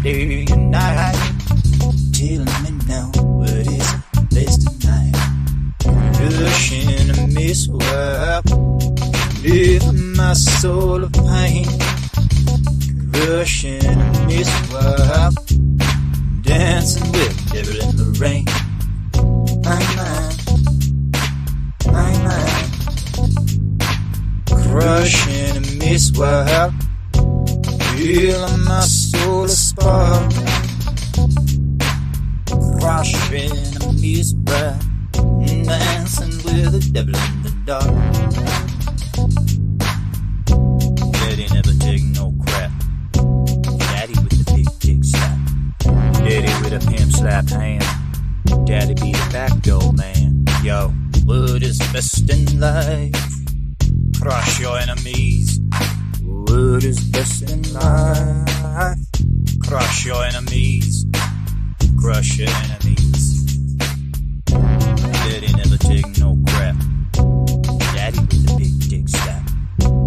day and night. Tell me now, what is the place tonight? Rushing a mist world, leaving my soul of pain. Rushing a mist world, dancing with the devil in the rain. My mind, crushing a mist world, feeling my soul a spark. Crushing a mist world, dancing with the devil in the dark. Daddy never take no crap. Daddy with the big slap. Daddy with a pimp slap hand. Daddy be the back door man. Yo, what is best in life? Crush your enemies. What is best in life? Crush your enemies. Crush your enemies. Daddy never take no crap. Daddy with the big dick slap.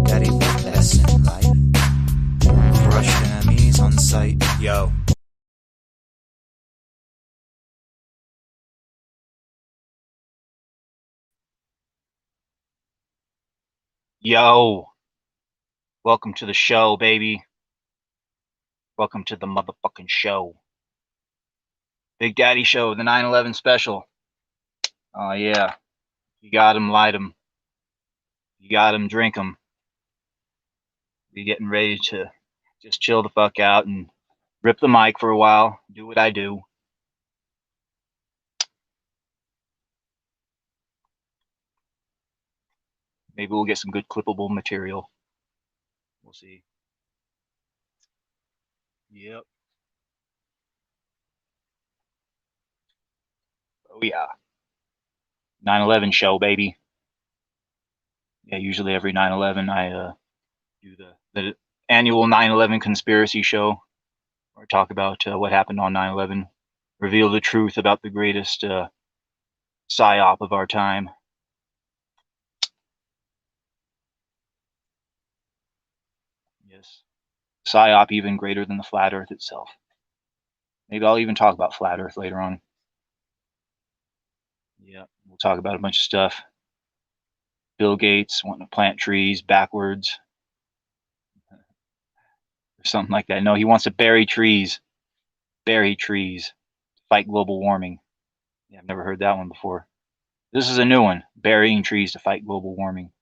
Daddy what best in life? Crush enemies on sight. Yo. Yo. Welcome to the show, baby. Welcome to the motherfucking show. Big Daddy Show, the 9/11 special. Oh, yeah. You got him, light him. You got him, drink him. Be getting ready to just chill the fuck out and rip the mic for a while. Do what I do. Maybe we'll get some good clippable material. We'll see. Yep. Oh, yeah. 9/11 show, baby. Yeah, usually every 9/11 I do the annual 9/11 conspiracy show, where I talk about what happened on 9/11, reveal the truth about the greatest psyop of our time. Yes, psyop even greater than the flat Earth itself. Maybe I'll even talk about flat Earth later on. Yeah, we'll talk about a bunch of stuff. Bill Gates wanting to plant trees backwards, or something like that. No, he wants to bury trees. Bury trees. Fight global warming. Yeah, I've never heard that one before. This is a new one. Burying trees to fight global warming.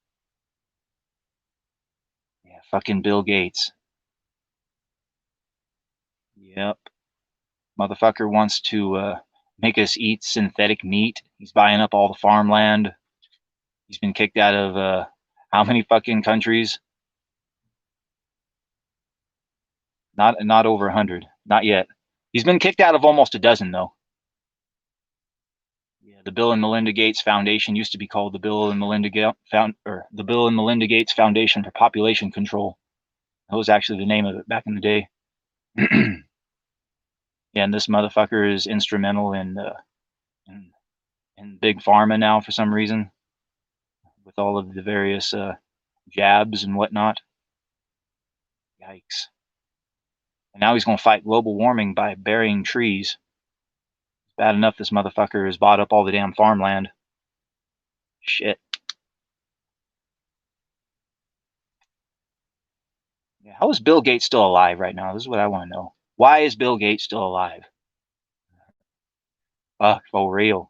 Yeah, fucking Bill Gates. Yep. Motherfucker wants to make us eat synthetic meat. He's buying up all the farmland. He's been kicked out of how many fucking countries? Not over 100. Not yet. He's been kicked out of almost a dozen, though. Yeah, the Bill and Melinda Gates Foundation used to be called the Bill and Melinda Gates Foundation for Population Control. That was actually the name of it back in the day. Yeah, and this motherfucker is instrumental in big pharma now for some reason, with all of the various jabs and whatnot. Yikes. And now he's going to fight global warming by burying trees. It's bad enough this motherfucker has bought up all the damn farmland. Shit. Yeah, how is Bill Gates still alive right now? This is what I want to know. Why is Bill Gates still alive? For real.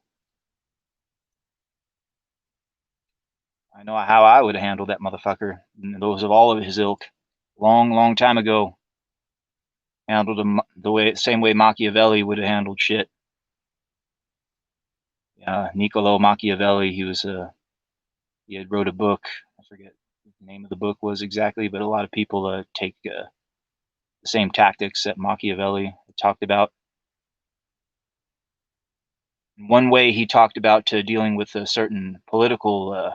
I know how I would have handled that motherfucker. And those of all of his ilk. Long time ago. Handled him the same way Machiavelli would have handled shit. Niccolo Machiavelli, he had wrote a book. I forget what the name of the book was exactly, but a lot of people take the same tactics that Machiavelli talked about. One way he talked about dealing with certain political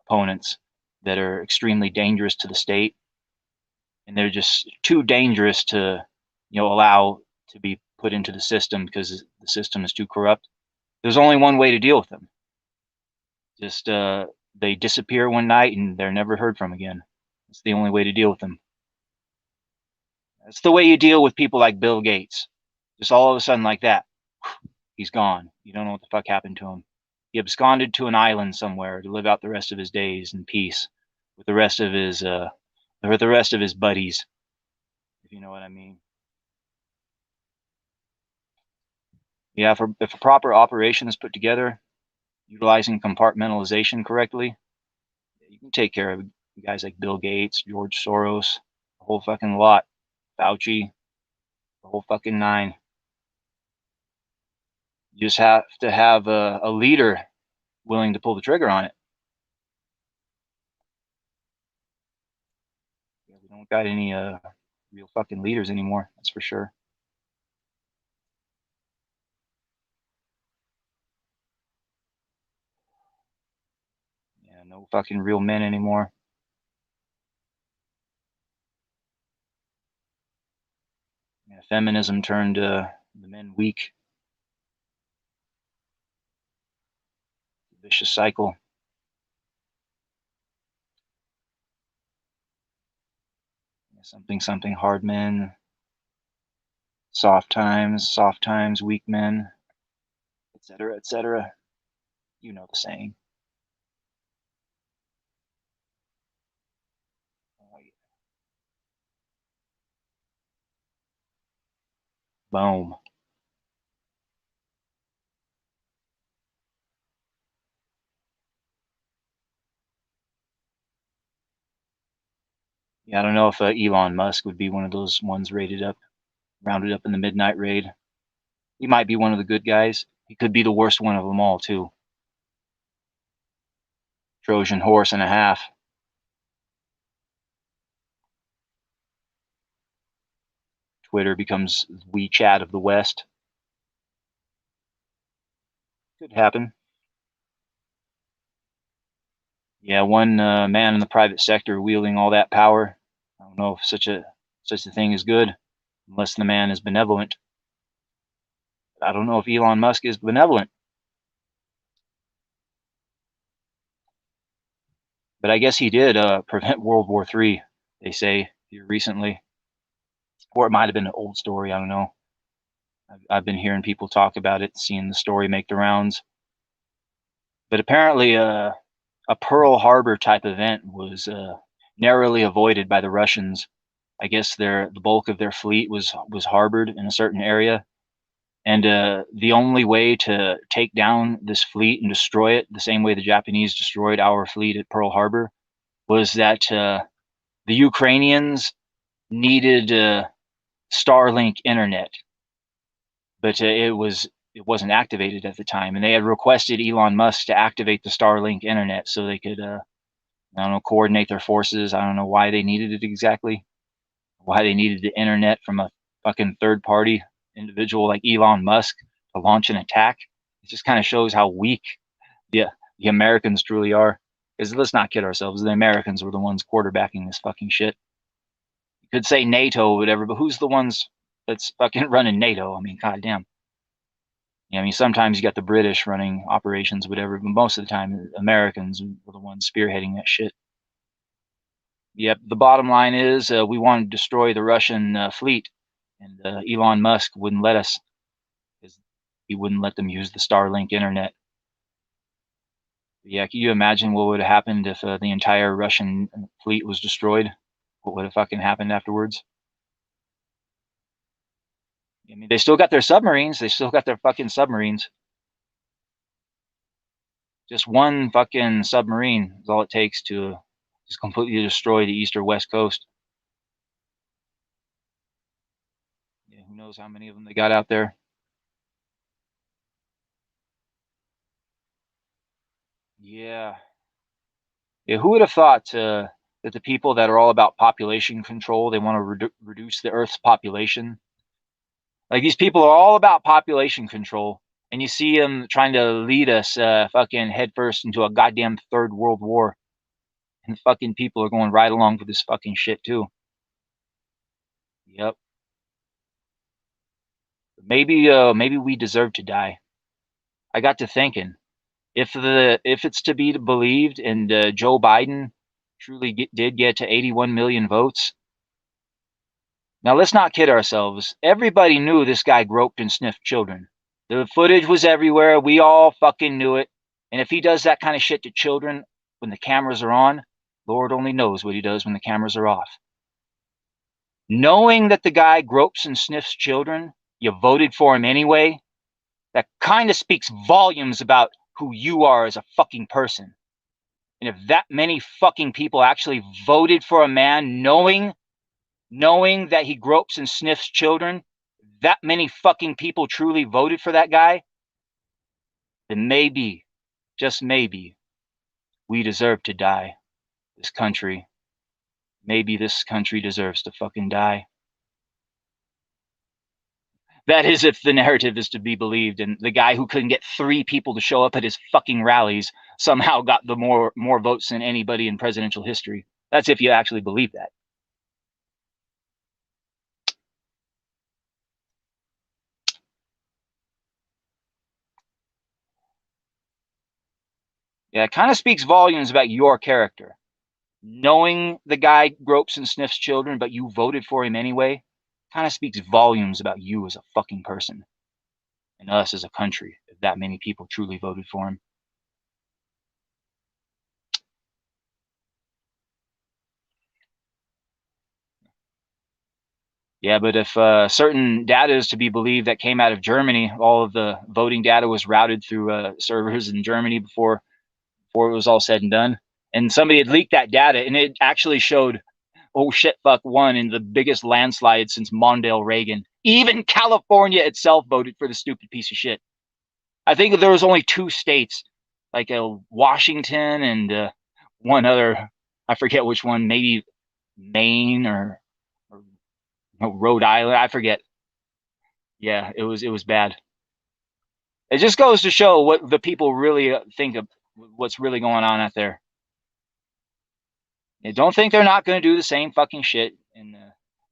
opponents that are extremely dangerous to the state, and they're just too dangerous to, allow to be put into the system because the system is too corrupt. There's only one way to deal with them. Just they disappear one night and they're never heard from again. It's the only way to deal with them. That's the way you deal with people like Bill Gates. Just all of a sudden like that, he's gone. You don't know what the fuck happened to him. He absconded to an island somewhere to live out the rest of his days in peace with the rest of his buddies, if you know what I mean. Yeah, if a proper operation is put together, utilizing compartmentalization correctly, you can take care of guys like Bill Gates, George Soros, the whole fucking lot, Fauci, the whole fucking nine. You just have to have a leader willing to pull the trigger on it. Yeah, we don't got any real fucking leaders anymore, that's for sure. Yeah, no fucking real men anymore. Yeah, feminism turned the men weak. Vicious cycle. Yeah, something hard men, soft times, weak men, etc., etc. You know the saying. Boom. Yeah, I don't know if Elon Musk would be one of those ones rounded up in the midnight raid. He might be one of the good guys. He could be the worst one of them all, too. Trojan horse and a half. Twitter becomes WeChat of the West. Could happen. Yeah, one man in the private sector wielding all that power. I don't know if such a thing is good, unless the man is benevolent. I don't know if Elon Musk is benevolent, but I guess he did prevent World War III. They say here recently, or it might have been an old story. I don't know. I've been hearing people talk about it, seeing the story make the rounds. But apparently, a Pearl Harbor type event was narrowly avoided by the Russians. I guess the bulk of their fleet was harbored in a certain area, and the only way to take down this fleet and destroy it, the same way the Japanese destroyed our fleet at Pearl Harbor, was that the Ukrainians needed Starlink internet, but it wasn't activated at the time, and they had requested Elon Musk to activate the Starlink internet so they could I don't know, coordinate their forces. I don't know why they needed it exactly, why they needed the internet from a fucking third party individual like Elon Musk to launch an attack. It just kind of shows how weak the Americans truly are. Because let's not kid ourselves, the Americans were the ones quarterbacking this fucking shit. You could say NATO or whatever, but who's the ones that's fucking running NATO? I mean, goddamn. Yeah, I mean, sometimes you got the British running operations, whatever, but most of the time, Americans were the ones spearheading that shit. Yep, the bottom line is we want to destroy the Russian fleet, and Elon Musk wouldn't let us because he wouldn't let them use the Starlink internet. Yeah, can you imagine what would have happened if the entire Russian fleet was destroyed? What would have fucking happened afterwards? I mean, they still got their submarines. They still got their fucking submarines. Just one fucking submarine is all it takes to just completely destroy the east or west coast. Yeah, who knows how many of them they got out there? Yeah. Yeah, who would have thought that the people that are all about population control, they want to reduce the Earth's population? Like these people are all about population control, and you see them trying to lead us fucking headfirst into a goddamn third world war, and fucking people are going right along with this fucking shit too. Yep. Maybe we deserve to die. I got to thinking, if it's to be believed, and Joe Biden truly did get to 81 million votes, Now, let's not kid ourselves. Everybody knew this guy groped and sniffed children. The footage was everywhere. We all fucking knew it. And if he does that kind of shit to children when the cameras are on, Lord only knows what he does when the cameras are off. Knowing that the guy gropes and sniffs children, you voted for him anyway, that kind of speaks volumes about who you are as a fucking person. And if that many fucking people actually voted for a man knowing that he gropes and sniffs children, that many fucking people truly voted for that guy, then maybe, just maybe, we deserve to die. This country, maybe this country deserves to fucking die. That is if the narrative is to be believed, and the guy who couldn't get 3 people to show up at his fucking rallies somehow got the more votes than anybody in presidential history. That's if you actually believe that. Yeah, it kind of speaks volumes about your character. Knowing the guy gropes and sniffs children, but you voted for him anyway, kind of speaks volumes about you as a fucking person and us as a country, if that many people truly voted for him. Yeah, but if certain data is to be believed that came out of Germany, all of the voting data was routed through servers in Germany before it was all said and done. And somebody had leaked that data, and it actually showed, oh shit, fuck, won in the biggest landslide since Mondale Reagan. Even California itself voted for the stupid piece of shit. I think there was only 2 states, like Washington and one other, I forget which one, maybe Maine or Rhode Island, I forget. Yeah, it was bad. It just goes to show what the people really think of what's really going on out there. They don't think they're not going to do the same fucking shit in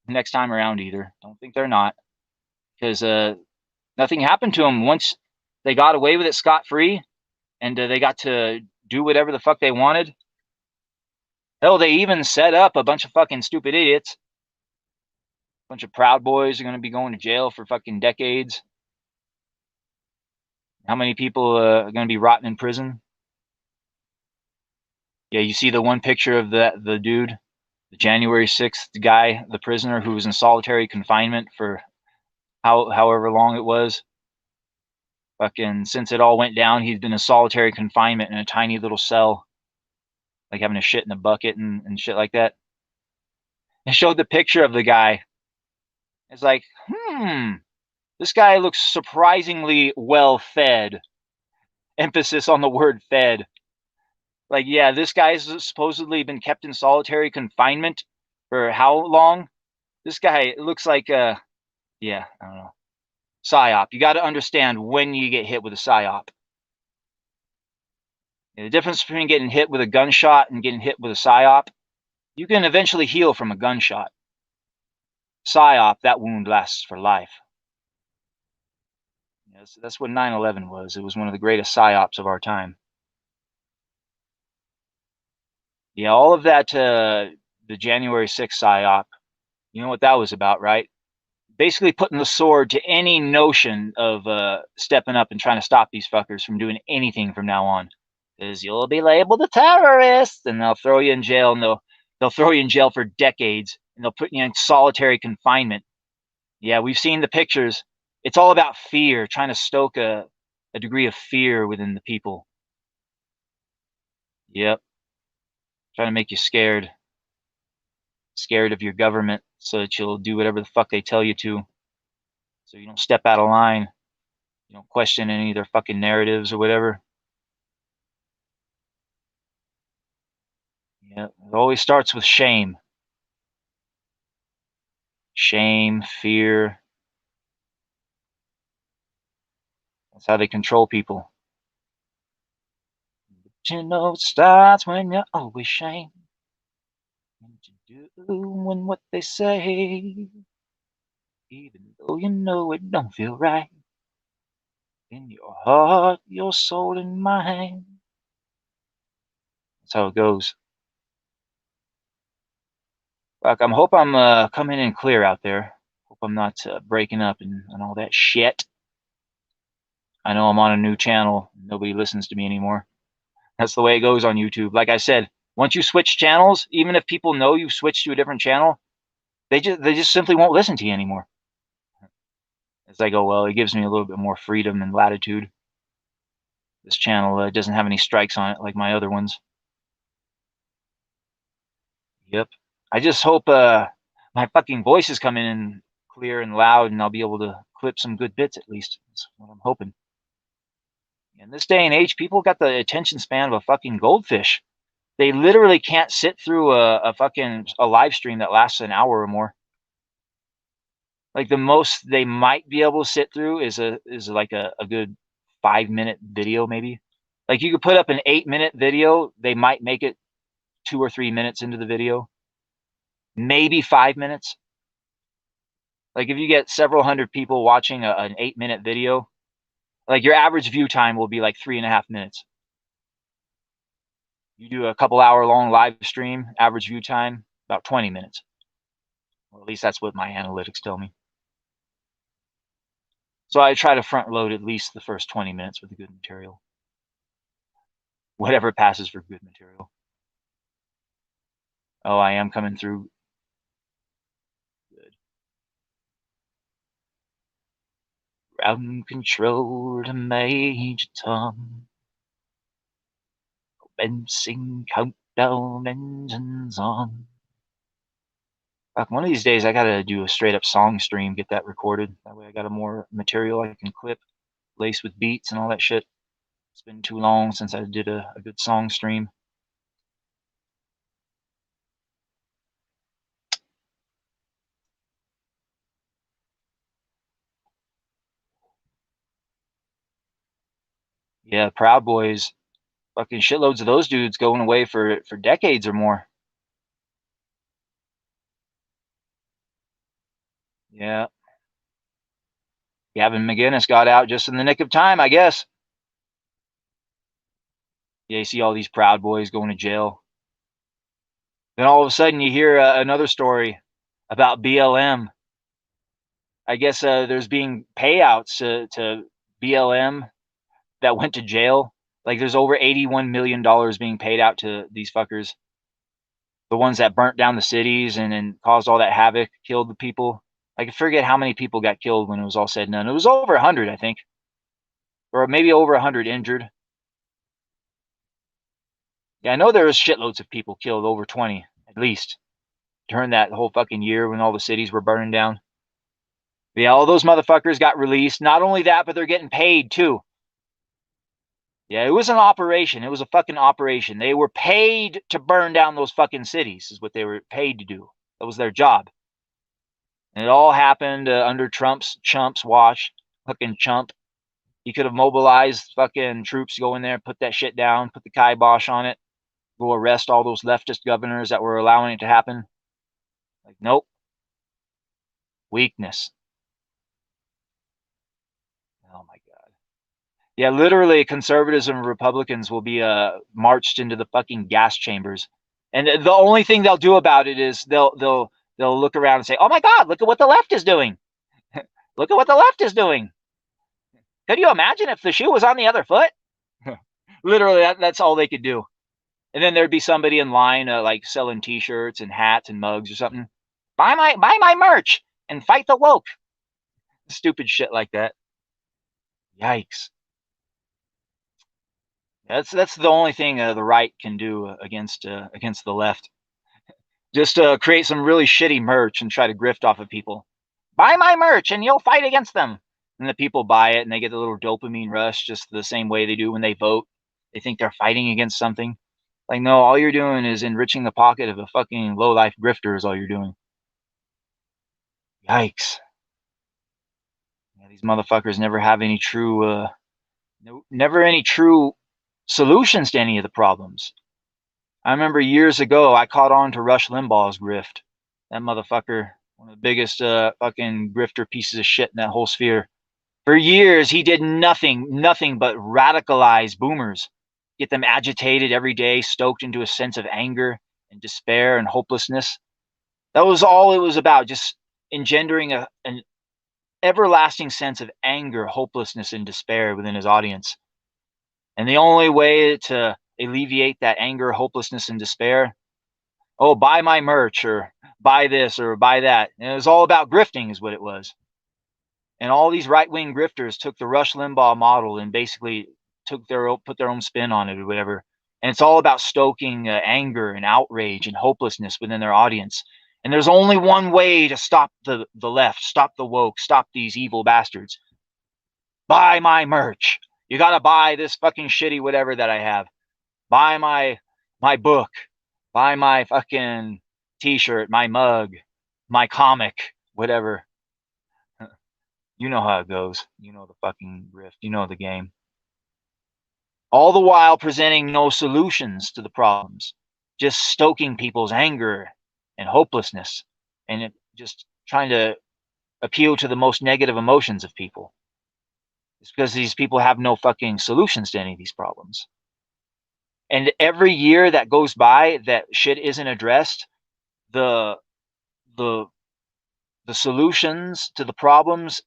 next time around either. Don't think they're not, because nothing happened to them once they got away with it scot-free, and they got to do whatever the fuck they wanted. Hell, they even set up a bunch of fucking stupid idiots. A bunch of Proud Boys are going to be going to jail for fucking decades. How many people are going to be rotting in prison? Yeah, you see the one picture of the dude, the January 6th guy, the prisoner who was in solitary confinement for however long it was. Fucking since it all went down, he's been in solitary confinement in a tiny little cell, like having a shit in a bucket and shit like that. They showed the picture of the guy. It's like, this guy looks surprisingly well fed. Emphasis on the word fed. Like, yeah, this guy's supposedly been kept in solitary confinement for how long? This guy looks like yeah, I don't know. PSYOP. You got to understand when you get hit with a PSYOP. The difference between getting hit with a gunshot and getting hit with a PSYOP, you can eventually heal from a gunshot. PSYOP, that wound lasts for life. Yes, that's what 9/11 was. It was one of the greatest PSYOPs of our time. Yeah, all of that, the January 6th PSYOP, you know what that was about, right? Basically putting the sword to any notion of stepping up and trying to stop these fuckers from doing anything from now on. Because you'll be labeled a terrorist, and they'll throw you in jail, and they'll throw you in jail for decades, and they'll put you in solitary confinement. Yeah, we've seen the pictures. It's all about fear, trying to stoke a degree of fear within the people. Yep. Trying to make you scared of your government so that you'll do whatever the fuck they tell you to, so you don't step out of line, you don't question any of their fucking narratives or whatever. Yeah, it always starts with shame. Shame, fear. That's how they control people. But you know it starts when you're always shamed. And you doing what they say, even though you know it don't feel right. In your heart, your soul, and mind. That's how it goes. Fuck, I hope I'm coming in clear out there. Hope I'm not breaking up and all that shit. I know I'm on a new channel. Nobody listens to me anymore. That's the way it goes on YouTube. Like I said, once you switch channels, even if people know you've switched to a different channel, they just simply won't listen to you anymore. It's like, oh well, it gives me a little bit more freedom and latitude. This channel doesn't have any strikes on it like my other ones. Yep. I just hope my fucking voice is coming in clear and loud, and I'll be able to clip some good bits at least. That's what I'm hoping. In this day and age, people got the attention span of a fucking goldfish. They literally can't sit through a fucking live stream that lasts an hour or more. Like the most they might be able to sit through is like a good 5-minute video, maybe. Like you could put up an 8-minute video, they might make it 2 or 3 minutes into the video, maybe 5 minutes. Like if you get several hundred people watching an 8-minute video, like your average view time will be like 3.5 minutes. You do a couple hour long live stream, average view time about 20 minutes. Well, at least that's what my analytics tell me. So I try to front load at least the first 20 minutes with the good material. Whatever passes for good material. Oh, I am coming through. Good. Ground control to Major Tom. Commencing countdown, engines on. Fuck, one of these days I gotta do a straight up song stream, get that recorded. That way I got a more material I can clip, lace with beats and all that shit. It's been too long since I did a good song stream. Yeah, Proud Boys. Fucking shitloads of those dudes going away for decades or more. Yeah. Gavin McInnes got out just in the nick of time, I guess. Yeah, you see all these Proud Boys going to jail. Then all of a sudden you hear another story about BLM. I guess there's being payouts to BLM that went to jail. Like there's over $81 million being paid out to these fuckers. The ones that burnt down the cities and caused all that havoc, killed the people. I can forget how many people got killed when it was all said and done. It was over 100, I think. Or maybe over 100 injured. Yeah, I know there was shitloads of people killed, over 20 at least, during that whole fucking year when all the cities were burning down. But yeah, all those motherfuckers got released. Not only that, but they're getting paid too. Yeah, it was an operation. It was a fucking operation. They were paid to burn down those fucking cities, is what they were paid to do. That was their job. And it all happened under Trump's chump's watch. Fucking chump. He could have mobilized fucking troops to go in there, put that shit down, put the kibosh on it, go arrest all those leftist governors that were allowing it to happen. Like, nope. Weakness. Oh my God. Yeah, literally conservatives and Republicans will be marched into the fucking gas chambers. And the only thing they'll do about it is they'll look around and say, "Oh my God, look at what the left is doing. Look at what the left is doing. Could you imagine if the shoe was on the other foot?" Literally, that's all they could do. And then there'd be somebody in line like selling T-shirts and hats and mugs or something. Buy my merch and fight the woke. Stupid shit like that. Yikes. That's the only thing the right can do against the left. Just create some really shitty merch and try to grift off of people. Buy my merch and you'll fight against them. And the people buy it and they get a little dopamine rush, just the same way they do when they vote. They think they're fighting against something. Like, no, all you're doing is enriching the pocket of a fucking low-life grifter is all you're doing. Yikes. Yeah, these motherfuckers never have any true, never any true solutions to any of the problems. I remember years ago, I caught on to Rush Limbaugh's grift. That motherfucker, one of the biggest fucking grifter pieces of shit in that whole sphere. For years, he did nothing but radicalize boomers, get them agitated every day, stoked into a sense of anger and despair and hopelessness. That was all it was about, just engendering an everlasting sense of anger, hopelessness, and despair within his audience. And the only way to alleviate that anger, hopelessness, and despair, oh, buy my merch or buy this or buy that. And it was all about grifting is what it was. And all these right-wing grifters took the Rush Limbaugh model and basically put their own spin on it or whatever. And it's all about stoking anger and outrage and hopelessness within their audience. And there's only one way to stop the left, stop the woke, stop these evil bastards. Buy my merch. You gotta buy this fucking shitty whatever that I have. Buy my book. Buy my fucking t-shirt, my mug, my comic, whatever. You know how it goes. You know the fucking grift. You know the game. All the while presenting no solutions to the problems, just stoking people's anger and hopelessness, and just trying to appeal to the most negative emotions of people. It's because these people have no fucking solutions to any of these problems. And every year that goes by that shit isn't addressed, the the solutions to the problems,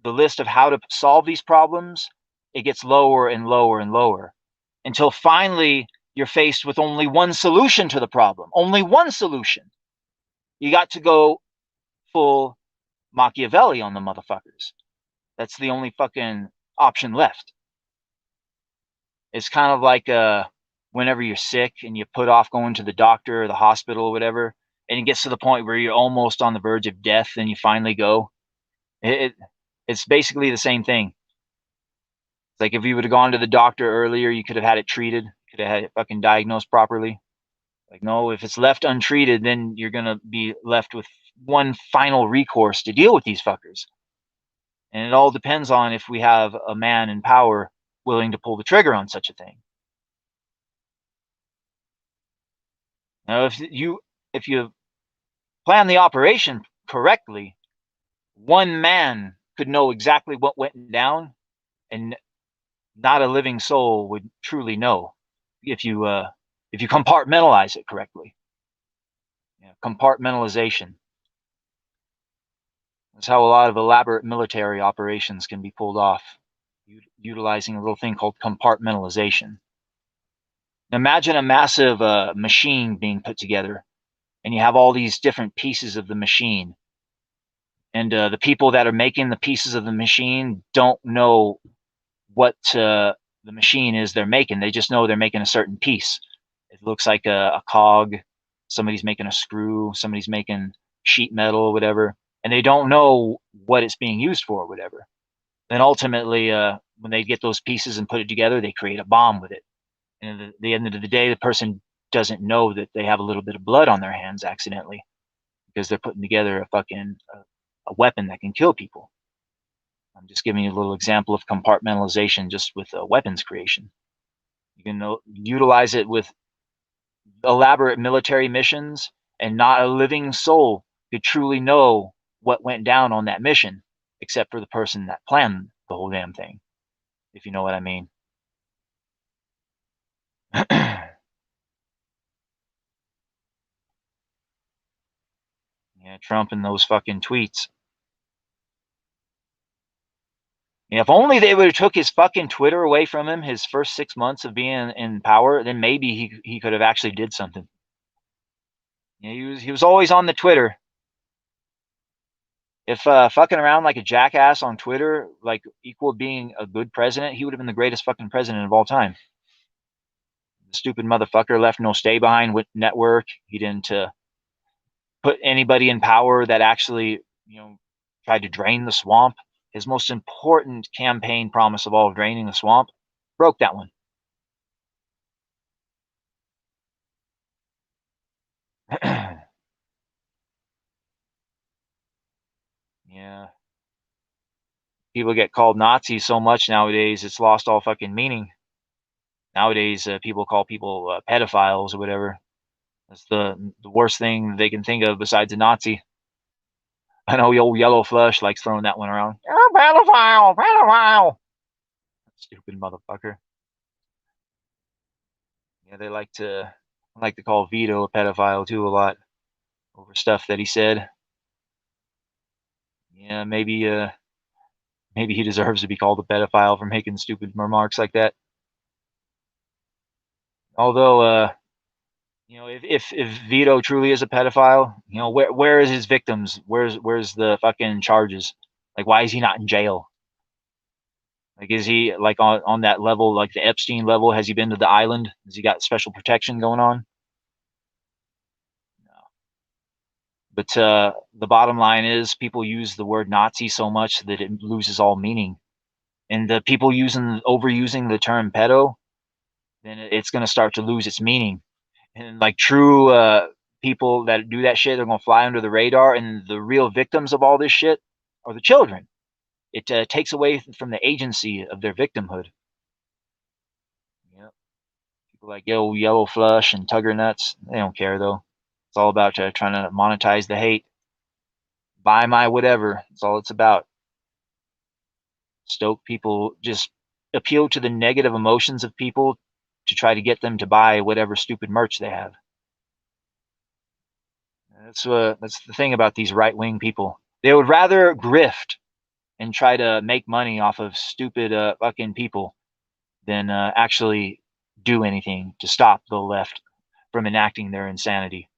the list of how to solve these problems, it gets lower and lower and lower until finally you're faced with only one solution to the problem. Only one solution. You got to go full Machiavelli on the motherfuckers. That's the only fucking option left. It's kind of like whenever you're sick and you put off going to the doctor or the hospital or whatever, and it gets to the point where you're almost on the verge of death and you finally go. It's basically the same thing. It's like if you would have gone to the doctor earlier, you could have had it treated, could have had it fucking diagnosed properly. Like, no, if it's left untreated, then you're going to be left with one final recourse to deal with these fuckers. And it all depends on if we have a man in power willing to pull the trigger on such a thing. Now, if you plan the operation correctly, one man could know exactly what went down, and not a living soul would truly know if you compartmentalize it correctly. Yeah, compartmentalization. That's how a lot of elaborate military operations can be pulled off, utilizing a little thing called compartmentalization. Imagine a massive machine being put together, and you have all these different pieces of the machine. And the people that are making the pieces of the machine don't know what the machine is they're making. They just know they're making a certain piece. It looks like a cog. Somebody's making a screw. Somebody's making sheet metal, whatever. And they don't know what it's being used for, whatever. Then ultimately, when they get those pieces and put it together, they create a bomb with it. And at the end of the day, the person doesn't know that they have a little bit of blood on their hands accidentally because they're putting together a weapon that can kill people. I'm just giving you a little example of compartmentalization just with weapons creation. You can utilize it with elaborate military missions, and not a living soul could truly know what went down on that mission, except for the person that planned the whole damn thing, if you know what I mean. Yeah, Trump and those fucking tweets. Yeah, if only they would have took his fucking Twitter away from him his first 6 months of being in power, then maybe he could have actually did something. Yeah, he was always on the Twitter. If fucking around like a jackass on Twitter like equaled being a good president, he would have been the greatest fucking president of all time. The stupid motherfucker left no stay behind with network. He didn't put anybody in power that actually, tried to drain the swamp. His most important campaign promise of all, draining the swamp, broke that one. Yeah. People get called Nazis so much nowadays, it's lost all fucking meaning. Nowadays, people call people pedophiles or whatever. That's the worst thing they can think of besides a Nazi. I know the old Yellow Flush likes throwing that one around. Oh, pedophile, pedophile. Stupid motherfucker. Yeah, they like to call Vito a pedophile too a lot. over stuff that he said. Yeah, maybe he deserves to be called a pedophile for making stupid remarks like that. Although, if Vito truly is a pedophile, where is his victims? Where's the fucking charges? Like, why is he not in jail? Like, is he like on that level, like the Epstein level? Has he been to the island? Has he got special protection going on? No. But the bottom line is, people use the word Nazi so much that it loses all meaning. And the people overusing the term pedo, then it's going to start to lose its meaning. And like true people that do that shit, they're going to fly under the radar. And the real victims of all this shit are the children. It takes away from the agency of their victimhood. Yep. People like Yellow Flush and Tugger Nuts, they don't care though. It's all about trying to monetize the hate. Buy my whatever. That's all it's about. Stoke people, just appeal to the negative emotions of people to try to get them to buy whatever stupid merch they have. That's the thing about these right-wing people. They would rather grift and try to make money off of stupid fucking people than actually do anything to stop the left from enacting their insanity.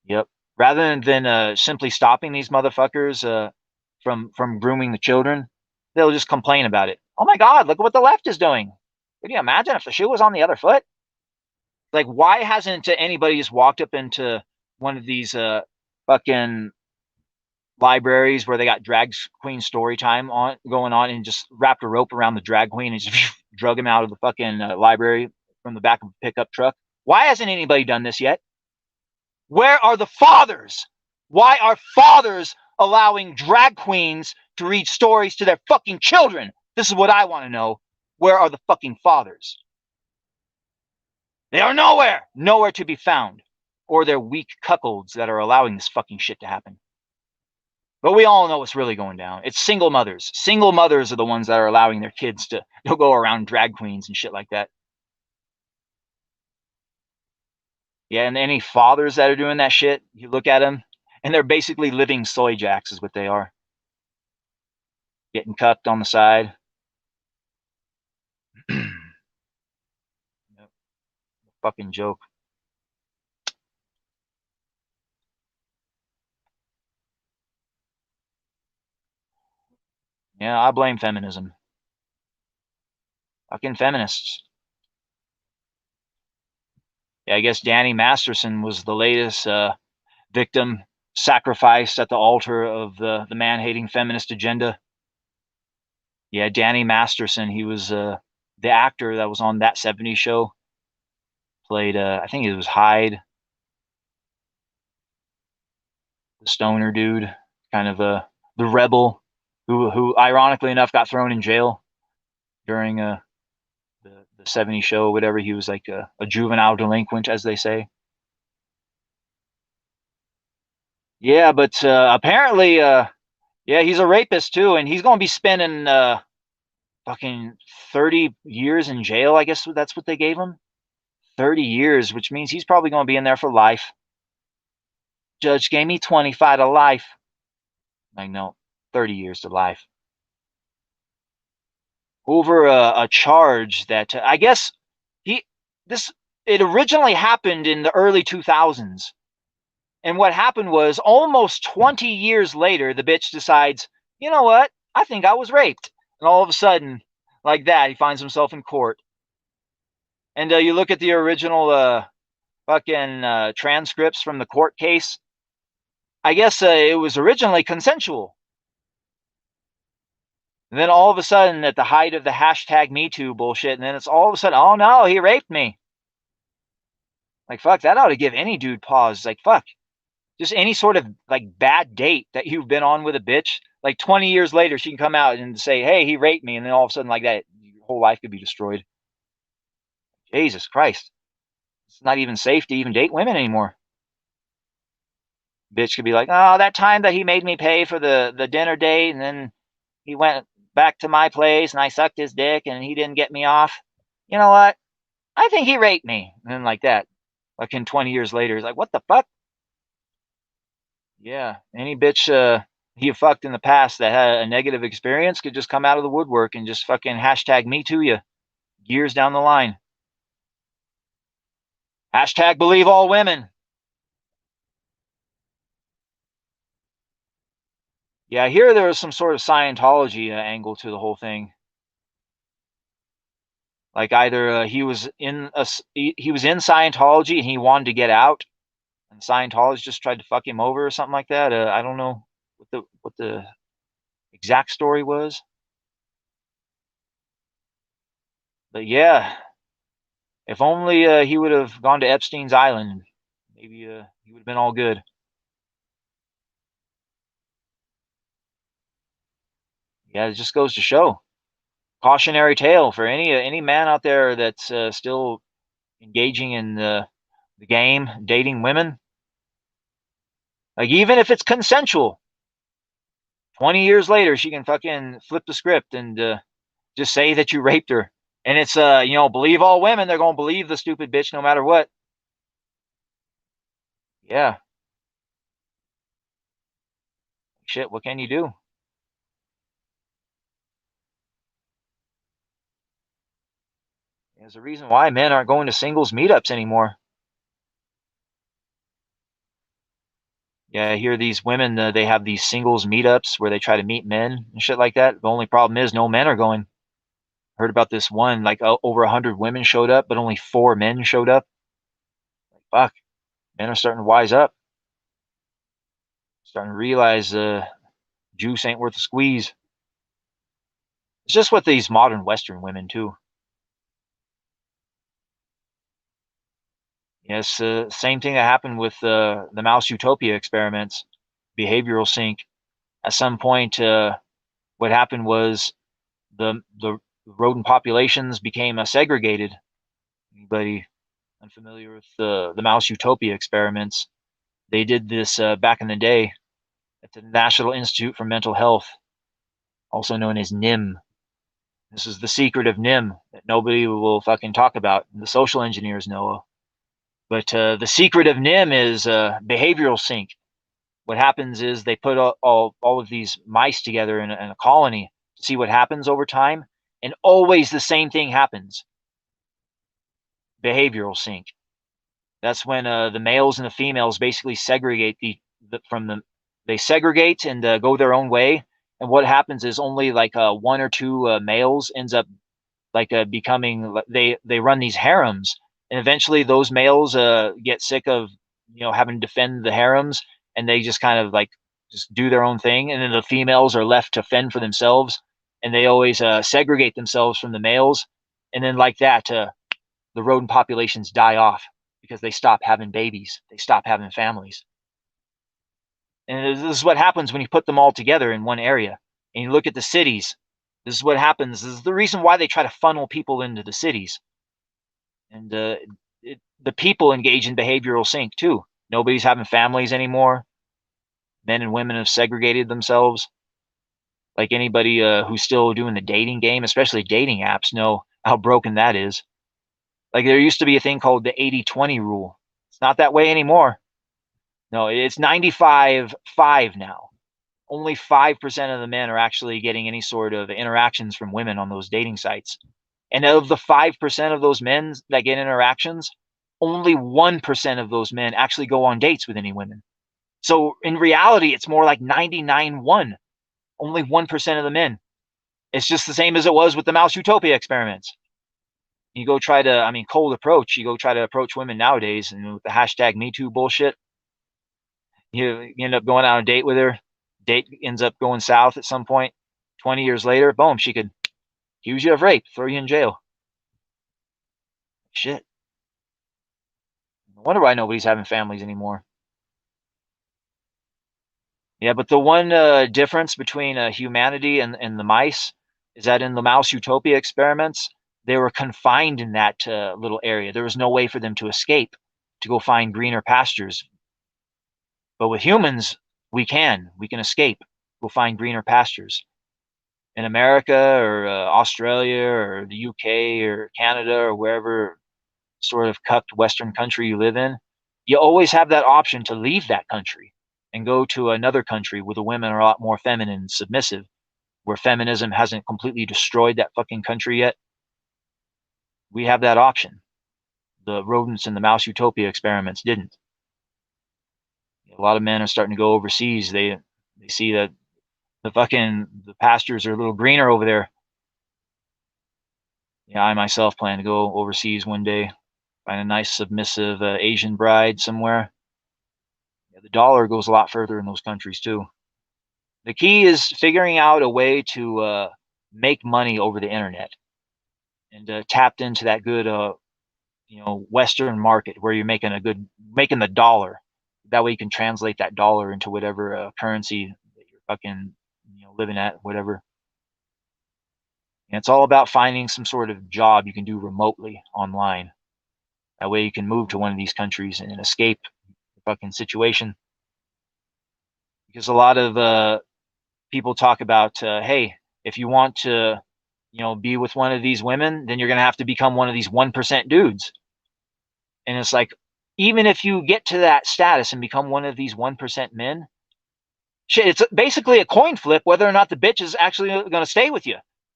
Yep. Rather than simply stopping these motherfuckers from grooming the children, they'll just complain about it. Oh my God, look at what the left is doing. Could you imagine if the shoe was on the other foot? Like, why hasn't anybody just walked up into one of these fucking libraries where they got drag queen story time going on and just wrapped a rope around the drag queen and just drug him out of the fucking library from the back of a pickup truck? Why hasn't anybody done this yet? Where are the fathers? Why are fathers allowing drag queens to read stories to their fucking children? This is what I want to know. Where are the fucking fathers? They are nowhere to be found. Or they're weak cuckolds that are allowing this fucking shit to happen. But we all know what's really going down. It's single mothers. Single mothers are the ones that are allowing their kids to go around drag queens and shit like that. Yeah, and any fathers that are doing that shit, you look at them, and they're basically living soy jacks is what they are. Getting cucked on the side. Fucking joke. Yeah, I blame feminism. Fucking feminists. Yeah, I guess Danny Masterson was the latest victim sacrificed at the altar of the man-hating feminist agenda. Yeah, Danny Masterson, he was the actor that was on That 70s Show. Played, I think it was Hyde, the stoner dude, kind of the rebel who ironically enough got thrown in jail during the 70s Show, whatever. He was like a juvenile delinquent, as they say. Yeah, but apparently, yeah, he's a rapist too, and he's going to be spending fucking 30 years in jail. I guess that's what they gave him. 30 years, which means he's probably going to be in there for life. Judge gave me 25 to life. Like, no, 30 years to life. Over a charge that I guess it originally happened in the early 2000s. And what happened was almost 20 years later, the bitch decides, you know what? I think I was raped. And all of a sudden, like that, he finds himself in court. And you look at the original fucking transcripts from the court case. I guess it was originally consensual. And then all of a sudden, at the height of the hashtag #MeToo bullshit, and then it's all of a sudden, oh no, he raped me. Like, fuck, that ought to give any dude pause. Like, fuck, just any sort of like bad date that you've been on with a bitch. Like 20 years later, she can come out and say, hey, he raped me. And then all of a sudden, like that, your whole life could be destroyed. Jesus Christ. It's not even safe to even date women anymore. Bitch could be like, oh, that time that he made me pay for the dinner date, and then he went back to my place and I sucked his dick and he didn't get me off. You know what? I think he raped me. And then like that. Like in 20 years later, he's like, what the fuck? Yeah, any bitch you fucked in the past that had a negative experience could just come out of the woodwork and just fucking hashtag me to you years down the line. Hashtag believe all women. Yeah, I hear there was some sort of Scientology angle to the whole thing. Like either he was in Scientology and he wanted to get out, and Scientology just tried to fuck him over or something like that. I don't know what the exact story was, but yeah, if only he would have gone to Epstein's island, maybe he would have been all good. Yeah, it just goes to show. Cautionary tale for any man out there that's still engaging in the game, dating women. Like even if it's consensual, 20 years later, she can fucking flip the script and just say that you raped her. And it's believe all women. They're gonna believe the stupid bitch no matter what. Yeah, shit. What can you do? There's a reason why men aren't going to singles meetups anymore. Yeah, I hear these women, they have these singles meetups where they try to meet men and shit like that. The only problem is no men are going. Heard about this one, like over 100 women showed up, but only 4 men showed up. Like, fuck, men are starting to wise up, starting to realize juice ain't worth a squeeze. It's just with these modern Western women too. Yes, same thing that happened with the mouse utopia experiments, behavioral sync. At some point, what happened was the rodent populations became segregated. Anybody unfamiliar with the mouse utopia experiments? They did this back in the day at the National Institute for Mental Health, also known as NIM. This is the secret of NIM that nobody will fucking talk about. The social engineers know. But the secret of NIM is behavioral sync. What happens is they put all of these mice together in a colony to see what happens over time, and always the same thing happens: behavioral sync. That's when the males and the females basically segregate from the they segregate and go their own way. And what happens is only like one or two males ends up like becoming they run these harems, and eventually those males get sick of having to defend the harems, and they just kind of like just do their own thing, and then the females are left to fend for themselves, and they always segregate themselves from the males, and then like that the rodent populations die off because they stop having babies, they stop having families. And this is what happens when you put them all together in one area. And you look at the cities, this is what happens. This is the reason why they try to funnel people into the cities. And the people engage in behavioral sync too. Nobody's having families anymore. Men and women have segregated themselves. Like anybody who's still doing the dating game, especially dating apps, know how broken that is. Like there used to be a thing called the 80-20 rule. It's not that way anymore. No, it's 95-5 now. Only 5% of the men are actually getting any sort of interactions from women on those dating sites. And of the 5% of those men that get interactions, only 1% of those men actually go on dates with any women. So in reality, it's more like 99-1. Only 1% of the men. It's just the same as it was with the Mouse Utopia experiments. You go try to, I mean, cold approach. You go try to approach women nowadays, and with the hashtag #MeToo bullshit, you end up going on a date with her. Date ends up going south at some point. 20 years later, boom, she could accuse you of rape, throw you in jail. Shit. No wonder why nobody's having families anymore. Yeah, but the one difference between humanity and the mice is that in the mouse utopia experiments, they were confined in that little area. There was no way for them to escape to go find greener pastures. But with humans, we can. We can escape. Go find greener pastures. In America or Australia or the UK or Canada or wherever sort of cucked Western country you live in, you always have that option to leave that country. and go to another country where the women are a lot more feminine and submissive, where feminism hasn't completely destroyed that fucking country yet, we have that option. The rodents and the mouse utopia experiments didn't. A lot of men are starting to go overseas. They see that the pastures are a little greener over there. Yeah, I myself plan to go overseas one day, find a nice submissive Asian bride somewhere. Yeah, the dollar goes a lot further in those countries too. The key is figuring out a way to make money over the internet and tapped into that good Western market where you're making the dollar. That way you can translate that dollar into whatever currency that you're fucking living at, whatever. And it's all about finding some sort of job you can do remotely online. That way you can move to one of these countries and escape the fucking situation. Because a lot of people talk about, hey, if you want to, be with one of these women, then you're going to have to become one of these 1% dudes. And it's like, even if you get to that status and become one of these 1% men, shit, it's basically a coin flip whether or not the bitch is actually going to stay with you.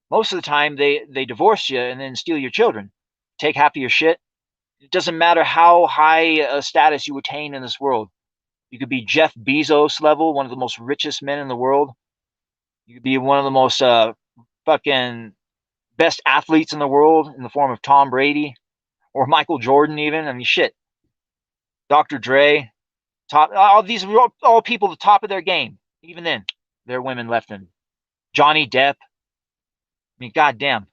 Most of the time, they divorce you and then steal your children, take half of your shit. It doesn't matter how high a status you attain in this world. You could be Jeff Bezos level, one of the most richest men in the world. You could be one of the most fucking best athletes in the world in the form of Tom Brady or Michael Jordan even. I mean, shit. Dr. Dre, all these are all people at the top of their game. Even then, there are women left in. Johnny Depp. I mean, goddamn.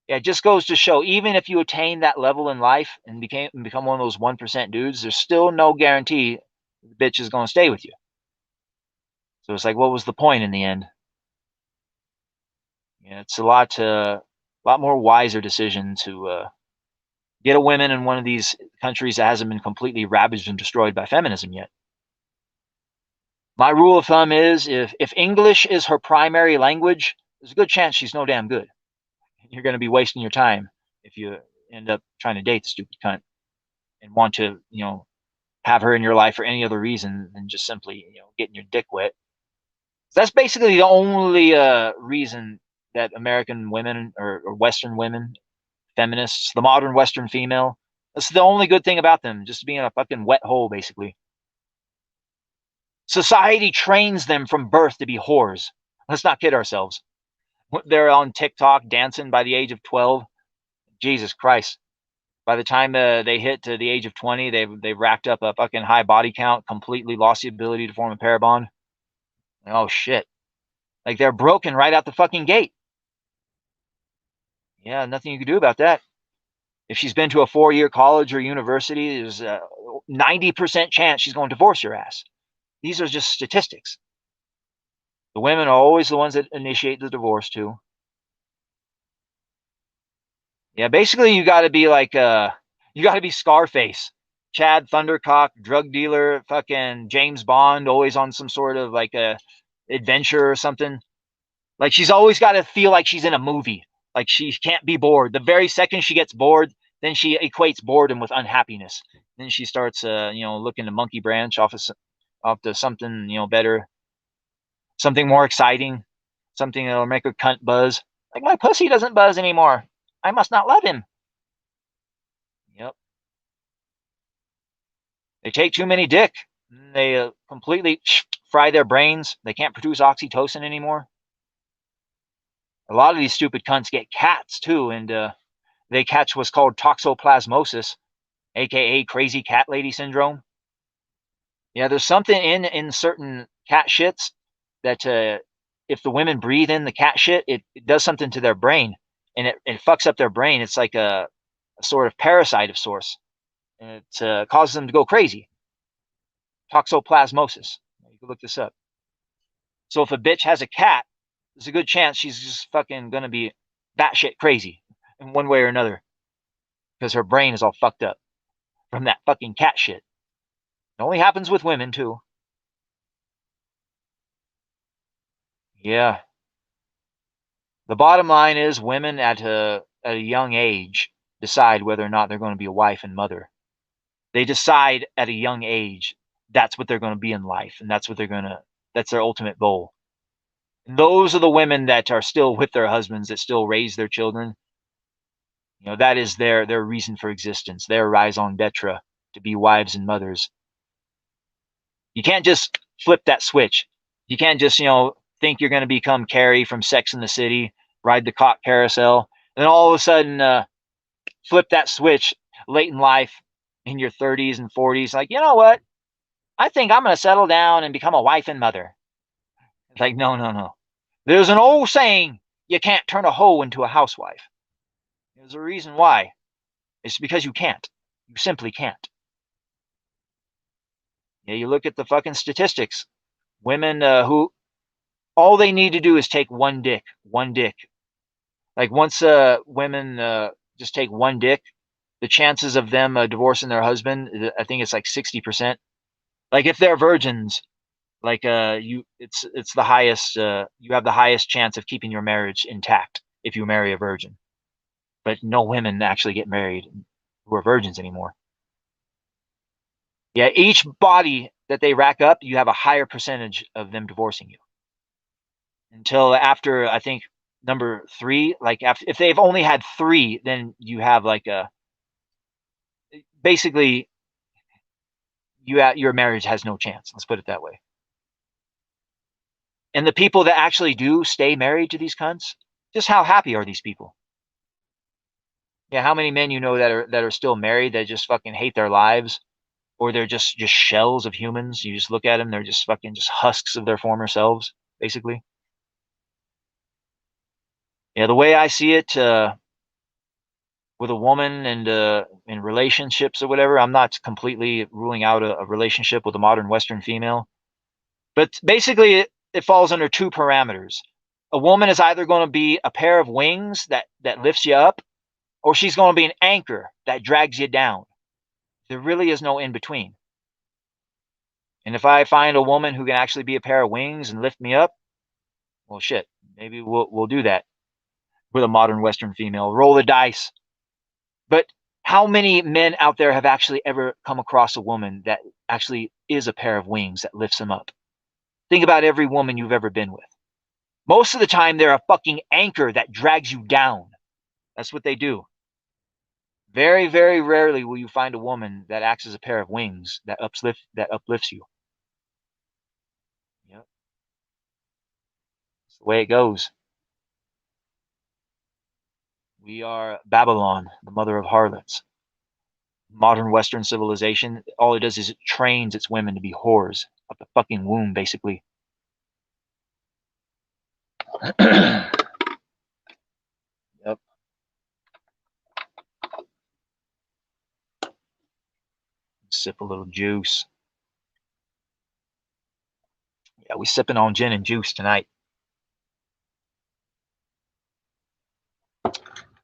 Yeah, it just goes to show, even if you attain that level in life and become one of those 1% dudes, there's still no guarantee the bitch is going to stay with you. So it's like, what was the point in the end? Yeah, it's a lot more wiser decision to get a woman in one of these countries that hasn't been completely ravaged and destroyed by feminism yet. My rule of thumb is if English is her primary language, there's a good chance she's no damn good. You're going to be wasting your time if you end up trying to date the stupid cunt and want to, have her in your life for any other reason than just simply, getting your dick wet. That's basically the only reason that American women or Western women, feminists, the modern Western female, that's the only good thing about them, just being a fucking wet hole, basically. Society trains them from birth to be whores. Let's not kid ourselves. They're on TikTok dancing by the age of 12. Jesus Christ. By the time they hit to the age of 20, they've racked up a fucking high body count, completely lost the ability to form a pair bond. Oh, shit. Like, they're broken right out the fucking gate. Yeah, nothing you can do about that. If she's been to a 4-year college or university, there's a 90% chance she's going to divorce your ass. These are just statistics. The women are always the ones that initiate the divorce, too. Yeah, basically, you got to be like, you got to be Scarface. Chad Thundercock, drug dealer, fucking James Bond, always on some sort of like a adventure or something. Like, she's always got to feel like she's in a movie. Like, she can't be bored. The very second she gets bored, then she equates boredom with unhappiness. Then she starts, looking to monkey branch off to something, better, something more exciting, something that'll make her cunt buzz. Like, my pussy doesn't buzz anymore. I must not love him. Yep. They take too many dick. They completely fry their brains. They can't produce oxytocin anymore. A lot of these stupid cunts get cats too, and they catch what's called toxoplasmosis, aka crazy cat lady syndrome. Yeah, there's something in certain cat shits that if the women breathe in the cat shit, it does something to their brain, and it fucks up their brain. It's like a sort of parasite of sorts, and it causes them to go crazy. Toxoplasmosis. You can look this up. So if a bitch has a cat, there's a good chance she's just fucking gonna be batshit crazy in one way or another, because her brain is all fucked up from that fucking cat shit. It only happens with women too. Yeah. The bottom line is women at a young age decide whether or not they're going to be a wife and mother. They decide at a young age that's what they're going to be in life, and that's their ultimate goal. And those are the women that are still with their husbands, that still raise their children. That is their reason for existence, their raison d'etre, to be wives and mothers. You can't just flip that switch. You can't just, think you're going to become Carrie from Sex and the City, ride the cock carousel, and then all of a sudden flip that switch late in life in your 30s and 40s. Like, you know what? I think I'm going to settle down and become a wife and mother. It's like, no, no, no. There's an old saying, you can't turn a hoe into a housewife. There's a reason why. It's because you can't. You simply can't. Yeah, you look at the fucking statistics. Women who all they need to do is take one dick. Like once women just take one dick, the chances of them divorcing their husband, I think it's like 60%. Like if they're virgins, like it's the highest. You have the highest chance of keeping your marriage intact if you marry a virgin. But no women actually get married who are virgins anymore. Yeah, each body that they rack up, you have a higher percentage of them divorcing you. Until after, I think, number 3, like if they've only had 3, then you have like basically your marriage has no chance. Let's put it that way. And the people that actually do stay married to these cunts, just how happy are these people? Yeah, how many men that are still married that just fucking hate their lives, or they're just shells of humans? You just look at them, they're just fucking just husks of their former selves, basically. Yeah, the way I see it, with a woman and in relationships or whatever, I'm not completely ruling out a relationship with a modern Western female, but basically it falls under 2 parameters. A woman is either going to be a pair of wings that lifts you up, or she's going to be an anchor that drags you down. There really is no in between. And if I find a woman who can actually be a pair of wings and lift me up, well, shit, maybe we'll do that with a modern Western female. Roll the dice. But how many men out there have actually ever come across a woman that actually is a pair of wings that lifts them up? Think about every woman you've ever been with. Most of the time, they're a fucking anchor that drags you down. That's what they do. Very, very rarely will you find a woman that acts as a pair of wings that uplifts you. Yep. That's the way it goes. We are Babylon, the mother of harlots. Modern Western civilization, all it does is it trains its women to be whores of the fucking womb, basically. Yep. Sip a little juice. Yeah, we sipping on gin and juice tonight.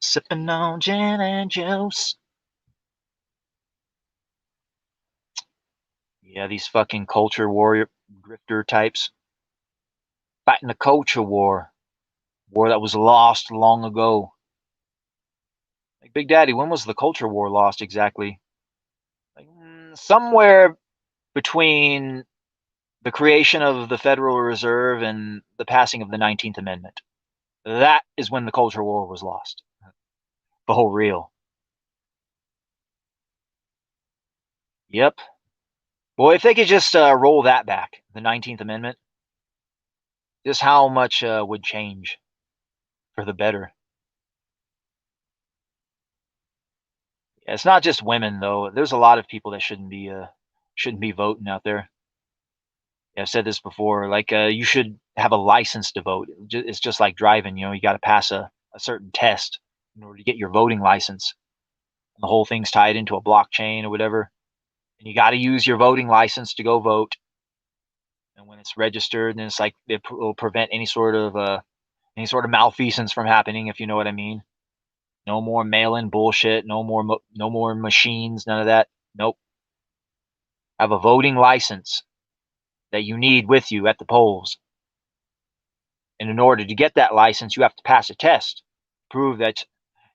Sipping on gin and juice. Yeah, these fucking culture warrior grifter types fighting the culture war that was lost long ago. Like, Big Daddy, when was the culture war lost exactly? Like, somewhere between the creation of the Federal Reserve and the passing of the 19th Amendment. That is when the culture war was lost. For real. Yep. Boy, if they could just roll that back, the 19th Amendment, just how much would change for the better. Yeah, it's not just women though. There's a lot of people that shouldn't be voting out there. Yeah, I've said this before. Like you should have a license to vote. It's just like driving. You got to pass a certain test in order to get your voting license. And the whole thing's tied into a blockchain or whatever. And you got to use your voting license to go vote. And when it's registered, then it's like it will prevent any sort of malfeasance from happening, if you know what I mean. No more mail-in bullshit. No more machines. None of that. Nope. Have a voting license that you need with you at the polls. And in order to get that license, you have to pass a test, prove that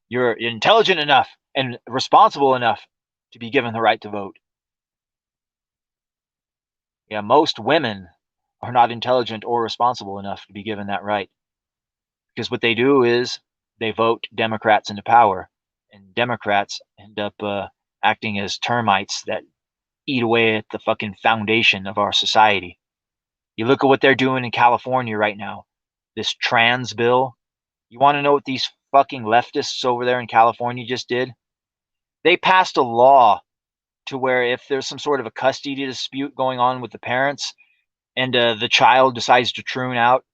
you're intelligent enough and responsible enough to be given the right to vote. Yeah, most women are not intelligent or responsible enough to be given that right. Because what they do is they vote Democrats into power, and Democrats end up acting as termites that eat away at the fucking foundation of our society. You look at what they're doing in California right now, this trans bill. You want to know what these fucking leftists over there in California just did? They passed a law to where if there's some sort of a custody dispute going on with the parents and the child decides to tune out,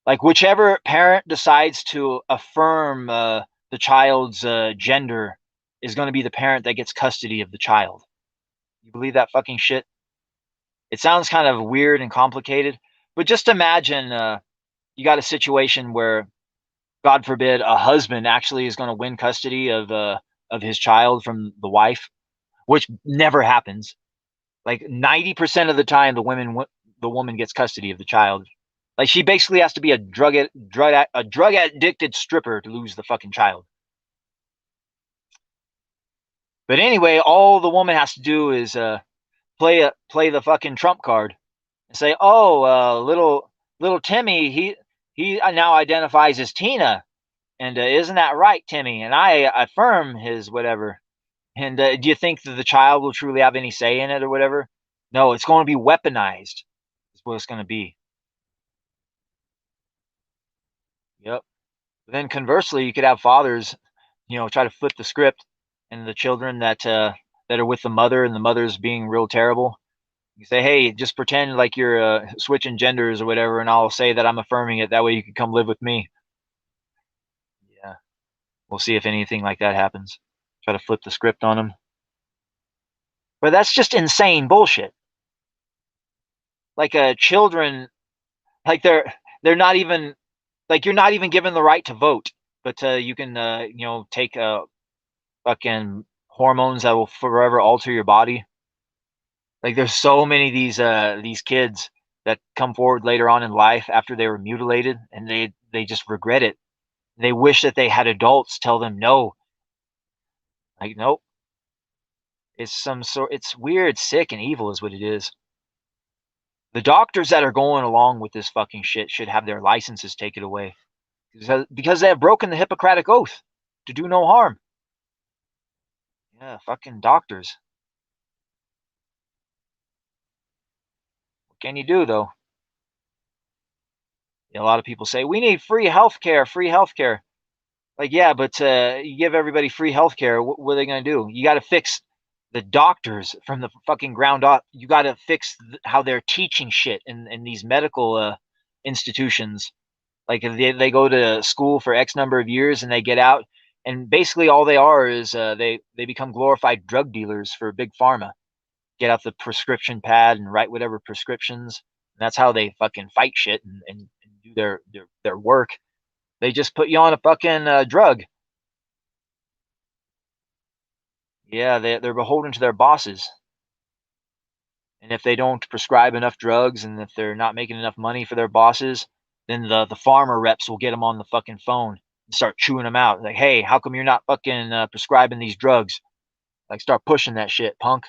like whichever parent decides to affirm the child's gender is going to be the parent that gets custody of the child. You believe that fucking shit? It sounds kind of weird and complicated, but just imagine you got a situation where, God forbid, a husband actually is going to win custody of his child from the wife, which never happens. Like 90% of the time, the woman gets custody of the child. Like she basically has to be a drug addicted stripper to lose the fucking child. But anyway, all the woman has to do is play the fucking trump card and say, "Oh, little Timmy, he now identifies as Tina, and isn't that right, Timmy? And I affirm his whatever." And do you think that the child will truly have any say in it or whatever? No, it's going to be weaponized. Is what it's going to be. Yep. But then conversely, you could have fathers, try to flip the script, and the children that are with the mother, and the mother's being real terrible. You say, "Hey, just pretend like you're switching genders or whatever, and I'll say that I'm affirming it. That way, you can come live with me." Yeah, we'll see if anything like that happens. Try to flip the script on them, but that's just insane bullshit. Like children, like they're not even like you're not even given the right to vote, but you can take fucking hormones that will forever alter your body. Like there's so many of these kids that come forward later on in life after they were mutilated, and they just regret it. They wish that they had adults tell them no. Like nope, it's weird, sick, and evil is what it is. The doctors that are going along with this fucking shit should have their licenses taken away because they have broken the Hippocratic oath to do no harm. Yeah, fucking doctors. What can you do though? A lot of people say we need free healthcare, free healthcare. Like, yeah, but you give everybody free healthcare, what are they going to do? You got to fix the doctors from the fucking ground up. You got to fix how they're teaching shit in these medical institutions. Like, if they go to school for X number of years and they get out, and basically all they are is they become glorified drug dealers for big pharma. Get out the prescription pad and write whatever prescriptions. And that's how they fucking fight shit and do their work. They just put you on a fucking drug. Yeah, they're beholden to their bosses. And if they don't prescribe enough drugs and if they're not making enough money for their bosses, then the farmer reps will get them on the fucking phone and start chewing them out. Like, hey, how come you're not fucking prescribing these drugs? Like, start pushing that shit, punk.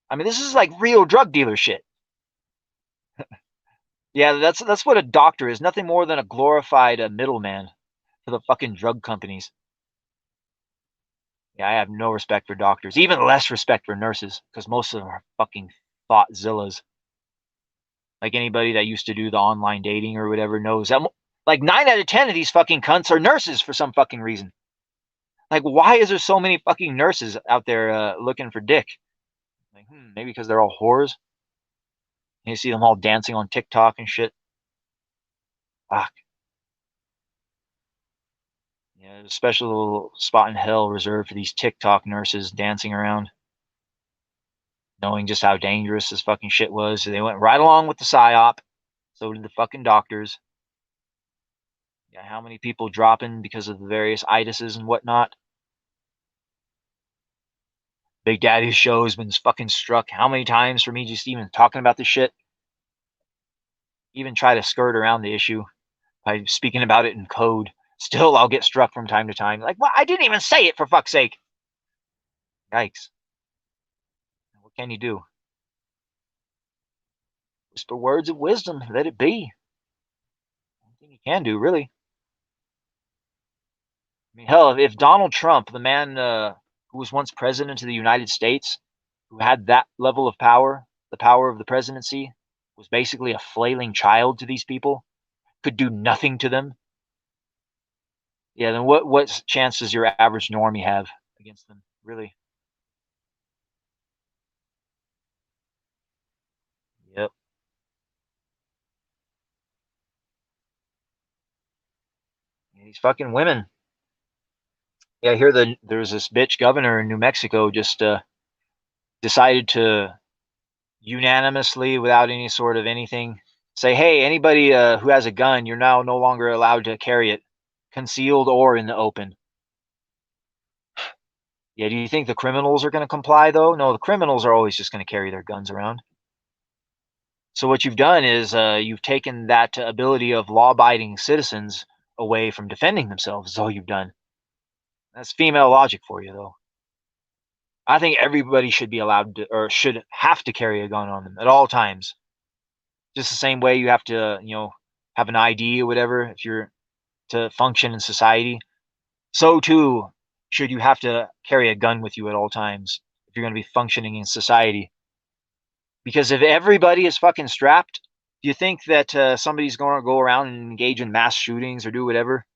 I mean, this is like real drug dealer shit. Yeah, that's what a doctor is. Nothing more than a glorified middleman for the fucking drug companies. Yeah, I have no respect for doctors, even less respect for nurses, because most of them are fucking thoughtzillas. Like anybody that used to do the online dating or whatever knows that like 9 out of 10 of these fucking cunts are nurses for some fucking reason. Like, why is there so many fucking nurses out there looking for dick? Like, maybe because they're all whores. You see them all dancing on TikTok and shit. Fuck. Yeah, there's a special little spot in hell reserved for these TikTok nurses dancing around, knowing just how dangerous this fucking shit was. So they went right along with the psyop. So did the fucking doctors. Yeah, how many people dropping because of the various itises and whatnot? Big Daddy's show has been fucking struck how many times for me just even talking about this shit? Even try to skirt around the issue by speaking about it in code. Still, I'll get struck from time to time. Like, well, I didn't even say it for fuck's sake. Yikes. What can you do? Whisper words of wisdom. Let it be. Anything you can do, really. I mean, hell, if Donald Trump, the man who was once president of the United States, who had that level of power, the power of the presidency, was basically a flailing child to these people, could do nothing to them. Yeah, then what chance does your average normie have against them, really? Yep. Yeah, these fucking women. Yeah, I hear there's this bitch governor in New Mexico just decided to unanimously, without any sort of anything, say, hey, anybody who has a gun, you're now no longer allowed to carry it, concealed or in the open. Yeah, do you think the criminals are going to comply, though? No, the criminals are always just going to carry their guns around. So what you've done is you've taken that ability of law-abiding citizens away from defending themselves. Is all you've done. That's female logic for you, though. I think everybody should be allowed to, or should have to carry a gun on them at all times. Just the same way you have to, have an ID or whatever if you're to function in society. So too should you have to carry a gun with you at all times if you're going to be functioning in society. Because if everybody is fucking strapped, do you think that somebody's going to go around and engage in mass shootings or do whatever?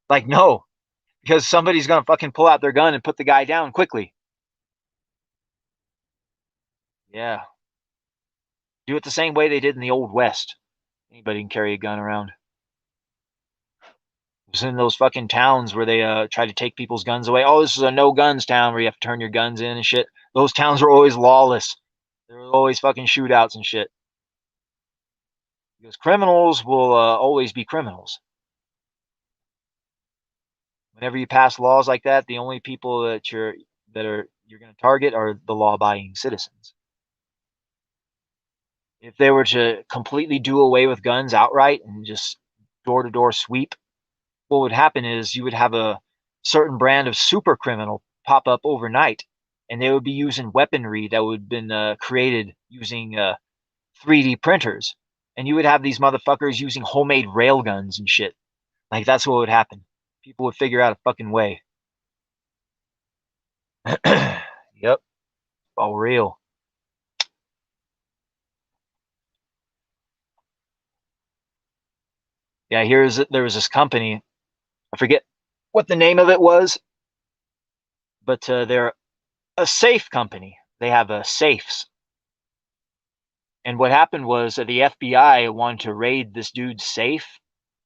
Like, no, because somebody's going to fucking pull out their gun and put the guy down quickly. Yeah. Do it the same way they did in the Old West. Anybody can carry a gun around. It was in those fucking towns where they try to take people's guns away. Oh, this is a no guns town where you have to turn your guns in and shit. Those towns were always lawless. There were always fucking shootouts and shit. Because criminals will always be criminals. Whenever you pass laws like that, the only people that you're going to target are the law-abiding citizens. If they were to completely do away with guns outright and just door-to-door sweep, what would happen is you would have a certain brand of super criminal pop up overnight, and they would be using weaponry that would have been created using 3D printers, and you would have these motherfuckers using homemade rail guns and shit. Like, that's what would happen. People would figure out a fucking way. Yep, all real. Yeah, there was this company. I forget what the name of it was, but they're a safe company. They have safes. And what happened was that the FBI wanted to raid this dude's safe.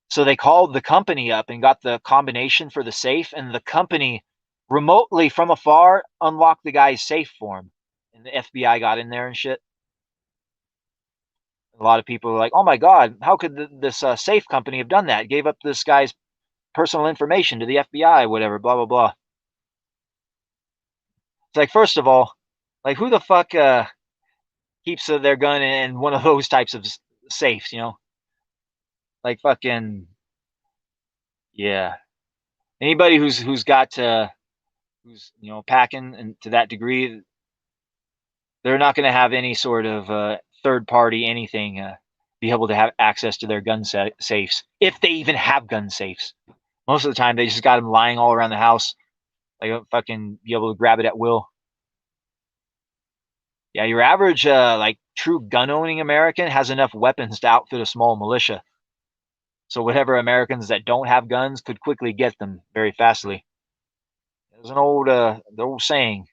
So they called the company up and got the combination for the safe, and the company remotely from afar unlocked the guy's safe for him. And the FBI got in there and shit. A lot of people were like, "Oh my God, how could this safe company have done that? Gave up this guy's personal information to the FBI, whatever, blah blah blah." It's like, first of all, like, who the fuck keeps their gun in one of those types of safes? Like, fucking, yeah. Anybody who's got who's packing and to that degree, they're not going to have any sort of third party anything be able to have access to their gun safes if they even have gun safes. Most of the time, they just got them lying all around the house, like fucking be able to grab it at will. Yeah, your average like true gun owning American has enough weapons to outfit a small militia. So whatever Americans that don't have guns could quickly get them very fastly. There's an the old saying: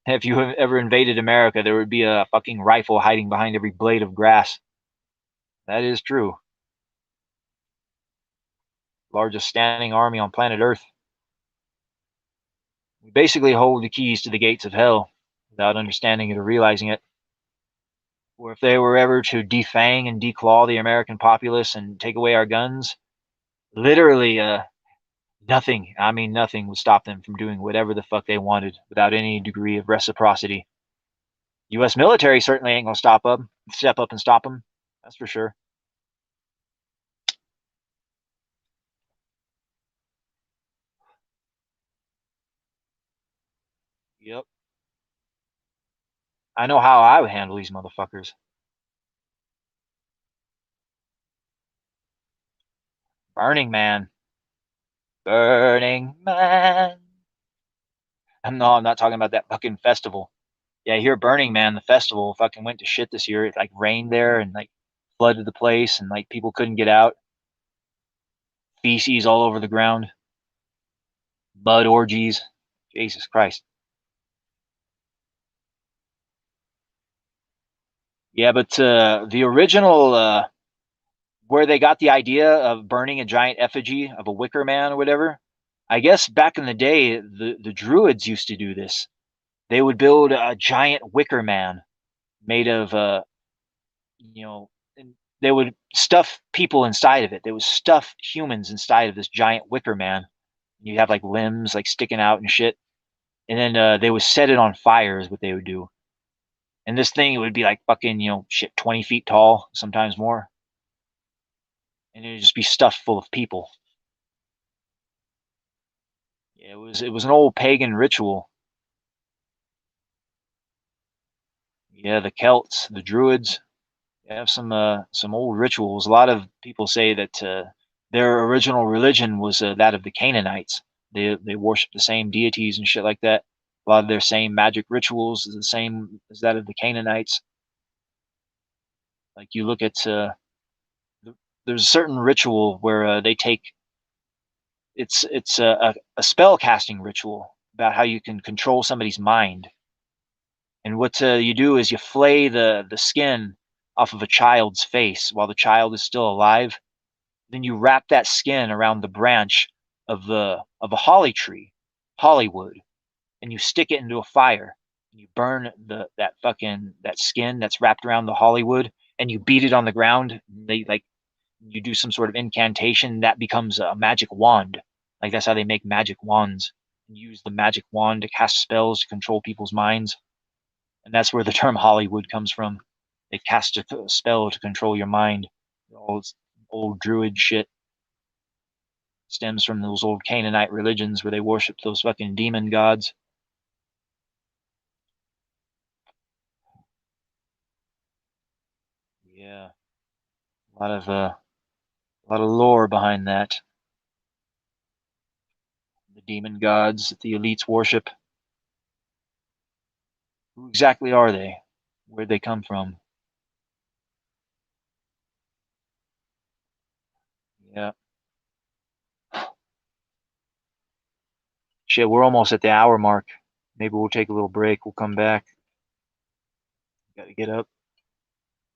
if you have ever invaded America, there would be a fucking rifle hiding behind every blade of grass. That is true. Largest standing army on planet Earth. We basically hold the keys to the gates of hell without understanding it or realizing it. Or if they were ever to defang and declaw the American populace and take away our guns, literally nothing, I mean nothing, would stop them from doing whatever the fuck they wanted without any degree of reciprocity. U.S. military certainly ain't gonna step up and stop them. That's for sure. Yep. I know how I would handle these motherfuckers. Burning Man. Burning Man. No, I'm not talking about that fucking festival. Yeah, I hear Burning Man, the festival, fucking went to shit this year. It like rained there and like flooded the place and like people couldn't get out. Feces all over the ground. Mud orgies. Jesus Christ. Yeah, but the original where they got the idea of burning a giant effigy of a wicker man or whatever, I guess back in the day, the druids used to do this. They would build a giant wicker man made of, you know, and they would stuff people inside of it. They would stuff humans inside of this giant wicker man. You'd have like limbs like sticking out and shit. And then they would set it on fire is what they would do. And this thing would be like fucking, 20 feet tall, sometimes more. And it would just be stuffed full of people. Yeah, it was an old pagan ritual. Yeah, the Celts, the Druids, they have some old rituals. A lot of people say that their original religion was that of the Canaanites. They worship the same deities and shit like that. A lot of their same magic rituals is the same as that of the Canaanites. Like you look at there's a certain ritual where they take it's a spell casting ritual about how you can control somebody's mind. And what you do is you flay the skin off of a child's face while the child is still alive. Then you wrap that skin around the branch of a holly tree, hollywood, and you stick it into a fire. You burn that skin that's wrapped around the hollywood, and you beat it on the ground. You do some sort of incantation that becomes a magic wand. Like that's how they make magic wands. You use the magic wand to cast spells to control people's minds. And that's where the term Hollywood comes from. They cast a spell to control your mind. All this old druid shit stems from those old Canaanite religions where they worship those fucking demon gods. Yeah, a lot of lore behind that. The demon gods that the elites worship. Who exactly are they? Where'd they come from? Yeah. Shit, we're almost at the hour mark. Maybe we'll take a little break. We'll come back. Got to get up,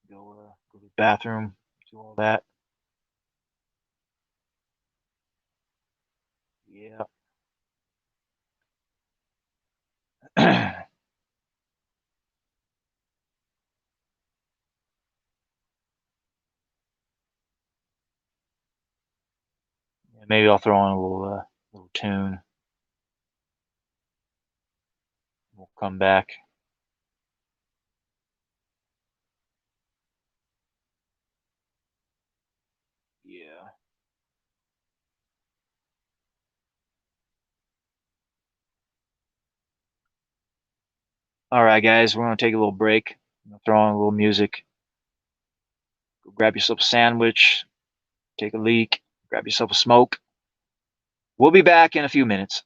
go to the bathroom, do all that. Yeah. Maybe I'll throw on a little tune. We'll come back. Yeah. All right, guys, we're gonna take a little break. Throw on a little music. Go grab yourself a sandwich. Take a leak. Grab yourself a smoke. We'll be back in a few minutes.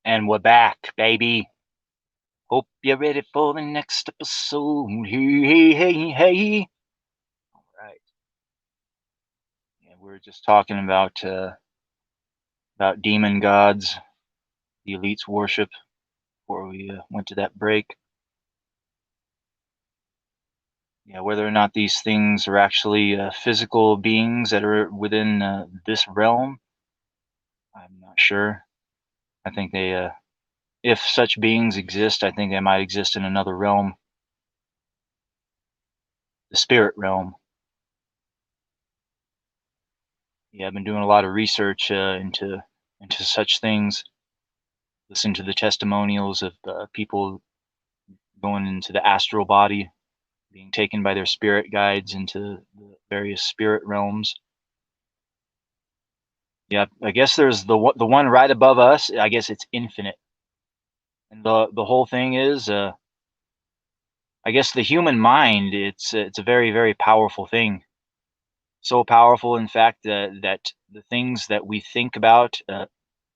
And we're back, baby. Hope you're ready for the next episode. Hey, hey, hey, hey. All right. Yeah, we were just talking about demon gods, the elites worship before we went to that break. Yeah, whether or not these things are actually physical beings that are within this realm, I'm not sure. I think they, if such beings exist, I think they might exist in another realm, the spirit realm. Yeah, I've been doing a lot of research into such things. Listen to the testimonials of people going into the astral body, being taken by their spirit guides into the various spirit realms. Yeah, I guess there's the one right above us. I guess it's infinite, and the whole thing is, I guess the human mind. It's a very very powerful thing. So powerful, in fact, that the things that we think about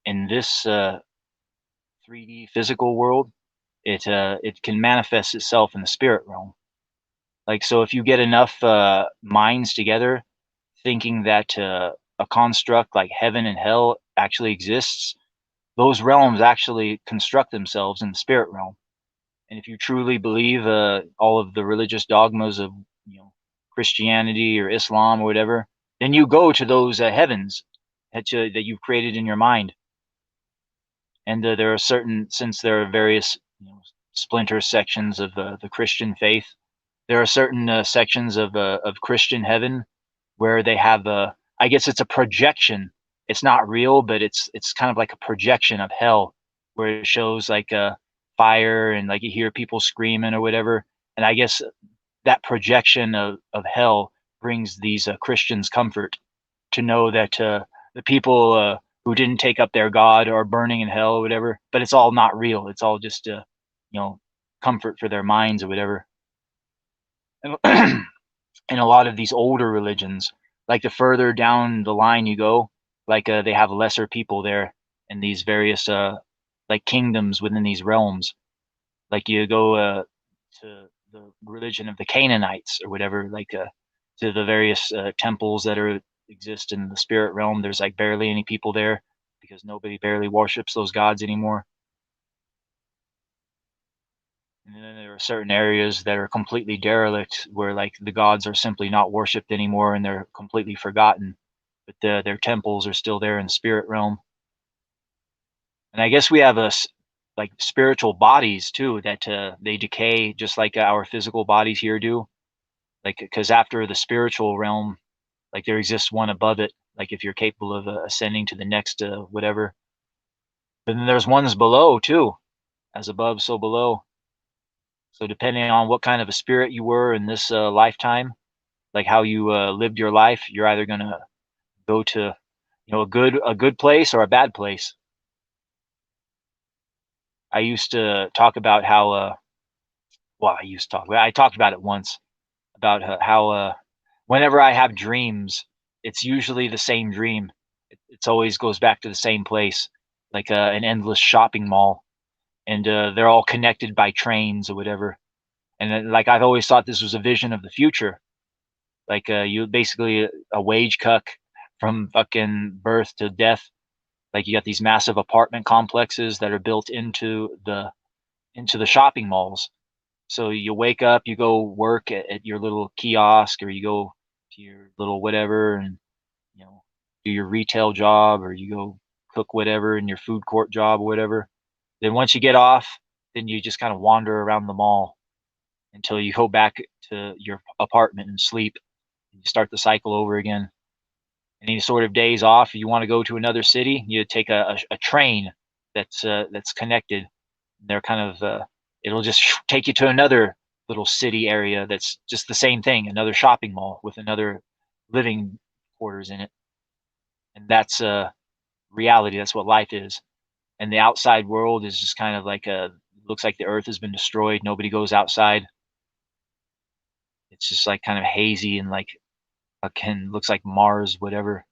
in this 3D physical world, it can manifest itself in the spirit realm. Like, so if you get enough minds together thinking that a construct like heaven and hell actually exists, those realms actually construct themselves in the spirit realm. And if you truly believe all of the religious dogmas of, Christianity or Islam or whatever, then you go to those heavens that you've created in your mind. And there are certain, since there are various, splinter sections of the Christian faith, there are certain sections of Christian heaven where they have a, I guess it's a projection. It's not real, but it's kind of like a projection of hell, where it shows like fire and like you hear people screaming or whatever. And I guess that projection of hell brings these Christians comfort to know that the people who didn't take up their God are burning in hell or whatever. But it's all not real. It's all just comfort for their minds or whatever. And in a lot of these older religions, like the further down the line you go, like they have lesser people there in these various like kingdoms within these realms. Like you go to the religion of the Canaanites or whatever, like to the various temples that are exist in the spirit realm. There's like barely any people there because nobody barely worships those gods anymore. And then there are certain areas that are completely derelict where like the gods are simply not worshipped anymore and they're completely forgotten, but their temples are still there in the spirit realm. And I guess we have like spiritual bodies too that they decay just like our physical bodies here do. Like because after the spiritual realm, like there exists one above it. Like if you're capable of ascending to the next whatever, but then there's ones below too, as above, so below. So depending on what kind of a spirit you were in this lifetime, like how you lived your life, you're either gonna go to, a good place or a bad place. I used to talk about how, well, I talked about it once about how whenever I have dreams, it's usually the same dream. It's always goes back to the same place, like an endless shopping mall, and they're all connected by trains or whatever. And then, like I've always thought this was a vision of the future. Like you basically a wage cuck from fucking birth to death. Like you got these massive apartment complexes that are built into the shopping malls. So you wake up, you go work at your little kiosk, or you go to your little whatever, and do your retail job, or you go cook whatever in your food court job or whatever. Then once you get off, then you just kind of wander around the mall until you go back to your apartment and sleep. You start the cycle over again. Any sort of days off, you want to go to another city, you take a train that's connected. They're kind of it'll just take you to another little city area that's just the same thing, another shopping mall with another living quarters in it. And that's reality. That's what life is. And the outside world is just kind of like a looks like the earth has been destroyed. Nobody goes outside. It's just like kind of hazy and like looks like Mars, whatever.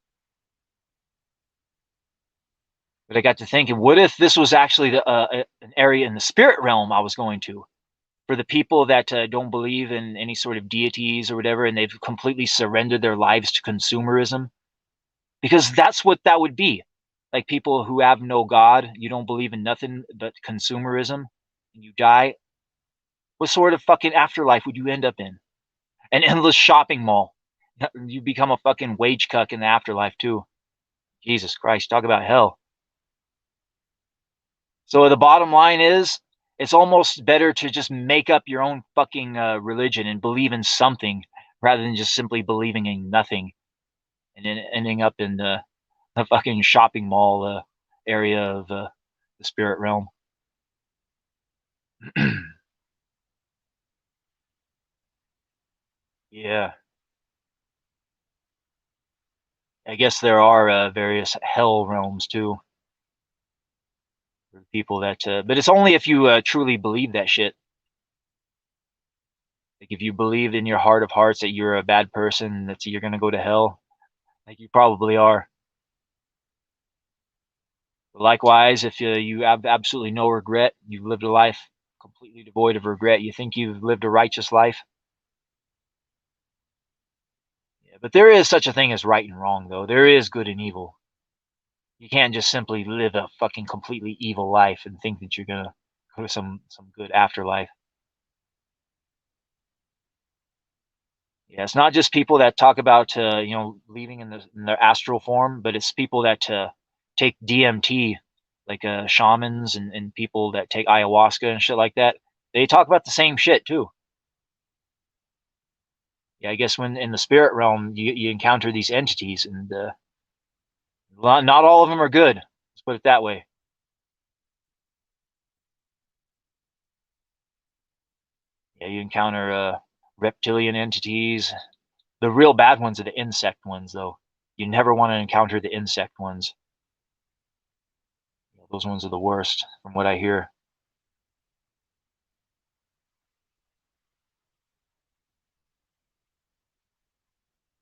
But I got to thinking, what if this was actually an area in the spirit realm I was going to? For the people that don't believe in any sort of deities or whatever, and they've completely surrendered their lives to consumerism, because that's what that would be. Like people who have no God, you don't believe in nothing but consumerism, and you die. What sort of fucking afterlife would you end up in? An endless shopping mall. You become a fucking wage cuck in the afterlife too. Jesus Christ, talk about hell. So the bottom line is, it's almost better to just make up your own fucking religion and believe in something rather than just simply believing in nothing and then ending up in the fucking shopping mall area of the spirit realm. Yeah, I guess there are various hell realms too for people that, but it's only if you truly believe that shit. Like if you believed in your heart of hearts that you're a bad person, that you're gonna go to hell, like you probably are. Likewise, if you have absolutely no regret, you've lived a life completely devoid of regret, you think you've lived a righteous life. Yeah, but there is such a thing as right and wrong, though. There is good and evil. You can't just simply live a fucking completely evil life and think that you're gonna go to some good afterlife. Yeah, it's not just people that talk about leaving in their astral form, but it's people that take DMT, like shamans and people that take ayahuasca and shit like that. They talk about the same shit too. Yeah, I guess when in the spirit realm you encounter these entities, and not all of them are good. Let's put it that way. Yeah, you encounter reptilian entities. The real bad ones are the insect ones, though. You never want to encounter the insect ones. Those ones are the worst, from what I hear.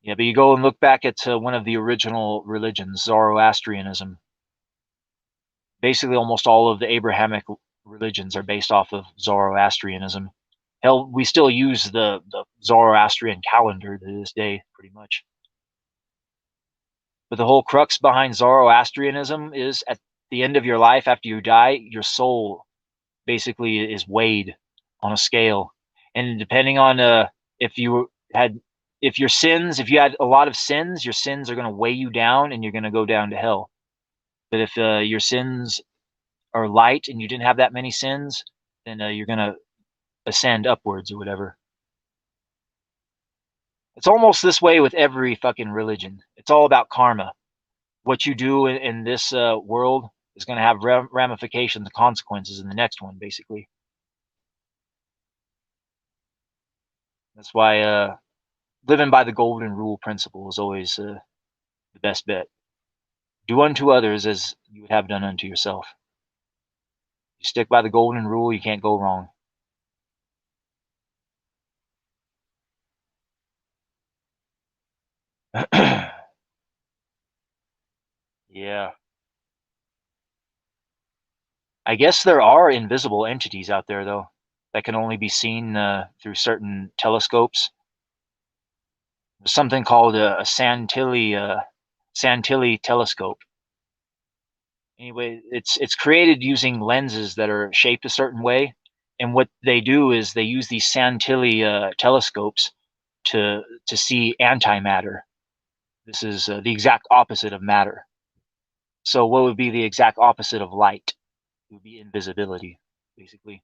Yeah, but you go and look back at one of the original religions, Zoroastrianism. Basically, almost all of the Abrahamic religions are based off of Zoroastrianism. Hell, we still use the Zoroastrian calendar to this day, pretty much. But the whole crux behind Zoroastrianism is at the end of your life, after you die, your soul basically is weighed on a scale, and depending on if you had if your sins, if you had a lot of sins, your sins are going to weigh you down, and you're going to go down to hell. But if your sins are light and you didn't have that many sins, then you're going to ascend upwards or whatever. It's almost this way with every fucking religion. It's all about karma. What you do in this world is going to have ramifications and consequences in the next one, basically. That's why living by the golden rule principle is always the best bet. Do unto others as you would have done unto yourself. You stick by the golden rule, you can't go wrong. Yeah. I guess there are invisible entities out there, though, that can only be seen through certain telescopes. There's something called a Santilli telescope. Anyway, it's created using lenses that are shaped a certain way, and what they do is they use these Santilli telescopes to see antimatter. This is the exact opposite of matter. So, what would be the exact opposite of light? It would be invisibility, basically.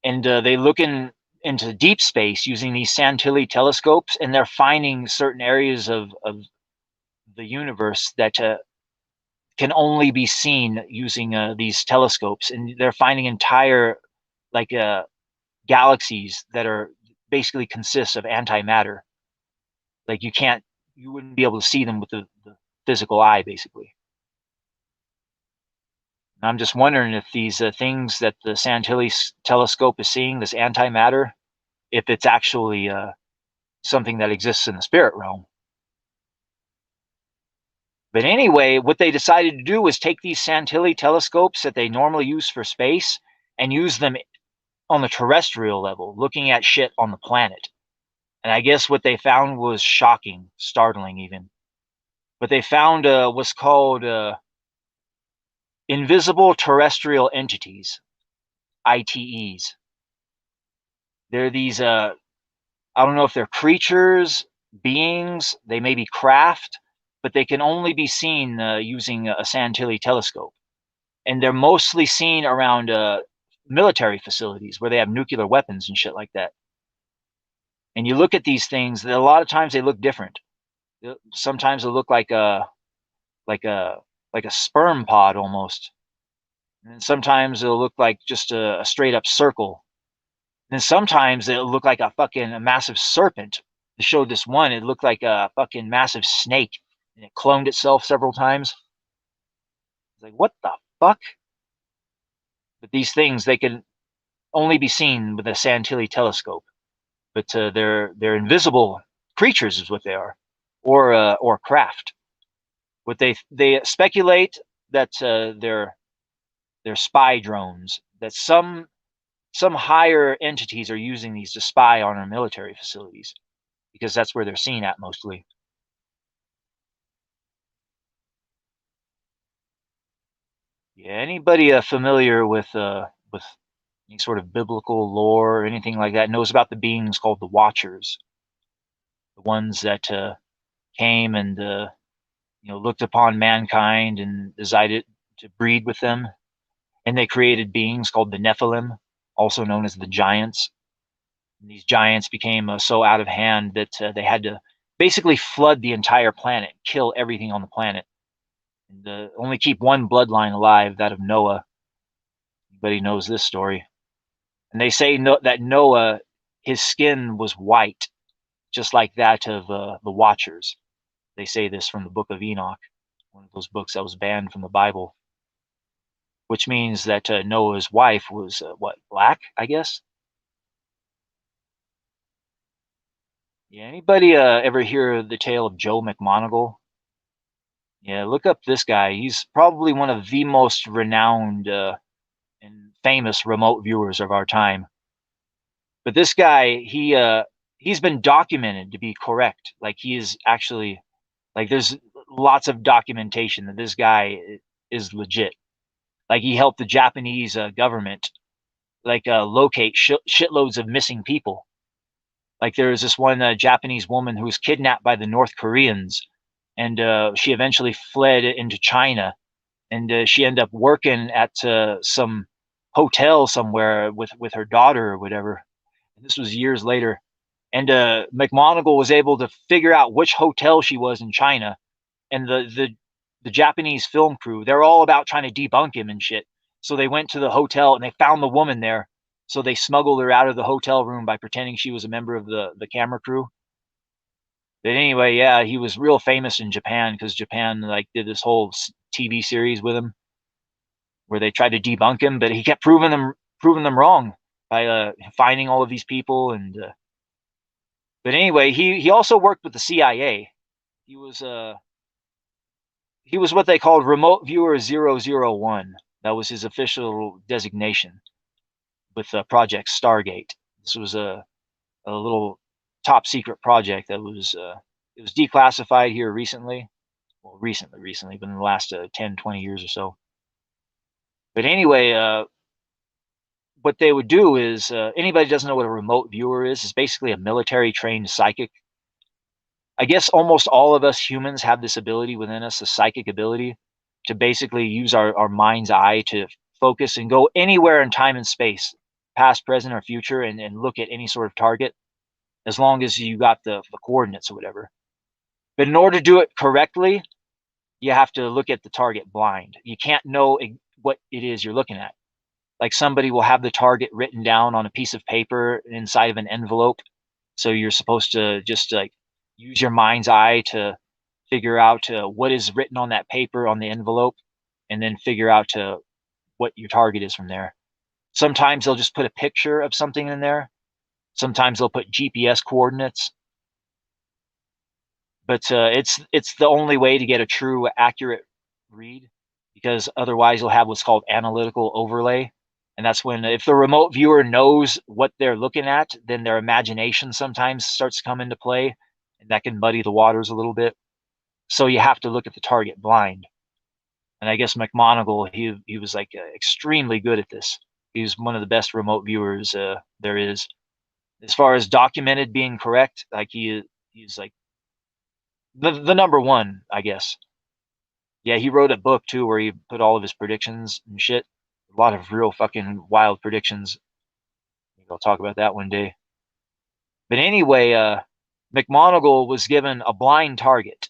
And they look into deep space using these Santilli telescopes, and they're finding certain areas of the universe that can only be seen using these telescopes, and they're finding entire like galaxies that are basically consist of antimatter. Like you wouldn't be able to see them with the physical eye, basically. And I'm just wondering if these things that the Santilli telescope is seeing, this antimatter, if it's actually something that exists in the spirit realm. But anyway, what they decided to do was take these Santilli telescopes that they normally use for space and use them on the terrestrial level, looking at shit on the planet. And I guess what they found was shocking, startling even. But they found what's called invisible terrestrial entities, ITEs. They're these, I don't know if they're creatures, beings, they may be craft, but they can only be seen using a Santilli telescope. And they're mostly seen around military facilities where they have nuclear weapons and shit like that. And you look at these things, a lot of times they look different. Sometimes they look like a sperm pod almost. And sometimes it'll look like just a straight up circle. And sometimes it'll look like a massive serpent. They showed this one, it looked like a fucking massive snake, and it cloned itself several times. It's like, what the fuck? But these things, they can only be seen with a Santilli telescope. But they're invisible creatures is what they are, or craft. What they speculate that they're spy drones, that some higher entities are using these to spy on our military facilities, because that's where they're seen at mostly. Yeah, anybody familiar with any sort of biblical lore or anything like that knows about the beings called the Watchers, the ones that came and looked upon mankind and decided to breed with them, and they created beings called the Nephilim, also known as the giants. And these giants became so out of hand that they had to basically flood the entire planet, kill everything on the planet, and only keep one bloodline alive, that of Noah. Everybody knows this story. And they say that Noah, his skin was white, just like that of the Watchers. They say this from the Book of Enoch, one of those books that was banned from the Bible, which means that Noah's wife was black, I guess. Yeah, anybody ever hear the tale of Joe McMoneagle? Yeah, look up this guy. He's probably one of the most renowned and famous remote viewers of our time. But this guy, he's been documented to be correct. Like, he is actually, like, there's lots of documentation that this guy is legit. Like, he helped the Japanese government locate shitloads of missing people. Like, there was this one Japanese woman who was kidnapped by the North Koreans, and she eventually fled into China, and she ended up working at some hotel somewhere with her daughter or whatever. And this was years later, and McMoneagle was able to figure out which hotel she was in China, and the Japanese film crew, they're all about trying to debunk him and shit. So they went to the hotel and they found the woman there. So they smuggled her out of the hotel room by pretending she was a member of the camera crew. But anyway, yeah, he was real famous in Japan because Japan did this whole TV series with him where they tried to debunk him, but he kept proving them wrong by finding all of these people. And but anyway, he also worked with the CIA. He was what they called Remote Viewer 001. That was his official designation with Project Stargate. This was a little top secret project that was it was declassified here recently. Well, recently, but in the last 10, 20 years or so. But anyway, what they would do is, anybody who doesn't know what a remote viewer is basically a military trained psychic. I guess almost all of us humans have this ability within us, a psychic ability, to basically use our mind's eye to focus and go anywhere in time and space, past, present, or future, and look at any sort of target, as long as you got the coordinates or whatever. But in order to do it correctly, you have to look at the target blind. You can't know what it is you're looking at. Like, somebody will have the target written down on a piece of paper inside of an envelope. So you're supposed to just use your mind's eye to figure out what is written on that paper on the envelope, and then figure out what your target is from there. Sometimes they'll just put a picture of something in there. Sometimes they'll put GPS coordinates. but it's the only way to get a true, accurate read, because otherwise you'll have what's called analytical overlay. And that's when, if the remote viewer knows what they're looking at, then their imagination sometimes starts to come into play, and that can muddy the waters a little bit. So you have to look at the target blind. And I guess McMonagle, he was like extremely good at this. He was one of the best remote viewers there is. As far as documented being correct, like he's like the number one, I guess. Yeah, he wrote a book too where he put all of his predictions and shit. A lot of real fucking wild predictions. Maybe I'll talk about that one day. But anyway, McMonagle was given a blind target,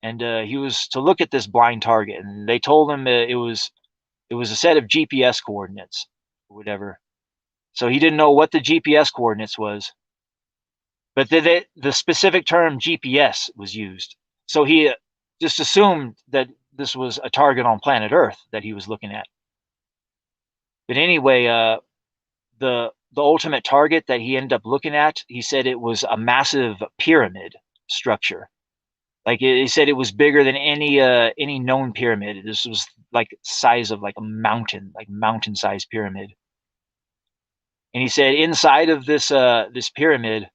and he was to look at this blind target, and they told him it was a set of GPS coordinates or whatever. So he didn't know what the GPS coordinates was, but the specific term GPS was used. So he just assumed that this was a target on planet Earth that he was looking at. But anyway, the ultimate target that he ended up looking at, he said it was a massive pyramid structure. Like he said, it was bigger than any known pyramid. This was like size of like a mountain, like mountain-sized pyramid. And he said inside of this this pyramid,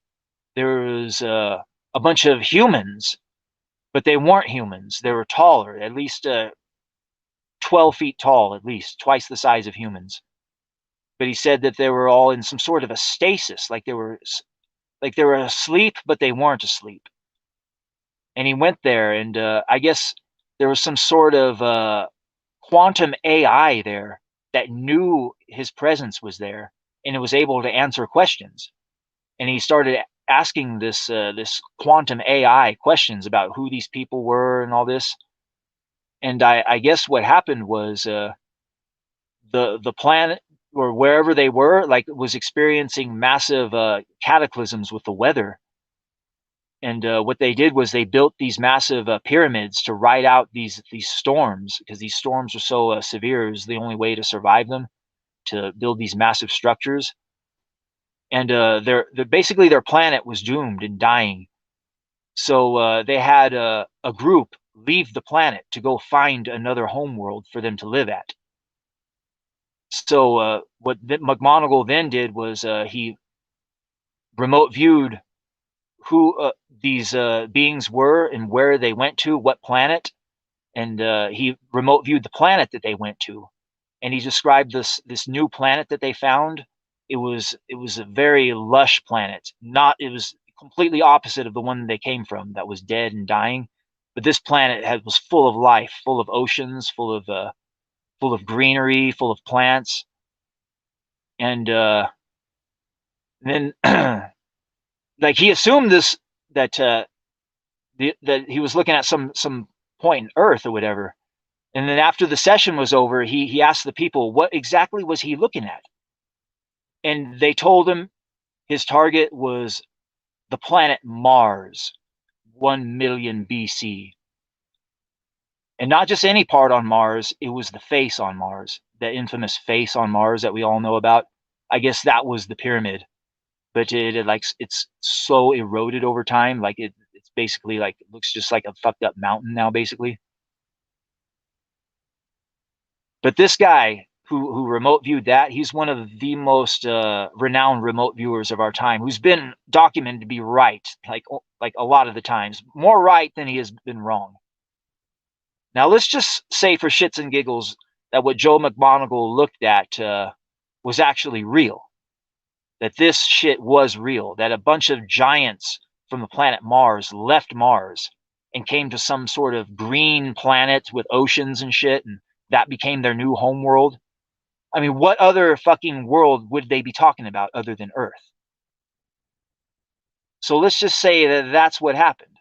there was a bunch of humans, but they weren't humans. They were taller, at least 12 feet tall, at least twice the size of humans. But he said that they were all in some sort of a stasis, like they were asleep, but they weren't asleep. And he went there, and I guess there was some sort of quantum AI there that knew his presence was there, and it was able to answer questions. And he started asking this quantum AI questions about who these people were and all this. And I guess what happened was the planet, or wherever they were, like was experiencing massive cataclysms with the weather. And what they did was they built these massive pyramids to ride out these storms, because these storms were so severe. It was the only way to survive them, to build these massive structures. And basically their planet was doomed and dying. So they had a group leave the planet to go find another homeworld for them to live at. So what McMonagle then did was he remote viewed who these beings were and where they went to, what planet, and he remote viewed the planet that they went to, and he described this new planet that they found. It was a very lush planet. It was completely opposite of the one they came from, that was dead and dying. But this planet was full of life, full of oceans, full of greenery, full of plants, and then like he assumed that that he was looking at some point in Earth or whatever. And then after the session was over, he asked the people what exactly was he looking at, and they told him his target was the planet Mars, 1 million BC. And not just any part on Mars, it was the face on Mars, the infamous face on Mars that we all know about. I guess that was the pyramid, but it's so eroded over time, like it's basically like, it looks just like a fucked up mountain now, basically. But this guy who remote viewed that, he's one of the most renowned remote viewers of our time, who's been documented to be right, like a lot of the times, more right than he has been wrong. Now let's just say for shits and giggles that what Joe McMonagle looked at was actually real, that this shit was real, that a bunch of giants from the planet Mars left Mars and came to some sort of green planet with oceans and shit, and that became their new homeworld. I mean, what other fucking world would they be talking about other than Earth? So let's just say that that's what happened.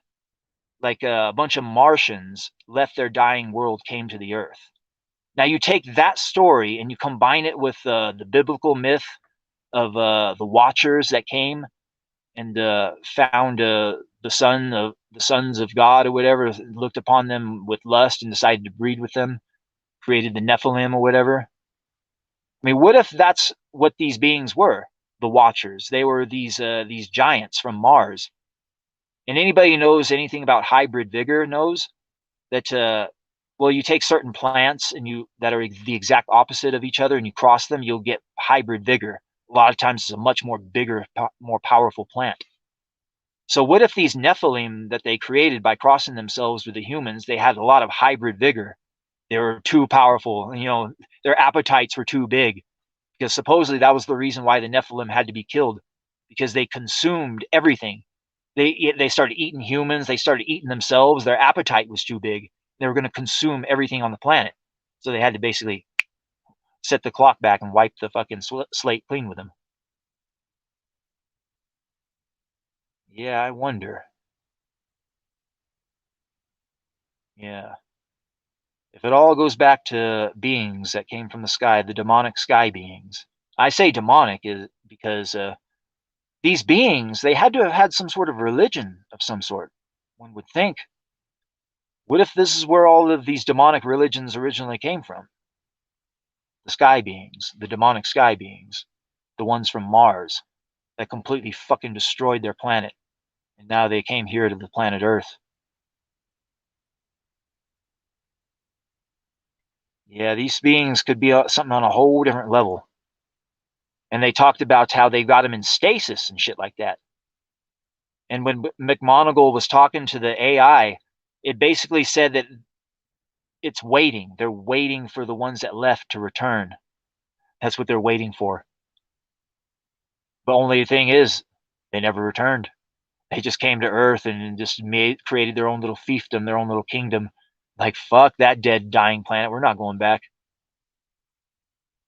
Like a bunch of Martians left their dying world, came to the Earth. Now you take that story and you combine it with the biblical myth of the Watchers that came and found the sons of God or whatever, looked upon them with lust and decided to breed with them, created the Nephilim or whatever. I mean, what if that's what these beings were? The Watchers. They were these giants from Mars, And anybody who knows anything about hybrid vigor knows that, well, you take certain plants and that are the exact opposite of each other and you cross them, you'll get hybrid vigor. A lot of times it's a much more bigger, more powerful plant. So what if these Nephilim that they created by crossing themselves with the humans, they had a lot of hybrid vigor? They were too powerful, their appetites were too big, because supposedly that was the reason why the Nephilim had to be killed, because they consumed everything. They started eating humans, they started eating themselves. Their appetite was too big. They were going to consume everything on the planet. So they had to basically set the clock back and wipe the fucking slate clean with them. Yeah, I wonder. Yeah. If it all goes back to beings that came from the sky, the demonic sky beings. I say demonic is because these beings, they had to have had some sort of religion of some sort, one would think. What if this is where all of these demonic religions originally came from? The sky beings, the demonic sky beings, the ones from Mars that completely fucking destroyed their planet. And now they came here to the planet Earth. Yeah, these beings could be something on a whole different level. And they talked about how they got them in stasis and shit like that. And when McMonagall was talking to the AI, it basically said that it's waiting. They're waiting for the ones that left to return. That's what they're waiting for. The only thing is, they never returned. They just came to Earth and just created their own little fiefdom, their own little kingdom. Like, fuck that dead, dying planet. We're not going back.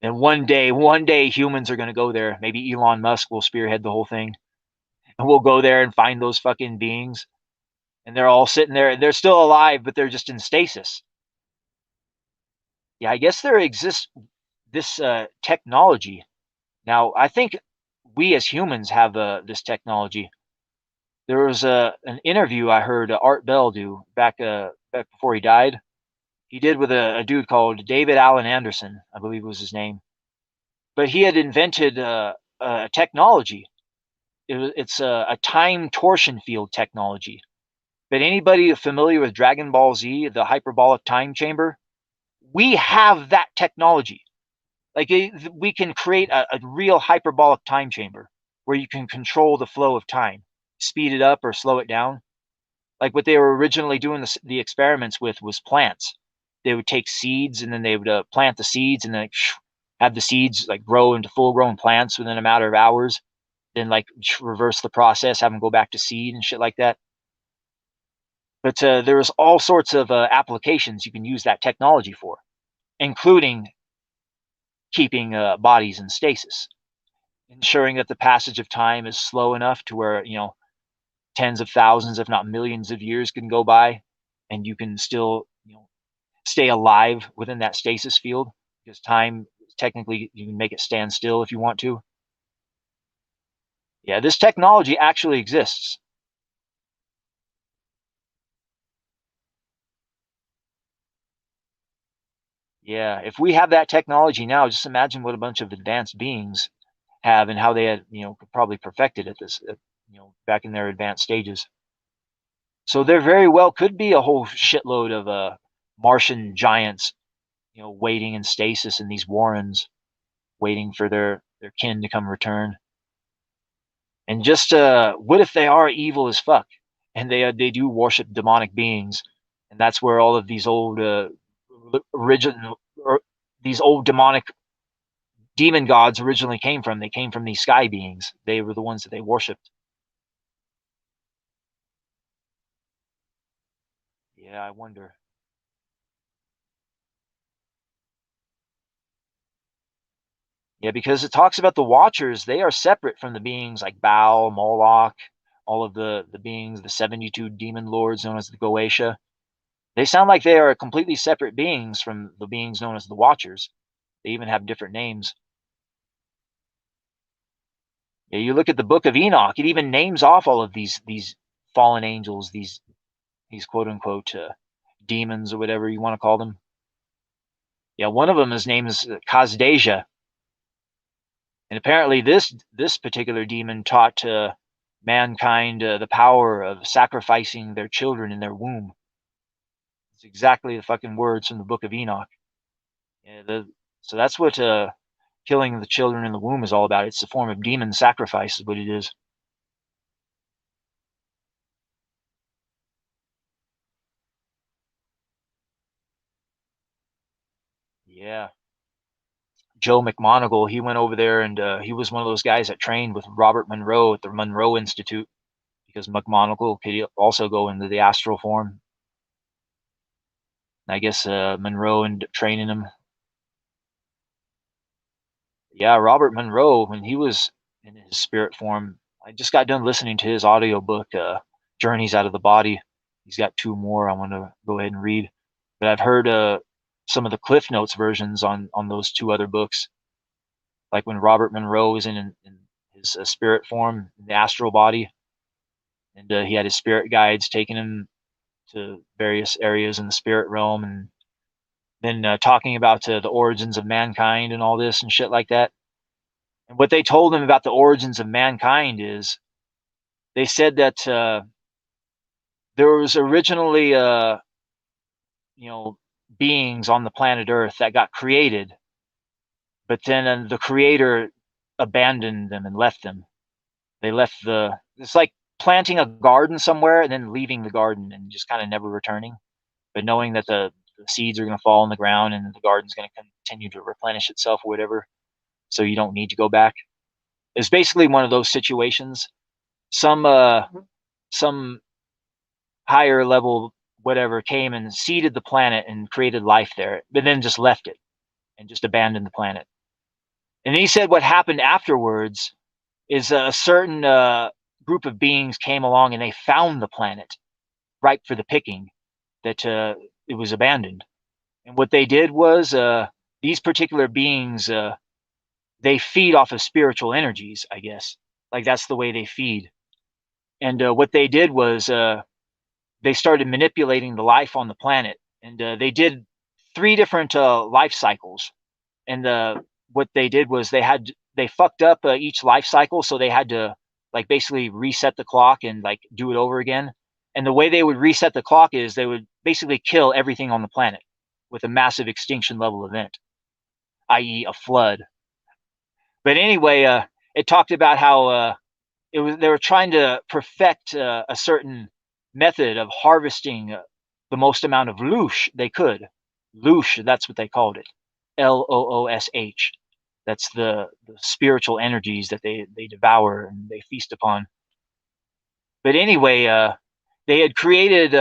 And one day, humans are going to go there. Maybe Elon Musk will spearhead the whole thing. And we'll go there and find those fucking beings. And they're all sitting there. They're still alive, but they're just in stasis. Yeah, I guess there exists this technology. Now, I think we as humans have this technology. There was an interview I heard Art Bell do back before he died. He did with a dude called David Allen Anderson, I believe was his name. But he had invented a technology. It's a time torsion field technology. But anybody familiar with Dragon Ball Z, the hyperbolic time chamber, we have that technology. Like we can create a real hyperbolic time chamber where you can control the flow of time, speed it up or slow it down. Like what they were originally doing the experiments with was plants. They would take seeds and then they would plant the seeds and then have the seeds like grow into full grown plants within a matter of hours. Then like reverse the process, have them go back to seed and shit like that. But there's all sorts of applications you can use that technology for, including keeping bodies in stasis, ensuring that the passage of time is slow enough to where, tens of thousands, if not millions of years can go by and you can still, stay alive within that stasis field, because time, technically, you can make it stand still if you want to. Yeah, this technology actually exists. Yeah, if we have that technology now, just imagine what a bunch of advanced beings have and how they had, probably perfected at this, back in their advanced stages. So there very well could be a whole shitload of Martian giants, waiting in stasis in these warrens, waiting for their kin to come return. And just what if they are evil as fuck and they do worship demonic beings, and that's where all of these old original or these old demonic demon gods originally came from. They came from these sky beings. They were the ones that they worshipped. Yeah, I wonder. Yeah, because it talks about the Watchers. They are separate from the beings like Baal, Moloch, all of the beings, the 72 demon lords known as the Goetia. They sound like they are completely separate beings from the beings known as the Watchers. They even have different names. Yeah, you look at the Book of Enoch; it even names off all of these fallen angels, these quote unquote demons or whatever you want to call them. Yeah, one of them is named as Kazdeja, and apparently this particular demon taught mankind the power of sacrificing their children in their womb. It's exactly the fucking words from the Book of Enoch. Yeah, so that's what killing the children in the womb is all about. It's a form of demon sacrifice, is what it is. Yeah. Joe McMoneagle, he went over there and he was one of those guys that trained with Robert Monroe at the Monroe Institute, because McMoneagle could also go into the astral form. I guess Monroe ended up training him. Yeah, Robert Monroe, when he was in his spirit form, I just got done listening to his audiobook, Journeys Out of the Body. He's got 2 more I want to go ahead and read. But I've heard some of the Cliff Notes versions on those 2 other books, like when Robert Monroe was in his spirit form in the astral body, and he had his spirit guides taking him to various areas in the spirit realm, and then talking about the origins of mankind and all this and shit like that. And what they told him about the origins of mankind is they said that there was originally, you know, beings on the planet Earth that got created, but then the creator abandoned them and left them. They left it's like planting a garden somewhere and then leaving the garden and just kind of never returning, but knowing that the seeds are going to fall in the ground and the garden's going to continue to replenish itself or whatever. So you don't need to go back. It's basically one of those situations. Some higher level whatever came and seeded the planet and created life there, but then just left it and just abandoned the planet. And he said what happened afterwards is a certain group of beings came along and they found the planet ripe for the picking, that it was abandoned. And what they did was these particular beings, they feed off of spiritual energies, I guess. Like that's the way they feed. And what they did was they started manipulating the life on the planet, and they did 3 different life cycles. And what they did was they fucked up each life cycle, so they had to like basically reset the clock and like do it over again. And the way they would reset the clock is they would basically kill everything on the planet with a massive extinction level event, i.e., a flood. But anyway, it talked about how they were trying to perfect a certain method of harvesting the most amount of loosh they could. Loosh, that's what they called it. Loosh. That's the spiritual energies that they devour and they feast upon. But anyway, they had created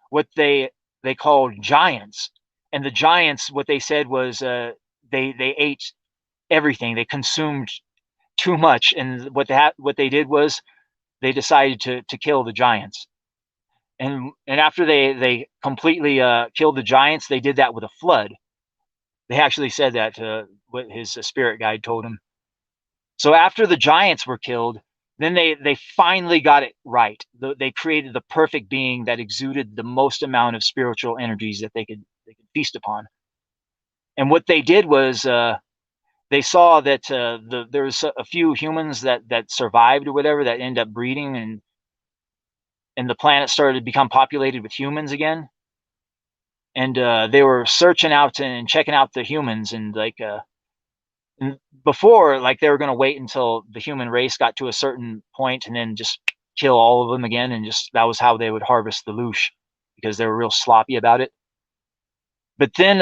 what they called giants, and the giants, what they said was they ate everything. They consumed too much, and what they did was they decided to kill the giants. And after they completely killed the giants, they did that with a flood. They actually said that what his spirit guide told him. So after the giants were killed, then they finally got it right. They created the perfect being that exuded the most amount of spiritual energies that they could feast upon. And what they did was they saw that there was a few humans that survived or whatever, that ended up breeding, and the planet started to become populated with humans again. And they were searching out and checking out the humans, and like before, like they were going to wait until the human race got to a certain point and then just kill all of them again, and just that was how they would harvest the loosh, because they were real sloppy about it. But then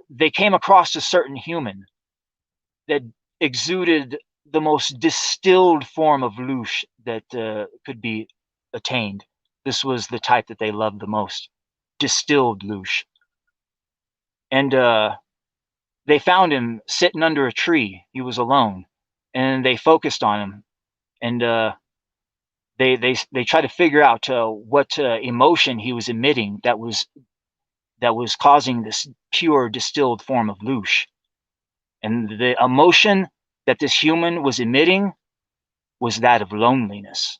they came across a certain human that exuded the most distilled form of loosh that could be attained. This was the type that they loved the most, distilled loosh. And they found him sitting under a tree. He was alone, and they focused on him, and they tried to figure out what emotion he was emitting that was causing this pure distilled form of loosh. And the emotion that this human was emitting was that of loneliness.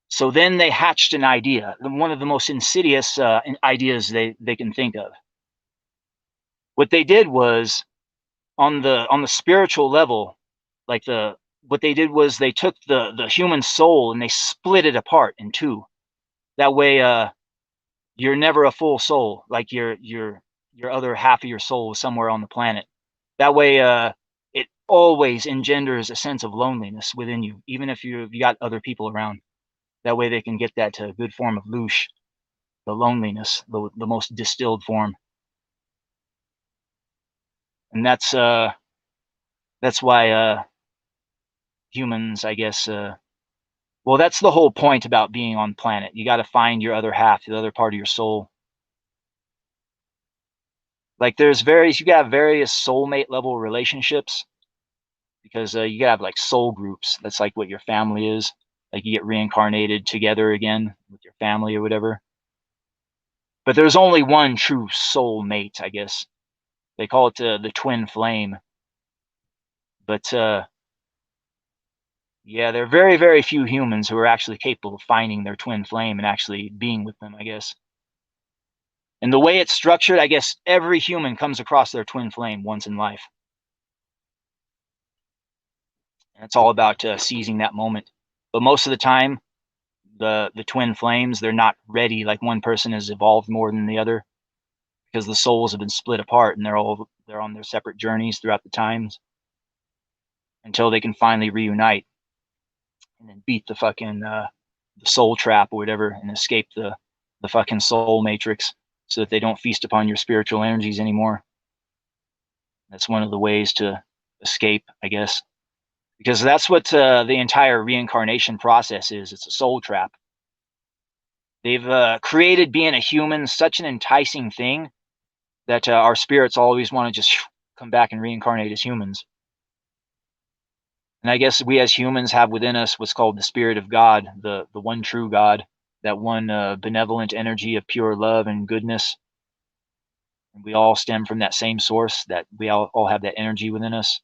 So then they hatched an idea, one of the most insidious ideas they can think of. What they did was, on the spiritual level, like the what they did was they took the human soul and they split it apart in two. That way, you're never a full soul. Like your other half of your soul is somewhere on the planet. That way, it always engenders a sense of loneliness within you, even if you got other people around. That way, they can get that to a good form of loosh, the loneliness, the most distilled form, and that's why humans, I guess. Well, that's the whole point about being on planet. You got to find your other half, the other part of your soul. Like you got various soulmate level relationships because you gotta have like soul groups. That's like what your family is. Like you get reincarnated together again with your family or whatever. But there's only one true soul mate, I guess. They call it the twin flame. But yeah, there are very, very few humans who are actually capable of finding their twin flame and actually being with them, I guess. And the way it's structured, I guess every human comes across their twin flame once in life. And it's all about seizing that moment. But most of the time, the twin flames, they're not ready. Like one person has evolved more than the other because the souls have been split apart and they're on their separate journeys throughout the times until they can finally reunite and then beat the fucking the soul trap or whatever and escape the fucking soul matrix so that they don't feast upon your spiritual energies anymore. That's one of the ways to escape, I guess, because that's what the entire reincarnation process is. It's a soul trap. They've created being a human such an enticing thing that our spirits always want to just come back and reincarnate as humans. And I guess we as humans have within us what's called the spirit of God, the one true God, that one benevolent energy of pure love and goodness. And we all stem from that same source, that we all have that energy within us.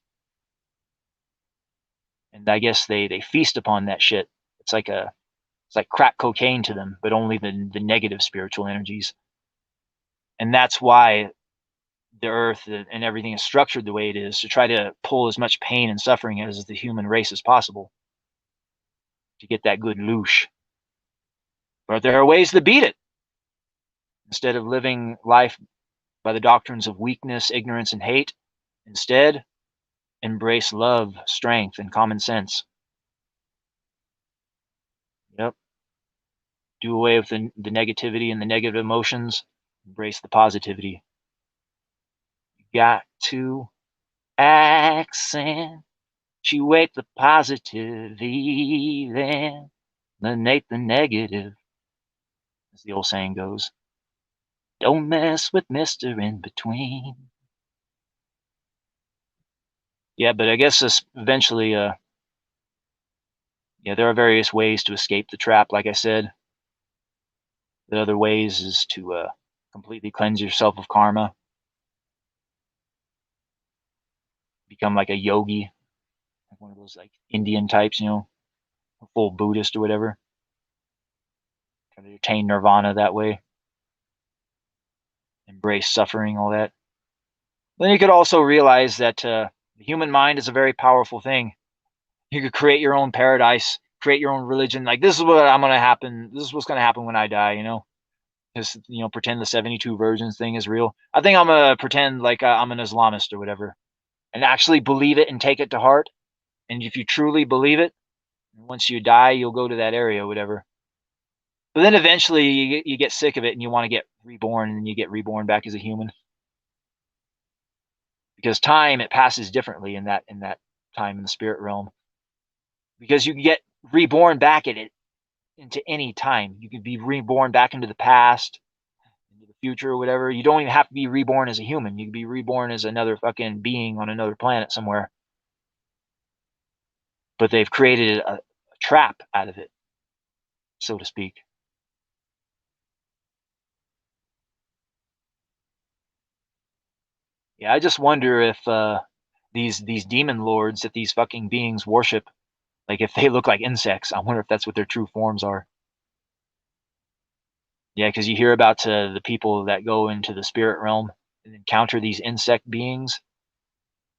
And I guess they feast upon that shit. It's like crack cocaine to them, but only the negative spiritual energies. And that's why the earth and everything is structured the way it is, to try to pull as much pain and suffering as the human race as possible to get that good loosh. But there are ways to beat it. Instead of living life by the doctrines of weakness, ignorance, and hate, instead, embrace love, strength, and common sense. Yep. Do away with the negativity and the negative emotions. Embrace the positivity. You got to accentuate the positive, then eliminate the negative, as the old saying goes. Don't mess with Mr. In Between. Yeah, but I guess this eventually, yeah, there are various ways to escape the trap, like I said. The other ways is to completely cleanse yourself of karma, become like a yogi, like one of those like Indian types, a full Buddhist or whatever. Try to attain nirvana that way, embrace suffering, all that. Then you could also realize that the human mind is a very powerful thing. You could create your own paradise, create your own religion. Like, this is what I'm gonna happen. This is what's gonna happen when I die. Just pretend the 72 virgins thing is real. I think I'm gonna pretend like I'm an Islamist or whatever, and actually believe it and take it to heart. And if you truly believe it, once you die, you'll go to that area or whatever. But then eventually you get sick of it and you want to get reborn, and then you get reborn back as a human. Because time, it passes differently in that time in the spirit realm. Because you can get reborn back into any time. You could be reborn back into the past, into the future or whatever. You don't even have to be reborn as a human. You can be reborn as another fucking being on another planet somewhere. But they've created a trap out of it, so to speak. Yeah, I just wonder if these demon lords that these fucking beings worship, like if they look like insects, I wonder if that's what their true forms are. Yeah, because you hear about the people that go into the spirit realm and encounter these insect beings.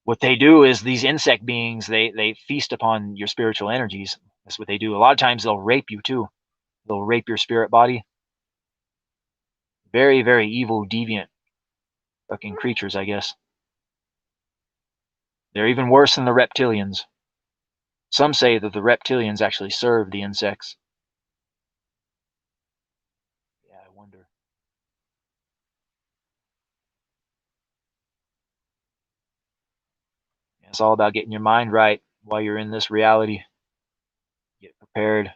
what they do is these insect beings, they feast upon your spiritual energies. That's what they do. A lot of times they'll rape you too. They'll rape your spirit body. Very, very evil, deviant fucking creatures, I guess. They're even worse than the reptilians. Some say that the reptilians actually serve the insects. Yeah, I wonder. It's all about getting your mind right while you're in this reality. Get prepared,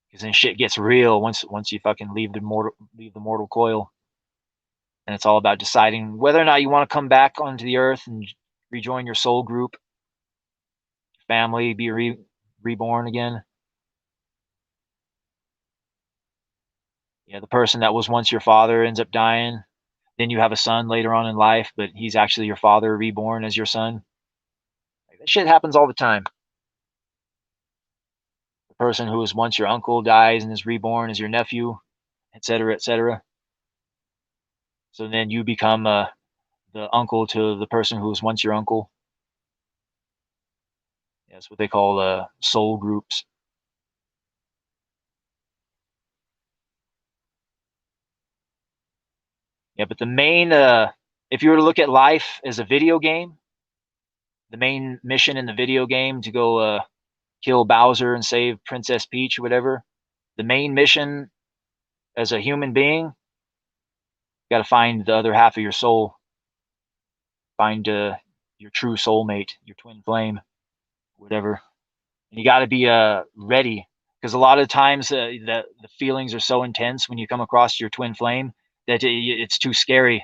because then shit gets real once you fucking leave the mortal coil. And it's all about deciding whether or not you want to come back onto the earth and rejoin your soul group, family, be reborn again. Yeah, the person that was once your father ends up dying. Then you have a son later on in life, but he's actually your father reborn as your son. Like, that shit happens all the time. The person who was once your uncle dies and is reborn as your nephew, etc., etc. So then you become the uncle to the person who was once your uncle. Yeah, that's what they call soul groups. Yeah, but the main, if you were to look at life as a video game, the main mission in the video game to go kill Bowser and save Princess Peach or whatever, the main mission as a human being, you got to find the other half of your soul, find your true soulmate, your twin flame, whatever. And you got to be ready, because a lot of times the feelings are so intense when you come across your twin flame that it's too scary,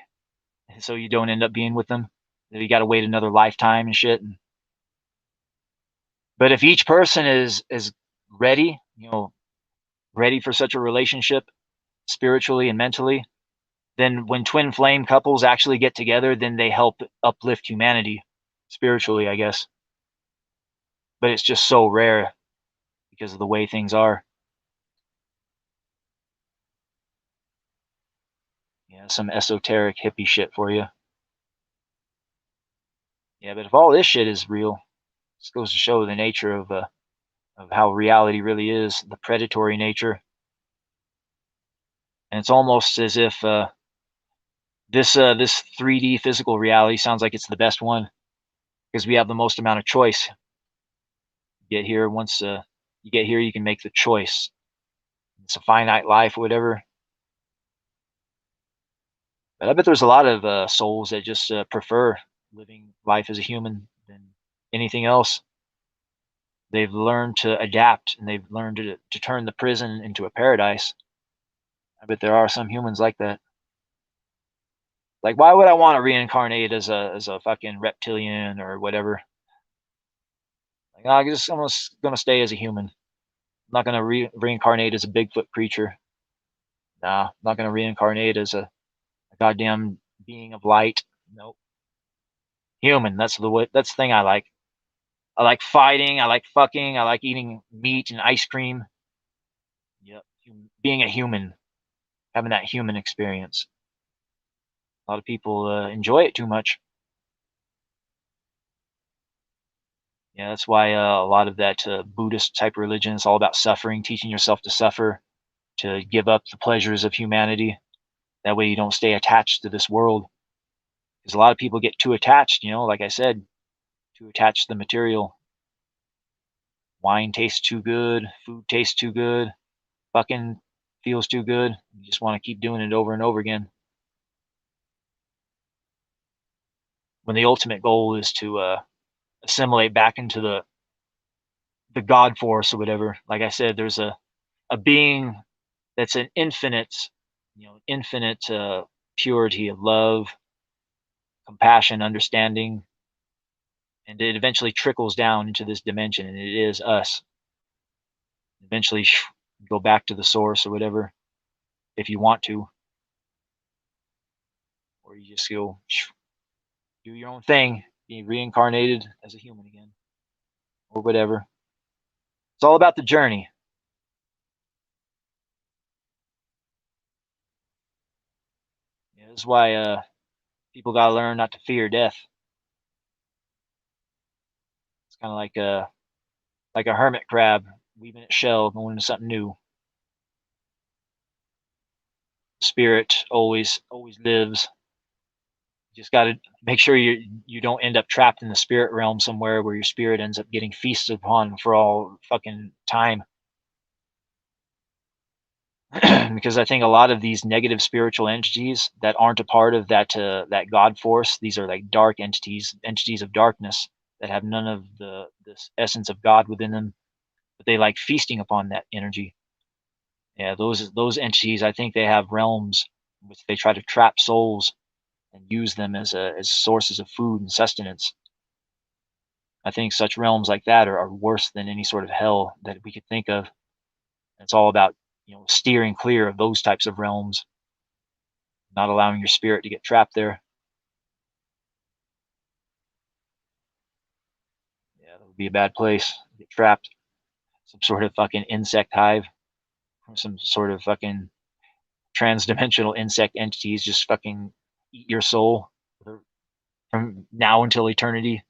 so you don't end up being with them. You got to wait another lifetime and shit. But if each person is ready, ready for such a relationship spiritually and mentally, then when twin flame couples actually get together, then they help uplift humanity spiritually, I guess. But it's just so rare because of the way things are. Yeah, some esoteric hippie shit for you. Yeah, but if all this shit is real, this goes to show the nature of how reality really is, the predatory nature. And it's almost as if this 3D physical reality sounds like it's the best one, because we have the most amount of choice. Get here once you get here, you can make the choice. It's a finite life or whatever. But I bet there's a lot of souls that just prefer living life as a human than anything else. They've learned to adapt, and they've learned to turn the prison into a paradise. I bet there are some humans like that. Like, why would I want to reincarnate as a fucking reptilian or whatever? Like, no, I'm just gonna stay as a human. I'm not gonna reincarnate as a Bigfoot creature. Nah, I'm not gonna reincarnate as a goddamn being of light. Nope. Human. That's the thing I like. I like fighting. I like fucking. I like eating meat and ice cream. Yep. Being a human, having that human experience. A lot of people enjoy it too much. Yeah, that's why a lot of that Buddhist type religion is all about suffering, teaching yourself to suffer, to give up the pleasures of humanity. That way you don't stay attached to this world. Because a lot of people get too attached, like I said, too attached to the material. Wine tastes too good, food tastes too good, fucking feels too good. You just want to keep doing it over and over again. When the ultimate goal is to assimilate back into the God force or whatever. Like I said, there's a being that's an infinite, infinite purity of love, compassion, understanding, and it eventually trickles down into this dimension, and it is us. Eventually, go back to the source or whatever, if you want to, or you just go do your own thing, be reincarnated as a human again, or whatever. It's all about the journey. Yeah, this is why people gotta learn not to fear death. kind of like a hermit crab weaving its shell, going into something new. Spirit always lives. You just got to make sure you don't end up trapped in the spirit realm somewhere where your spirit ends up getting feasted upon for all fucking time. Because I think a lot of these negative spiritual entities that aren't a part of that God force, these are like dark entities of darkness that have none of this essence of God within them, but they like feasting upon that energy. Yeah, those entities, I think they have realms in which they try to trap souls and use them as sources of food and sustenance. I think such realms like that are worse than any sort of hell that we could think of. It's all about, steering clear of those types of realms, not allowing your spirit to get trapped there. Yeah, that would be a bad place. Get trapped. Some sort of fucking insect hive, some sort of fucking transdimensional insect entities just fucking eat your soul from now until eternity.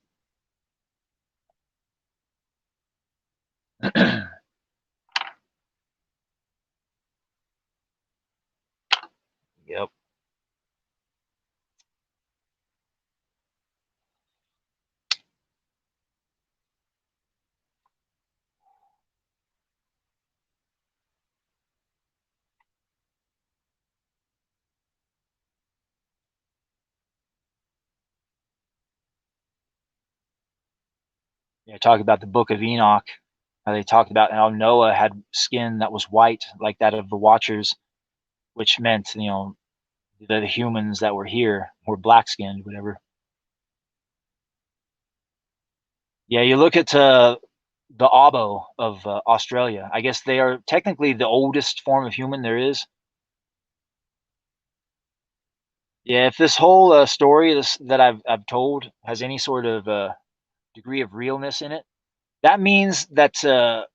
Yep. Yeah, talk about the Book of Enoch. How they talked about how Noah had skin that was white, like that of the Watchers, which meant the humans that were here were black skinned, whatever. Yeah, you look at the Abo of Australia. I guess they are technically the oldest form of human there is. Yeah, if this whole story that I've told has any sort of degree of realness in it, that means that the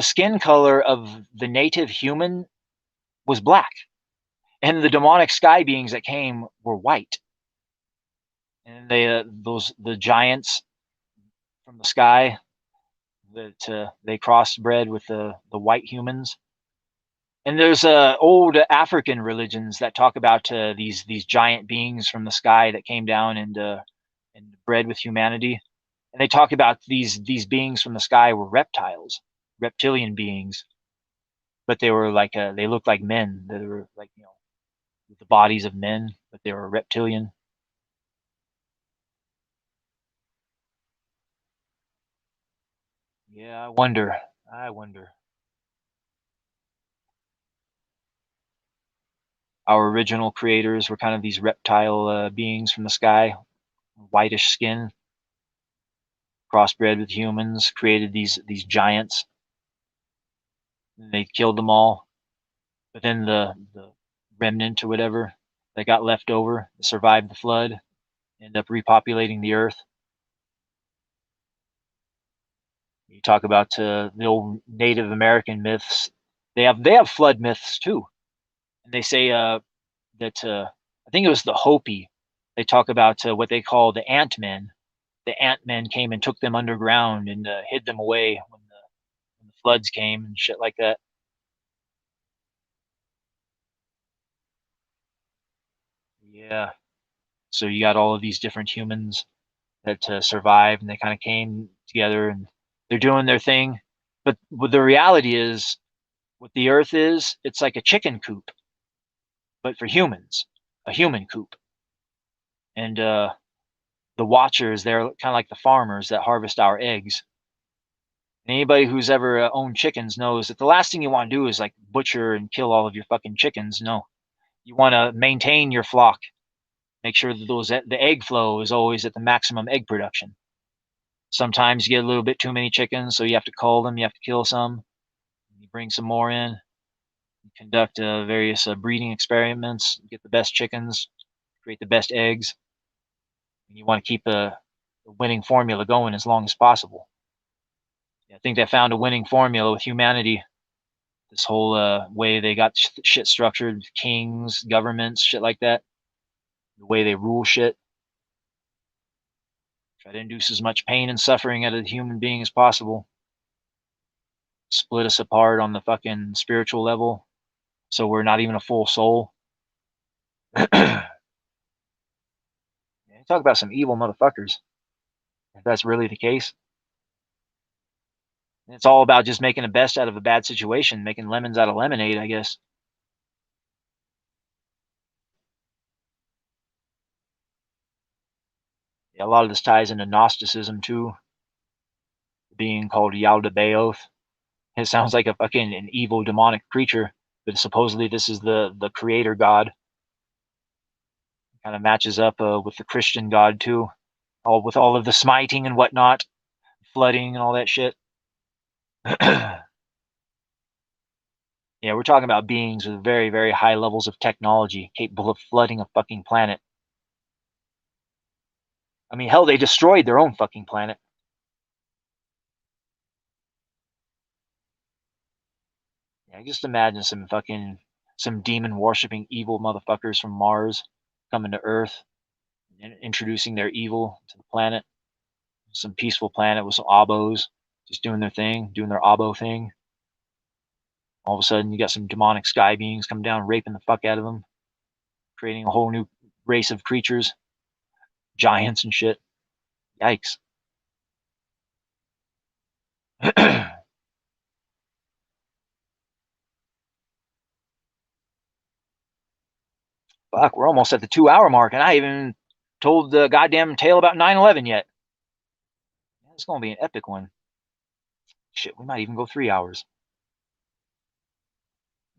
skin color of the native human was black, and the demonic sky beings that came were white, and the giants from the sky that they crossbred with the white humans. And there's old African religions that talk about these giant beings from the sky that came down and bred with humanity. And they talk about these beings from the sky were reptiles, reptilian beings, but they were like they looked like men. They were like with the bodies of men, but they were reptilian. Yeah, I wonder. I wonder. Our original creators were kind of these reptile beings from the sky, whitish skin, crossbred with humans, created these giants. And they killed them all, but then the remnant or whatever that got left over survived the flood, end up repopulating the earth. You talk about the old Native American myths; they have flood myths too, and they say that I think it was the Hopi. They talk about what they call the ant men. The ant men came and took them underground and hid them away when the floods came and shit like that. Yeah. So you got all of these different humans that survived, and they kind of came together, and they're doing their thing. But the reality is, what the Earth is, it's like a chicken coop, but for humans, a human coop. And the Watchers, they're kind of like the farmers that harvest our eggs. And anybody who's ever owned chickens knows that the last thing you want to do is like butcher and kill all of your fucking chickens. No, you want to maintain your flock, make sure that the egg flow is always at the maximum egg production. Sometimes you get a little bit too many chickens, so you have to cull them, you have to kill some, you bring some more in, you conduct various breeding experiments, get the best chickens, create the best eggs, and you want to keep the winning formula going as long as possible. I think they found a winning formula with humanity. This whole way they got shit structured, kings, governments, shit like that, the way they rule shit. Try to induce as much pain and suffering out of the human being as possible. Split us apart on the fucking spiritual level, so we're not even a full soul. Talk about some evil motherfuckers. If that's really the case. It's all about just making the best out of a bad situation, making lemons out of lemonade, I guess. Yeah, a lot of this ties into Gnosticism too, being called Yaldabaoth. It sounds like an evil demonic creature, but supposedly this is the creator god. Kind of matches up with the Christian god too, with all of the smiting and whatnot, flooding and all that shit. Yeah, we're talking about beings with very, very high levels of technology, capable of flooding a fucking planet. I mean, hell, they destroyed their own fucking planet. Yeah, just imagine some demon worshipping evil motherfuckers from Mars coming to Earth and introducing their evil to the planet. Some peaceful planet with some abos just doing their thing, doing their abo thing. All of a sudden, you got some demonic sky beings come down, raping the fuck out of them, creating a whole new race of creatures, giants and shit. Yikes. Fuck, we're almost at the 2 hour mark, and I haven't told the goddamn tale about 9/11 yet. It's going to be an epic one. Shit, we might even go 3 hours.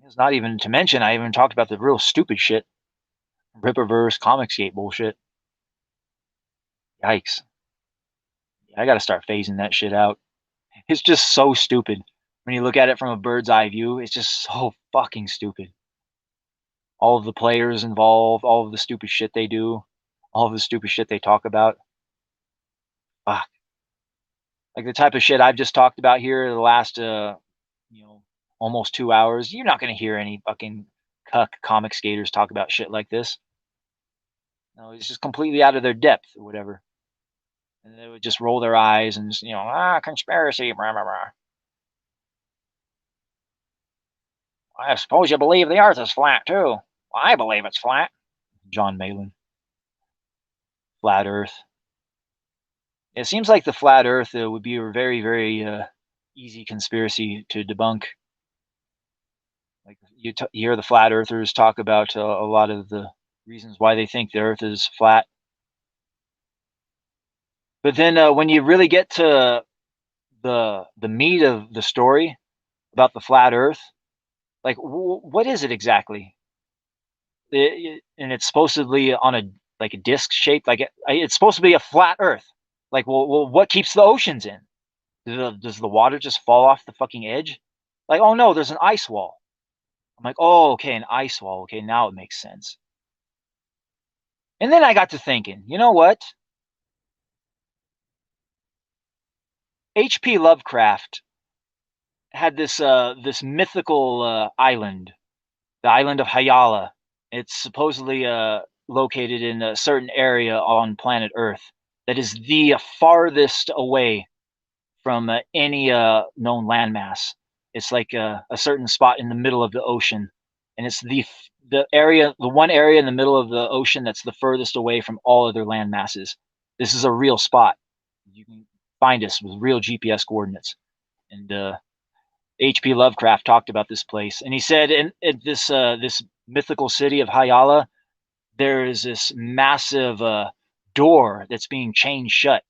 It's not even to mention, I haven't talked about the real stupid shit. Rippaverse Comicsgate bullshit. Yikes. I gotta start phasing that shit out. It's just so stupid. When you look at it from a bird's eye view, it's just so fucking stupid. All of the players involved, all of the stupid shit they do, all of the stupid shit they talk about. Fuck. Like the type of shit I've just talked about here the last, almost 2 hours. You're not gonna hear any fucking cuck comic skaters talk about shit like this. No, it's just completely out of their depth or whatever. And they would just roll their eyes and just, conspiracy, blah, blah, blah. I suppose you believe the earth is flat, too. Well, I believe it's flat. John Malin. Flat earth. It seems like the flat earth would be a very, very easy conspiracy to debunk. Like you hear the flat earthers talk about a lot of the reasons why they think the earth is flat. But then when you really get to the meat of the story about the flat earth, like what is it exactly? And it's supposedly on a disc shape, like it's supposed to be a flat earth. Like, well, what keeps the oceans in? Does the water just fall off the fucking edge? Like, oh no, there's an ice wall. I'm like, oh, okay, an ice wall. Okay, now it makes sense. And then I got to thinking, you know what? H.P. Lovecraft had this mythical island, the island of Hyala. It's supposedly located in a certain area on planet Earth that is the farthest away from any known landmass. It's like a certain spot in the middle of the ocean, and it's the one area in the middle of the ocean that's the furthest away from all other land masses. This is a real spot. You can find us with real GPS coordinates. And H.P. Lovecraft talked about this place, and he said in this mythical city of Hyala, there is this massive door that's being chained shut,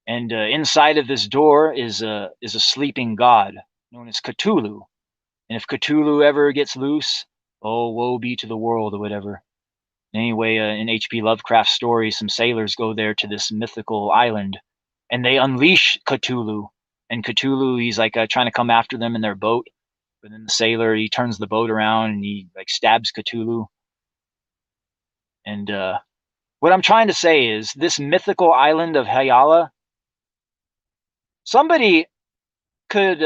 and inside of this door is a sleeping god known as Cthulhu. And if Cthulhu ever gets loose, oh, woe be to the world or whatever. Anyway, in H.P. Lovecraft's story, some sailors go there to this mythical island, and they unleash Cthulhu. And Cthulhu, he's like trying to come after them in their boat, but then the sailor, he turns the boat around and he like stabs Cthulhu. And what I'm trying to say is this mythical island of Hyala, somebody could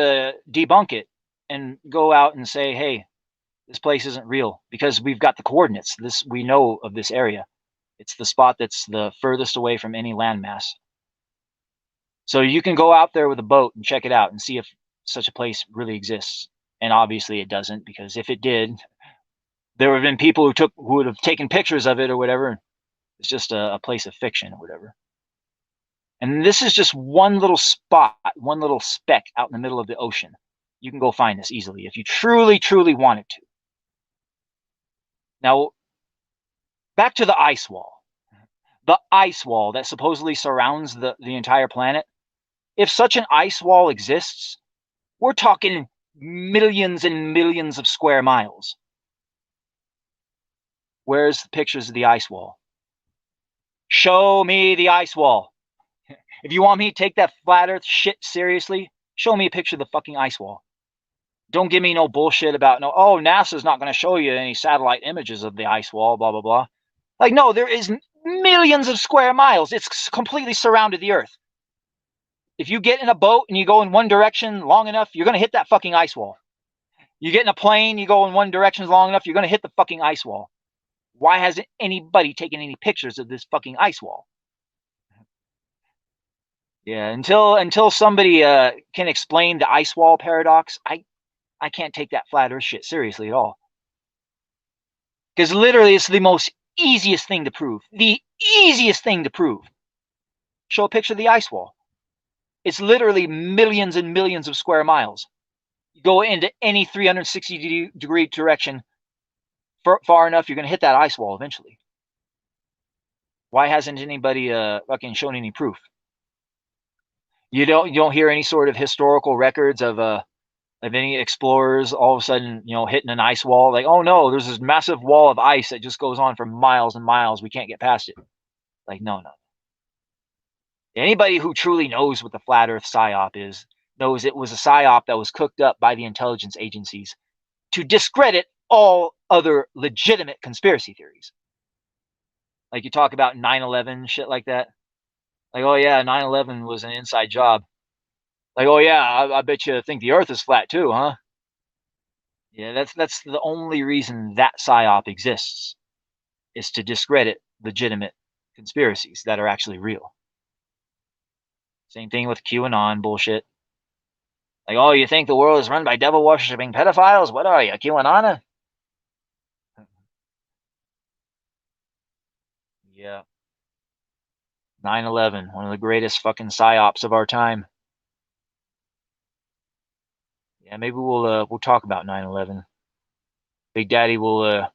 debunk it and go out and say, hey, this place isn't real, because we've got the coordinates. We know of this area. It's the spot that's the furthest away from any landmass. So you can go out there with a boat and check it out and see if such a place really exists. And obviously it doesn't, because if it did, there would have been people who would have taken pictures of it or whatever. It's just a place of fiction or whatever. And this is just one little spot, one little speck out in the middle of the ocean. You can go find this easily if you truly, truly wanted to. Now, back to the ice wall. The ice wall that supposedly surrounds the entire planet. If such an ice wall exists, we're talking millions and millions of square miles. Where's the pictures of the ice wall? Show me the ice wall. If you want me to take that flat earth shit seriously, show me a picture of the fucking ice wall. Don't give me no bullshit about, no, oh, NASA's not going to show you any satellite images of the ice wall, blah, blah, blah. Like, no, there is millions of square miles. It's completely surrounded the earth. If you get in a boat and you go in one direction long enough, you're going to hit that fucking ice wall. You get in a plane, you go in one direction long enough, you're going to hit the fucking ice wall. Why hasn't anybody taken any pictures of this fucking ice wall? Yeah, until somebody can explain the ice wall paradox, I can't take that flat earth shit seriously at all. Because literally it's the most easiest thing to prove. The easiest thing to prove. Show a picture of the ice wall. It's literally millions and millions of square miles. You go into any 360-degree direction far enough, you're going to hit that ice wall eventually. Why hasn't anybody fucking shown any proof? You don't hear any sort of historical records of any explorers all of a sudden, hitting an ice wall. Like, oh no, there's this massive wall of ice that just goes on for miles and miles. We can't get past it. Like, no. Anybody who truly knows what the flat earth psyop is, knows it was a psyop that was cooked up by the intelligence agencies to discredit all other legitimate conspiracy theories. Like you talk about 9/11, shit like that. Like, oh yeah, 9/11 was an inside job. Like, oh yeah, I bet you think the earth is flat too, huh? Yeah, that's the only reason that psyop exists, is to discredit legitimate conspiracies that are actually real. Same thing with QAnon bullshit. Like, oh, you think the world is run by devil-worshipping pedophiles? What are you, QAnon? Yeah. 9/11, one of the greatest fucking psyops of our time. Yeah, maybe we'll talk about 9/11. Big Daddy will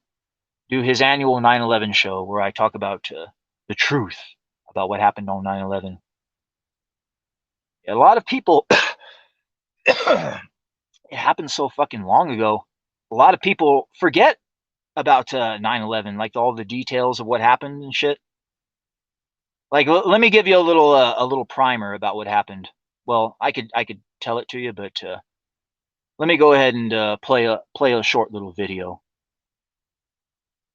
do his annual 9/11 show where I talk about the truth about what happened on 9/11. Yeah, a lot of people, it happened so fucking long ago. A lot of people forget about 9/11, like all the details of what happened and shit. Like, let me give you a little primer about what happened. Well, I could tell it to you, but let me go ahead and play a short little video.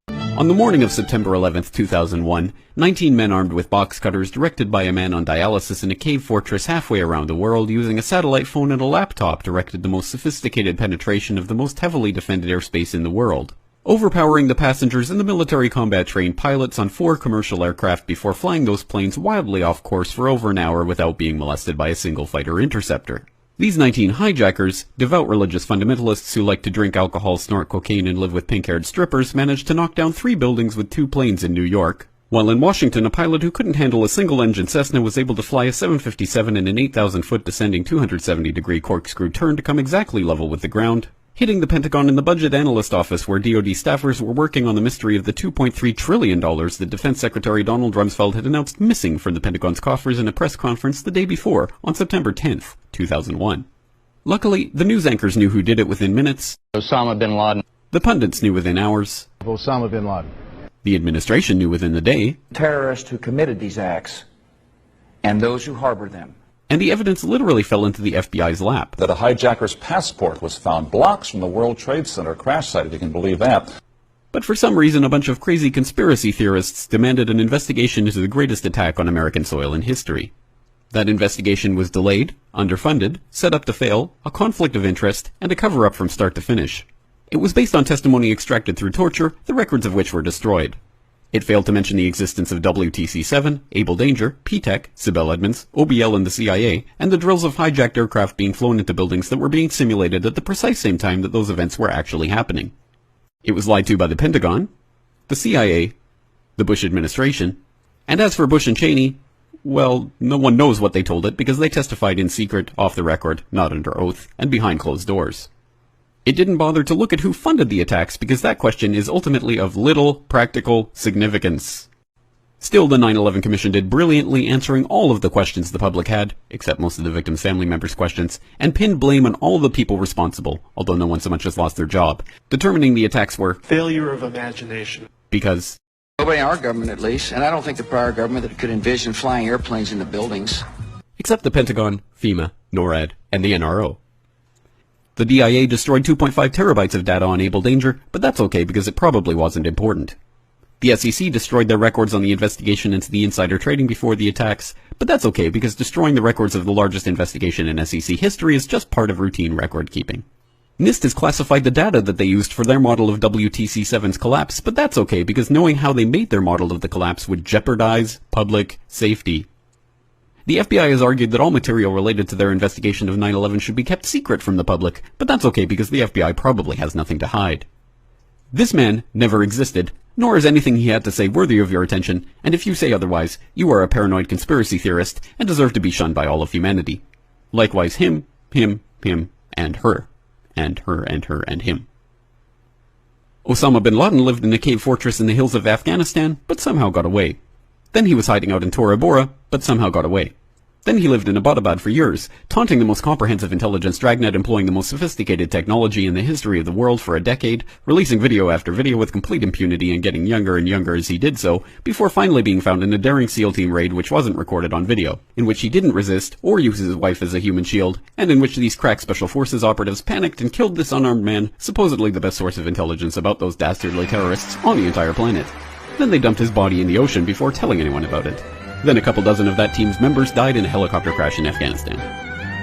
On the morning of September 11th, 2001, 19 men armed with box cutters, directed by a man on dialysis in a cave fortress halfway around the world, using a satellite phone and a laptop, directed the most sophisticated penetration of the most heavily defended airspace in the world, overpowering the passengers and the military combat-trained pilots on 4 commercial aircraft before flying those planes wildly off course for over an hour without being molested by a single fighter interceptor. These 19 hijackers, devout religious fundamentalists who like to drink alcohol, snort cocaine, and live with pink-haired strippers, managed to knock down 3 buildings with 2 planes in New York. While in Washington, a pilot who couldn't handle a single-engine Cessna was able to fly a 757 in an 8,000-foot descending 270-degree corkscrew turn to come exactly level with the ground, hitting the Pentagon and the Budget Analyst Office, where DoD staffers were working on the mystery of the $2.3 trillion that Defense Secretary Donald Rumsfeld had announced missing from the Pentagon's coffers in a press conference the day before, on September 10th, 2001. Luckily, the news anchors knew who did it within minutes. Osama bin Laden. The pundits knew within hours. Osama bin Laden. The administration knew within the day. Terrorists who committed these acts and those who harbor them. And the evidence literally fell into the FBI's lap. That a hijacker's passport was found blocks from the World Trade Center crash site, if you can believe that. But for some reason, a bunch of crazy conspiracy theorists demanded an investigation into the greatest attack on American soil in history. That investigation was delayed, underfunded, set up to fail, a conflict of interest, and a cover-up from start to finish. It was based on testimony extracted through torture, the records of which were destroyed. It failed to mention the existence of WTC-7, Able Danger, P-Tech, Sibel Edmonds, OBL and the CIA, and the drills of hijacked aircraft being flown into buildings that were being simulated at the precise same time that those events were actually happening. It was lied to by the Pentagon, the CIA, the Bush administration, and as for Bush and Cheney, well, no one knows what they told it because they testified in secret, off the record, not under oath, and behind closed doors. It didn't bother to look at who funded the attacks because that question is ultimately of little practical significance. Still, the 9/11 Commission did brilliantly answering all of the questions the public had, except most of the victims' family members' questions, and pinned blame on all the people responsible, although no one so much as lost their job, determining the attacks were failure of imagination. Because Nobody in our government, at least, and I don't think the prior government that could envision flying airplanes into buildings. Except the Pentagon, FEMA, NORAD, and the NRO. The DIA destroyed 2.5 terabytes of data on Able Danger, but that's okay because it probably wasn't important. The SEC destroyed their records on the investigation into the insider trading before the attacks, but that's okay because destroying the records of the largest investigation in SEC history is just part of routine record keeping. NIST has classified the data that they used for their model of WTC-7's collapse, but that's okay because knowing how they made their model of the collapse would jeopardize public safety. The FBI has argued that all material related to their investigation of 9/11 should be kept secret from the public, but that's okay because the FBI probably has nothing to hide. This man never existed, nor is anything he had to say worthy of your attention, and if you say otherwise, you are a paranoid conspiracy theorist and deserve to be shunned by all of humanity. Likewise him, and her. And her, and her, and him. Osama bin Laden lived in a cave fortress in the hills of Afghanistan, but somehow got away. Then he was hiding out in Tora Bora, but somehow got away. Then he lived in Abbottabad for years, taunting the most comprehensive intelligence dragnet employing the most sophisticated technology in the history of the world for a decade, releasing video after video with complete impunity and getting younger and younger as he did so, before finally being found in a daring SEAL team raid which wasn't recorded on video, in which he didn't resist or use his wife as a human shield, and in which these crack special forces operatives panicked and killed this unarmed man, supposedly the best source of intelligence about those dastardly terrorists on the entire planet. Then they dumped his body in the ocean before telling anyone about it. Then a couple dozen of that team's members died in a helicopter crash in Afghanistan.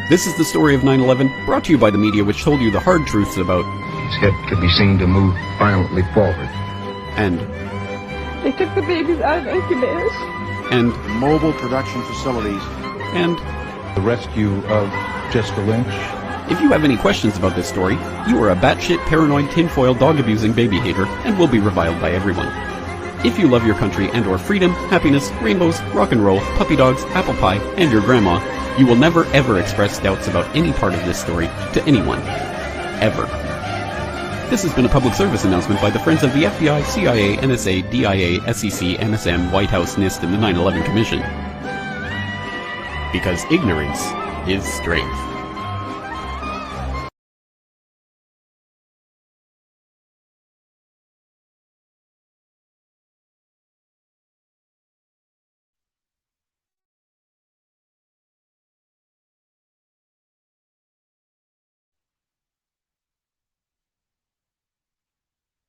This is the story of 9/11, brought to you by the media which told you the hard truths about his head could be seen to move violently forward. And they took the babies out of incubators. And mobile production facilities. And the rescue of Jessica Lynch. If you have any questions about this story, you are a batshit paranoid tinfoil dog-abusing baby hater and will be reviled by everyone. If you love your country and or freedom, happiness, rainbows, rock and roll, puppy dogs, apple pie, and your grandma, you will never ever express doubts about any part of this story to anyone. Ever. This has been a public service announcement by the Friends of the FBI, CIA, NSA, DIA, SEC, MSM, White House, NIST, and the 9/11 Commission. Because ignorance is strength.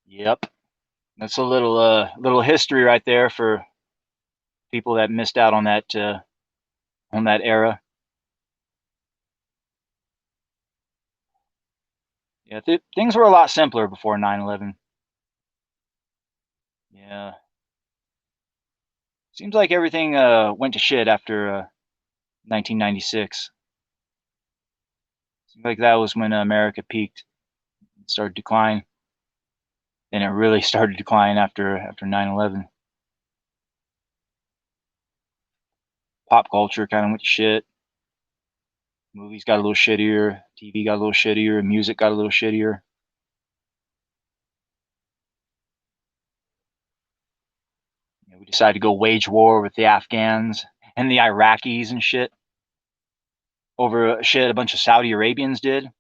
Yep. That's a little history right there for people that missed out on that era. Yeah, things were a lot simpler before 9/11. Yeah. Seems like everything went to shit after 1996. Seems like that was when America peaked and started to decline. And it really started to decline after 9/11. Pop culture kind of went to shit. Movies got a little shittier. TV got a little shittier. Music got a little shittier. You know, we decided to go wage war with the Afghans and the Iraqis and shit. Over shit a bunch of Saudi Arabians did.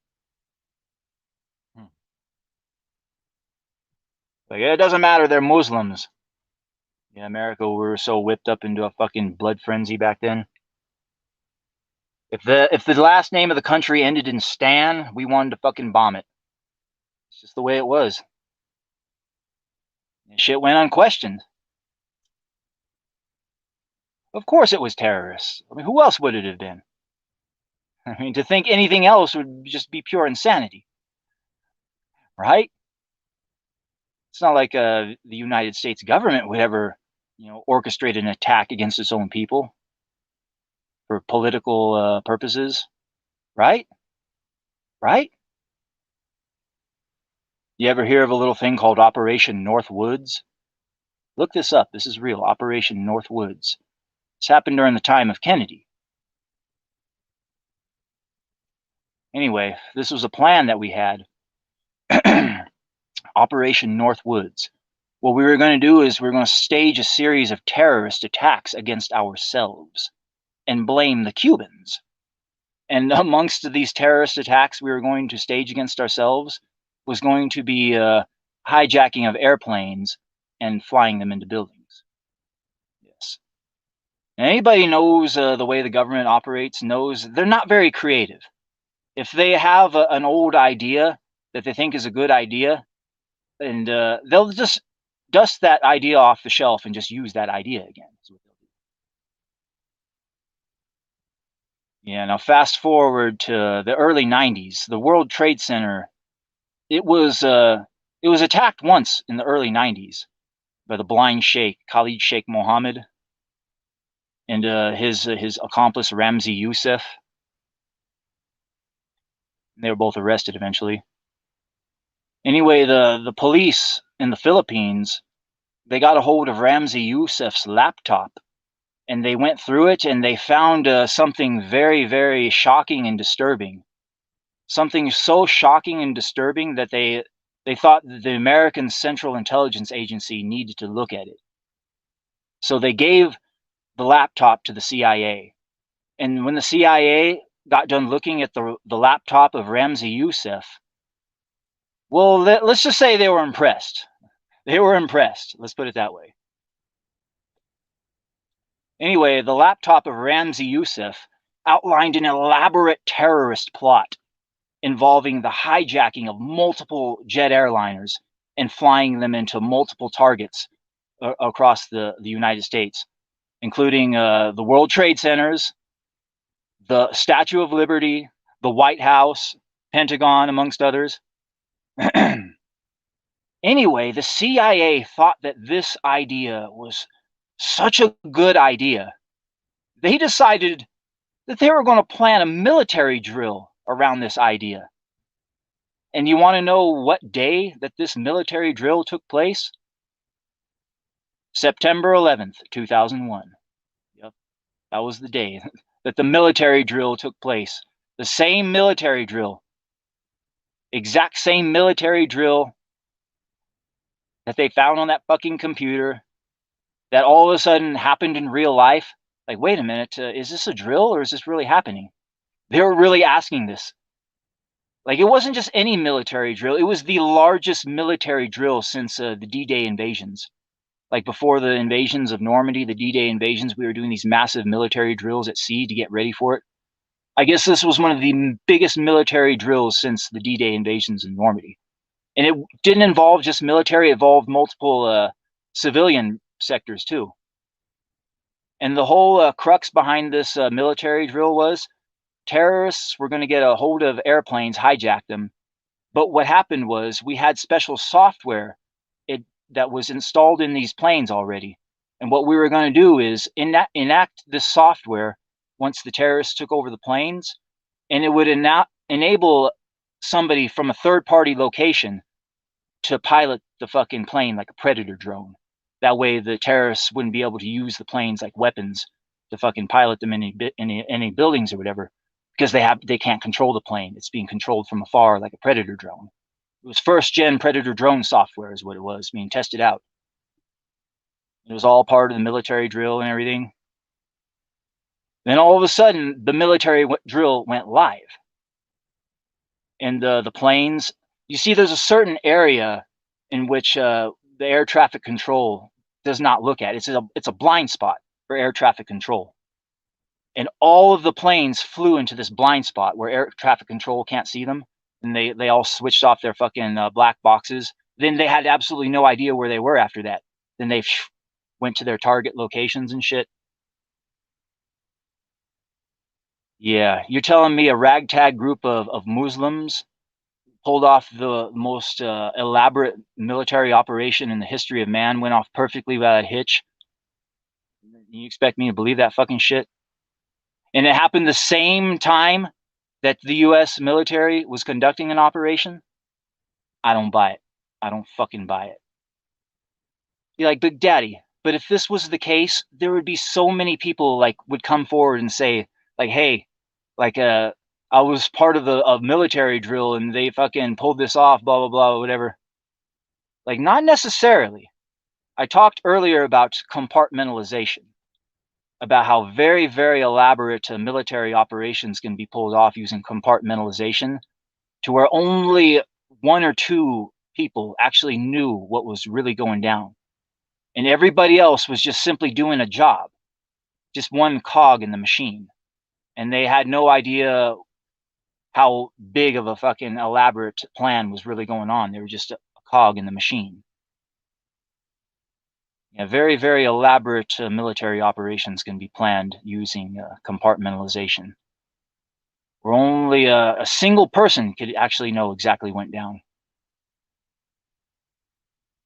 Like, it doesn't matter, they're Muslims. Yeah, America, we were so whipped up into a fucking blood frenzy back then. If the last name of the country ended in Stan, we wanted to fucking bomb it. It's just the way it was. And shit went unquestioned. Of course it was terrorists. I mean, who else would it have been? I mean, to think anything else would just be pure insanity. Right? It's not like the United States government would ever, orchestrate an attack against its own people for political purposes, right? Right? You ever hear of a little thing called Operation North Woods? Look this up. This is real. Operation North Woods. This happened during the time of Kennedy. Anyway, this was a plan that we had. Operation North Woods. What we were going to do is we're going to stage a series of terrorist attacks against ourselves and blame the Cubans. And amongst these terrorist attacks we were going to stage against ourselves was going to be hijacking of airplanes and flying them into buildings. Yes. And anybody knows the way the government operates knows they're not very creative. If they have an old idea that they think is a good idea, and they'll just dust that idea off the shelf and just use that idea again. That's what they'll do. Yeah, now fast forward to the early 90s. The World Trade Center, it was attacked once in the early 90s by the blind sheikh, Khalid Sheikh Mohammed, and his accomplice, Ramzi Youssef. They were both arrested eventually. Anyway, the police in the Philippines, they got a hold of Ramzi Youssef's laptop, and they went through it, and they found something very, very shocking and disturbing. Something so shocking and disturbing that they thought that the American Central Intelligence Agency needed to look at it. So they gave the laptop to the CIA. And when the CIA got done looking at the laptop of Ramzi Youssef, well, let's just say they were impressed. They were impressed. Let's put it that way. Anyway, the laptop of Ramzi Youssef outlined an elaborate terrorist plot involving the hijacking of multiple jet airliners and flying them into multiple targets across the United States, including the World Trade Centers, the Statue of Liberty, the White House, Pentagon, amongst others. Anyway, the CIA thought that this idea was such a good idea, they decided that they were going to plan a military drill around this idea. And you want to know what day that this military drill took place? September 11th, 2001. Yep, that was the day that the military drill took place. The same military drill, exact same military drill that they found on that fucking computer, that all of a sudden happened in real life. Like, wait a minute, is this a drill or is this really happening? They were really asking this. Like, it wasn't just any military drill. It was the largest military drill since the D-Day invasions. Like, before the invasions of Normandy, the D-Day invasions, we were doing these massive military drills at sea to get ready for it. I guess this was one of the biggest military drills since the D-Day invasions in Normandy. And it didn't involve just military, it involved multiple civilian sectors too. And the whole crux behind this military drill was terrorists were going to get a hold of airplanes, hijack them. But what happened was we had special software that was installed in these planes already. And what we were going to do is enact this software once the terrorists took over the planes, and it would enable somebody from a third-party location to pilot the fucking plane like a Predator drone. That way the terrorists wouldn't be able to use the planes like weapons to fucking pilot them in any buildings or whatever, because they can't control the plane. It's being controlled from afar like a Predator drone. It was first-gen Predator drone software is what it was, being tested out. It was all part of the military drill and everything. Then all of a sudden, the military drill went live. And the planes, you see, there's a certain area in which the air traffic control does not look at. It's a blind spot for air traffic control. And all of the planes flew into this blind spot where air traffic control can't see them. And they all switched off their fucking black boxes. Then they had absolutely no idea where they were after that. Then they went to their target locations and shit. Yeah, you're telling me a ragtag group of Muslims pulled off the most elaborate military operation in the history of man, went off perfectly without a hitch. You expect me to believe that fucking shit? And it happened the same time that the U.S. military was conducting an operation? I don't buy it. I don't fucking buy it. You're like, Big Daddy, but if this was the case, there would be so many people like would come forward and say, like, hey, like, I was part of a military drill and they fucking pulled this off, blah, blah, blah, whatever. Like, not necessarily. I talked earlier about compartmentalization, about how very, very elaborate military operations can be pulled off using compartmentalization, to where only one or two people actually knew what was really going down. And everybody else was just simply doing a job, just one cog in the machine. And they had no idea how big of a fucking elaborate plan was really going on. They were just a cog in the machine. Yeah, very, very elaborate military operations can be planned using compartmentalization, where only a single person could actually know exactly what went down.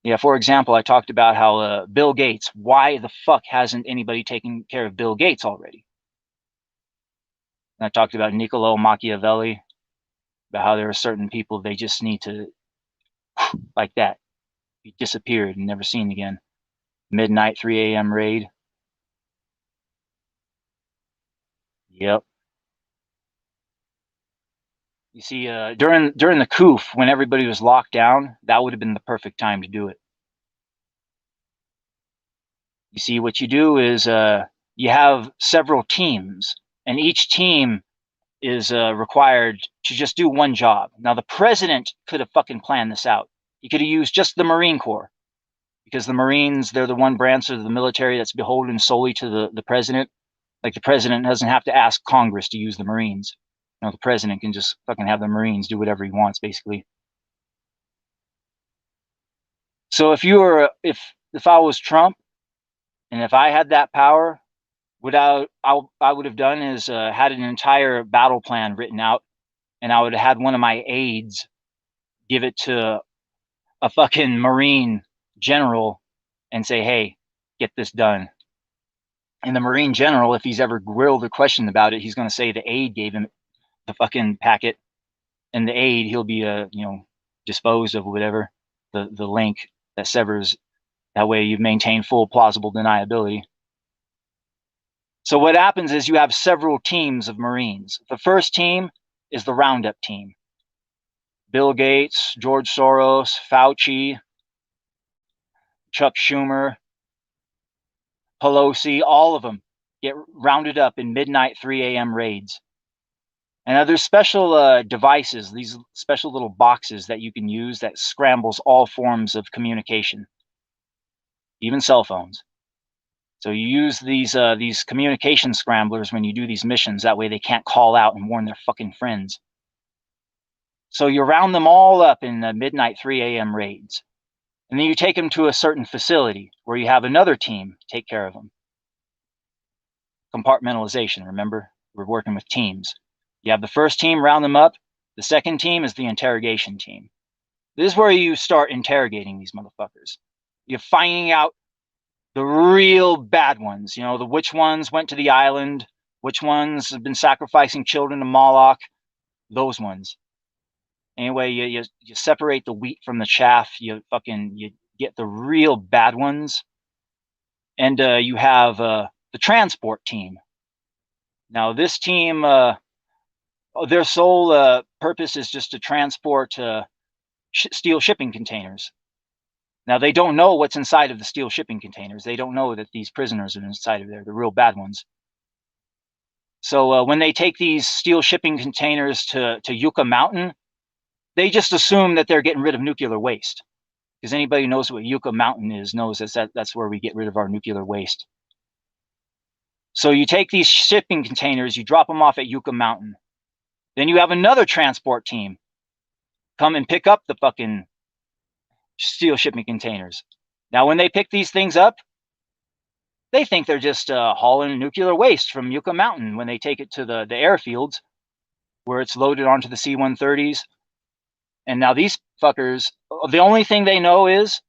Yeah, for example, I talked about how Bill Gates, why the fuck hasn't anybody taken care of Bill Gates already? And I talked about Niccolo Machiavelli, about how there are certain people they just need to, like that, be disappeared and never seen again. Midnight, 3 a.m. raid. Yep. You see, during the coup, when everybody was locked down, that would have been the perfect time to do it. You see, what you do is you have several teams, and each team is required to just do one job. Now, the president could have fucking planned this out. He could have used just the Marine Corps, because the Marines, they're the one branch of the military that's beholden solely to the president. Like, the president doesn't have to ask Congress to use the Marines. You know, the president can just fucking have the Marines do whatever he wants, basically. So if I was Trump, and if I had that power, what I would have done is had an entire battle plan written out, and I would have had one of my aides give it to a fucking Marine general and say, hey, get this done. And the Marine general, if he's ever grilled or questioned about it, he's going to say the aide gave him the fucking packet, and the aide, he'll be disposed of whatever, the link that severs. That way you maintain full plausible deniability. So what happens is you have several teams of Marines. The first team is the Roundup team. Bill Gates, George Soros, Fauci, Chuck Schumer, Pelosi, all of them get rounded up in midnight 3 a.m. raids. And there's special devices, these special little boxes that you can use that scrambles all forms of communication, even cell phones. So you use these communication scramblers when you do these missions. That way they can't call out and warn their fucking friends. So you round them all up in the midnight 3 a.m. raids. And then you take them to a certain facility where you have another team take care of them. Compartmentalization, remember? We're working with teams. You have the first team round them up. The second team is the interrogation team. This is where you start interrogating these motherfuckers. You're finding out the real bad ones, which ones went to the island, which ones have been sacrificing children to Moloch, those ones. Anyway, you separate the wheat from the chaff. You get the real bad ones, and you have the transport team. Now, this team, their sole purpose is just to transport steel shipping containers. Now, they don't know what's inside of the steel shipping containers. They don't know that these prisoners are inside of there, the real bad ones. So when they take these steel shipping containers to Yucca Mountain, they just assume that they're getting rid of nuclear waste. Because anybody who knows what Yucca Mountain is knows that's where we get rid of our nuclear waste. So you take these shipping containers, you drop them off at Yucca Mountain. Then you have another transport team come and pick up the fucking steel shipping containers. Now, when they pick these things up, they think they're just hauling nuclear waste from Yucca Mountain when they take it to the airfields where it's loaded onto the C-130s. And now these fuckers, the only thing they know is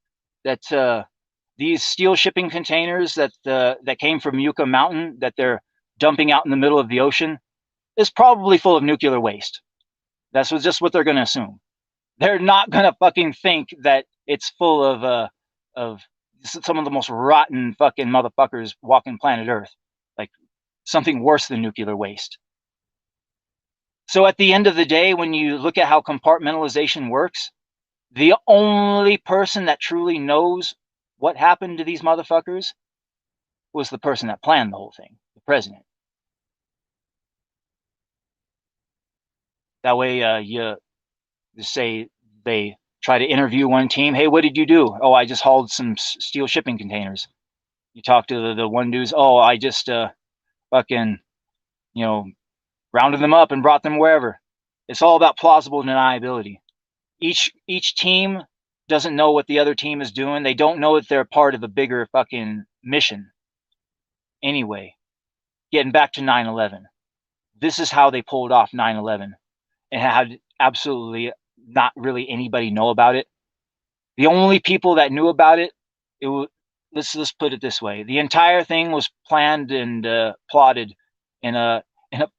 that these steel shipping containers that came from Yucca Mountain that they're dumping out in the middle of the ocean is probably full of nuclear waste. That's just what they're going to assume. They're not going to fucking think that it's full of some of the most rotten fucking motherfuckers walking planet Earth, like something worse than nuclear waste. So at the end of the day, when you look at how compartmentalization works, the only person that truly knows what happened to these motherfuckers was the person that planned the whole thing, the president. That way, you say they try to interview one team. Hey, what did you do? Oh, I just hauled some steel shipping containers. You talk to the one dudes. Oh, I just fucking, rounded them up and brought them wherever. It's all about plausible deniability. Each team doesn't know what the other team is doing. They don't know that they're part of a bigger fucking mission. Anyway, getting back to 9/11. This is how they pulled off 9/11 and had absolutely not really anybody know about it. The only people that knew about it, let's put it this way. The entire thing was planned and plotted in a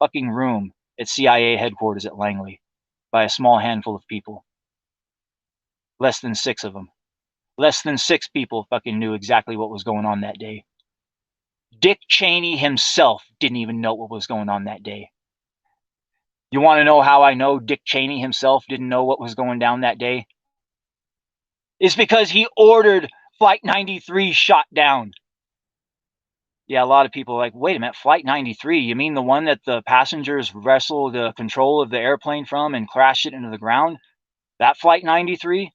fucking room at CIA headquarters at Langley by a small handful of people. Less than 6 of them. Less than 6 people fucking knew exactly what was going on that day. Dick Cheney himself didn't even know what was going on that day. You want to know how I know Dick Cheney himself didn't know what was going down that day? It's because he ordered Flight 93 shot down. Yeah, a lot of people are like, wait a minute, Flight 93, you mean the one that the passengers wrestled control of the airplane from and crashed it into the ground? That Flight 93?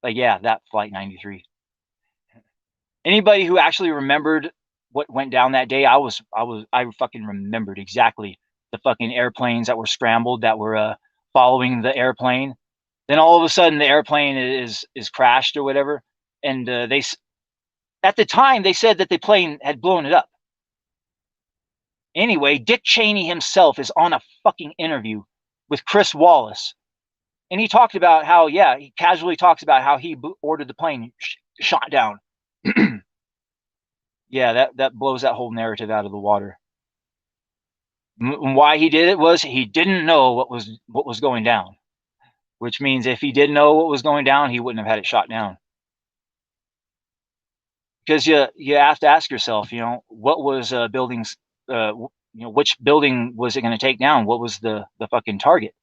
Like, yeah, that Flight 93. Anybody who actually remembered what went down that day, I fucking remembered exactly the fucking airplanes that were scrambled, that were following the airplane. Then all of a sudden the airplane is crashed or whatever. And at the time they said that the plane had blown it up. Anyway, Dick Cheney himself is on a fucking interview with Chris Wallace. And he talked about how, he casually talks about how he ordered the plane shot down. Yeah, that blows that whole narrative out of the water. Why he did it was he didn't know what was going down, which means if he didn't know what was going down, he wouldn't have had it shot down. Because you have to ask yourself, what was buildings, which building was it going to take down? What was the fucking target?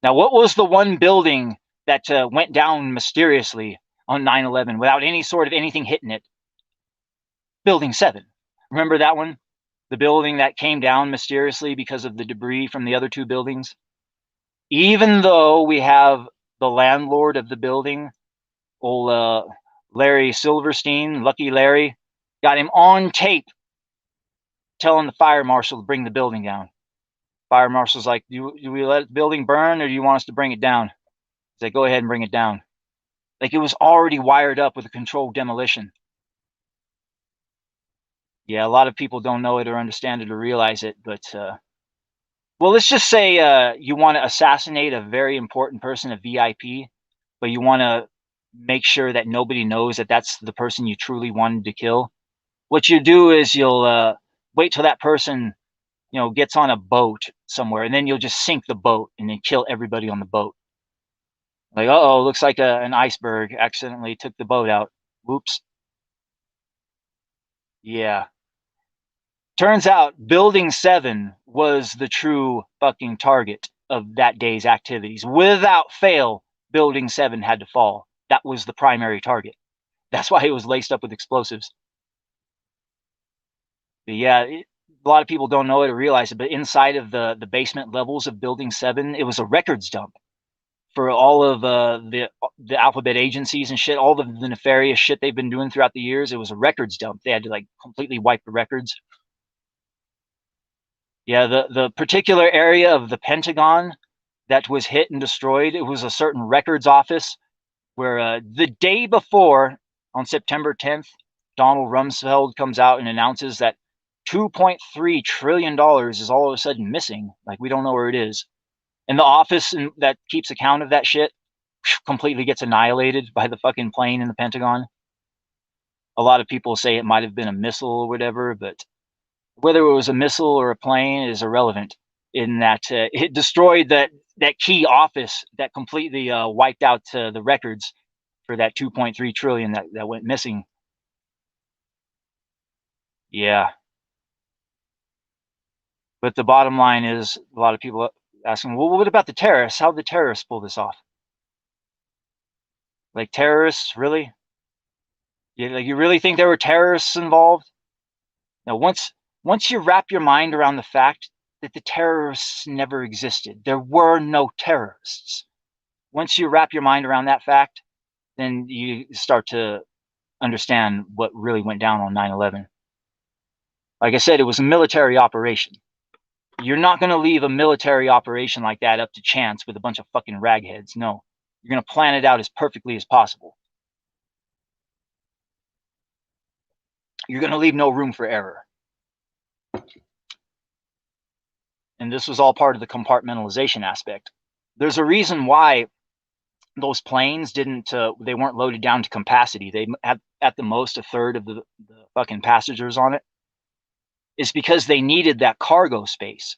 Now, what was the one building that went down mysteriously on 9/11 without any sort of anything hitting it? Building 7. Remember that one? The building that came down mysteriously because of the debris from the other 2 buildings? Even though we have the landlord of the building, old Larry Silverstein, Lucky Larry, got him on tape telling the fire marshal to bring the building down. Fire marshal's like, do we let the building burn or do you want us to bring it down? He's like, go ahead and bring it down. Like, it was already wired up with a controlled demolition. Yeah, a lot of people don't know it or understand it or realize it, but well, let's just say you want to assassinate a very important person, a VIP, but you want to make sure that nobody knows that that's the person you truly wanted to kill. What you do is you'll wait till that person, gets on a boat somewhere, and then you'll just sink the boat and then kill everybody on the boat. Like, uh-oh, looks like an iceberg accidentally took the boat out. Whoops. Yeah. Turns out Building 7 was the true fucking target of that day's activities. Without fail, Building 7 had to fall. That was the primary target. That's why it was laced up with explosives. But yeah, a lot of people don't know it or realize it, but inside of the basement levels of Building 7, it was a records dump for all of the alphabet agencies and shit, all the nefarious shit they've been doing throughout the years. It was a records dump. They had to completely wipe the records. Yeah, the particular area of the Pentagon that was hit and destroyed, it was a certain records office where the day before, on September 10th, Donald Rumsfeld comes out and announces that $2.3 trillion is all of a sudden missing. Like, we don't know where it is. And the office that keeps account of that shit completely gets annihilated by the fucking plane in the Pentagon. A lot of people say it might have been a missile or whatever, but whether it was a missile or a plane is irrelevant, in that it destroyed that key office that completely wiped out the records for that 2.3 trillion that went missing. Yeah. But the bottom line is, a lot of people asking, well, what about the terrorists? How did the terrorists pull this off? Like, terrorists, really? You really think there were terrorists involved? Now, once you wrap your mind around the fact that the terrorists never existed, there were no terrorists. Once you wrap your mind around that fact, then you start to understand what really went down on 9/11. Like I said, it was a military operation. You're not going to leave a military operation like that up to chance with a bunch of fucking ragheads. No, you're going to plan it out as perfectly as possible. You're going to leave no room for error. And this was all part of the compartmentalization aspect. There's a reason why those planes they weren't loaded down to capacity. They had at the most a third of the fucking passengers on it. It's because they needed that cargo space.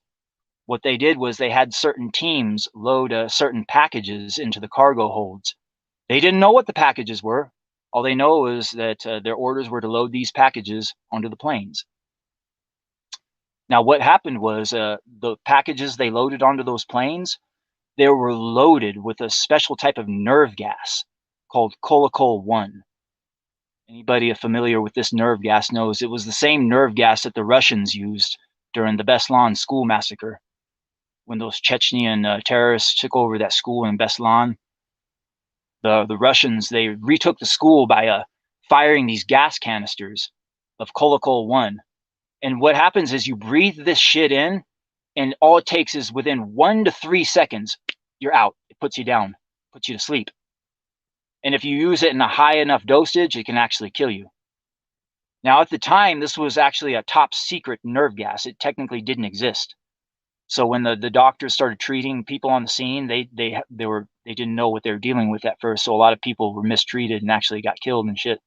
What they did was they had certain teams load certain packages into the cargo holds. They didn't know what the packages were. All they know is that their orders were to load these packages onto the planes. Now, what happened was the packages they loaded onto those planes, they were loaded with a special type of nerve gas called Kolokol-1. Anybody familiar with this nerve gas knows it was the same nerve gas that the Russians used during the Beslan school massacre, when those Chechnyan terrorists took over that school in Beslan. The Russians, they retook the school by firing these gas canisters of Kolokol-1. And what happens is you breathe this shit in, and all it takes is within 1 to 3 seconds, you're out. It puts you down, puts you to sleep. And if you use it in a high enough dosage, it can actually kill you. Now, at the time, this was actually a top secret nerve gas. It technically didn't exist. So when the doctors started treating people on the scene, they didn't know what they were dealing with at first. So a lot of people were mistreated and actually got killed and shit.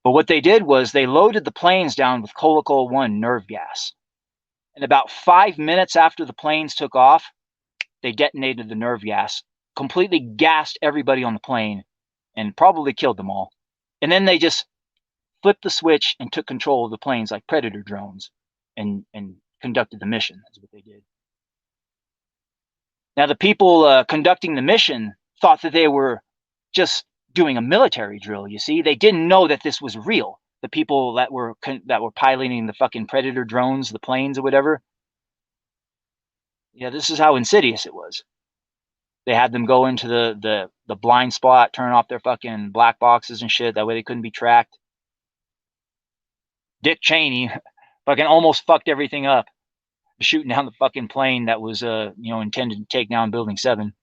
But what they did was they loaded the planes down with Kolokol-1 nerve gas. And about 5 minutes after the planes took off, they detonated the nerve gas, completely gassed everybody on the plane, and probably killed them all. And then they just flipped the switch and took control of the planes like Predator drones and conducted the mission. That's what they did. Now, the people conducting the mission thought that they were just doing a military drill, you see. They didn't know that this was real. The people that were piloting the fucking Predator drones, the planes or whatever. Yeah, this is how insidious it was. They had them go into the blind spot, turn off their fucking black boxes and shit. That way they couldn't be tracked. Dick Cheney fucking almost fucked everything up, shooting down the fucking plane that was intended to take down Building 7.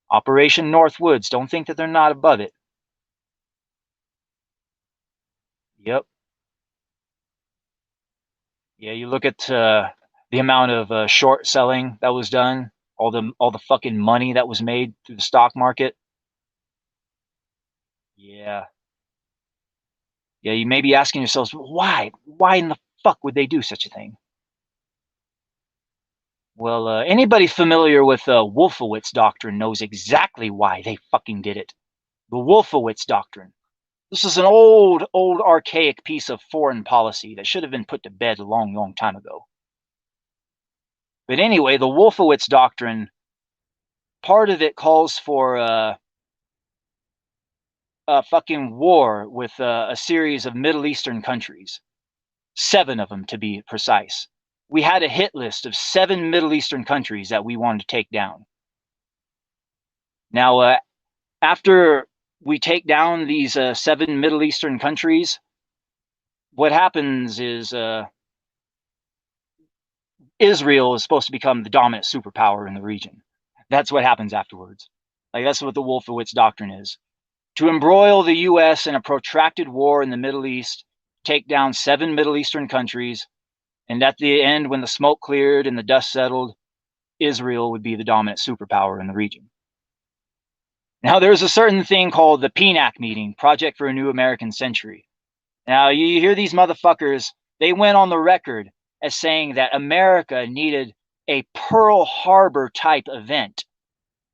Operation Northwoods. Don't think that they're not above it. Yep. Yeah, you look at the amount of short selling that was done, all the fucking money that was made through the stock market. Yeah. Yeah, you may be asking yourselves, why? Why in the fuck would they do such a thing? Well, anybody familiar with Wolfowitz doctrine knows exactly why they fucking did it. The Wolfowitz doctrine. This is an old archaic piece of foreign policy that should have been put to bed a long, long time ago. But anyway, the Wolfowitz doctrine, part of it calls for a fucking war with a series of Middle Eastern countries. 7 of them, to be precise. We had a hit list of 7 Middle Eastern countries that we wanted to take down. Now, after we take down these 7 Middle Eastern countries, what happens is Israel is supposed to become the dominant superpower in the region. That's what happens afterwards. Like, that's what the Wolfowitz doctrine is. To embroil the U.S. in a protracted war in the Middle East, take down 7 Middle Eastern countries, And at the end, when the smoke cleared and the dust settled, Israel would be the dominant superpower in the region. Now, there's a certain thing called the PNAC meeting, Project for a New American Century. Now, you hear these motherfuckers, they went on the record as saying that America needed a Pearl Harbor type event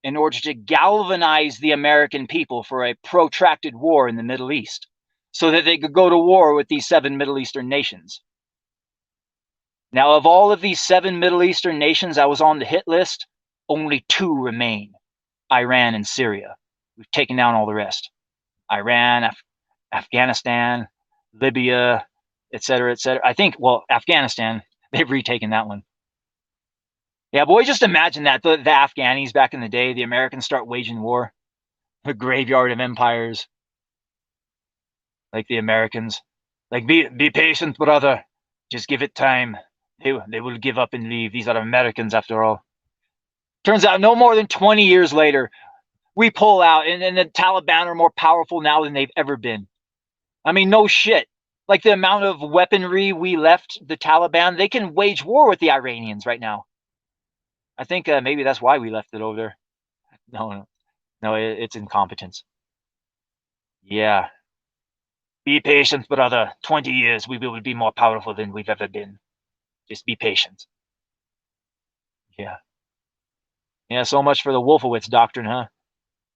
in order to galvanize the American people for a protracted war in the Middle East, so that they could go to war with these 7 Middle Eastern nations. Now, of all of these 7 Middle Eastern nations that was on the hit list, only 2 remain, Iran and Syria. We've taken down all the rest. Iran, Afghanistan, Libya, etc., etc. I think, well, Afghanistan, they've retaken that one. Yeah, boy, just imagine that. The Afghanis back in the day, the Americans start waging war. The graveyard of empires. Like the Americans. Like, be patient, brother. Just give it time. They will give up and leave. These are Americans, after all. Turns out no more than 20 years later, we pull out, and the Taliban are more powerful now than they've ever been. I mean, no shit. Like, the amount of weaponry we left the Taliban, they can wage war with the Iranians right now. I think maybe that's why we left it over there. No, it's incompetence. Yeah. Be patient, brother. 20 years, we will be more powerful than we've ever been. Just be patient. Yeah. Yeah, so much for the Wolfowitz doctrine, huh?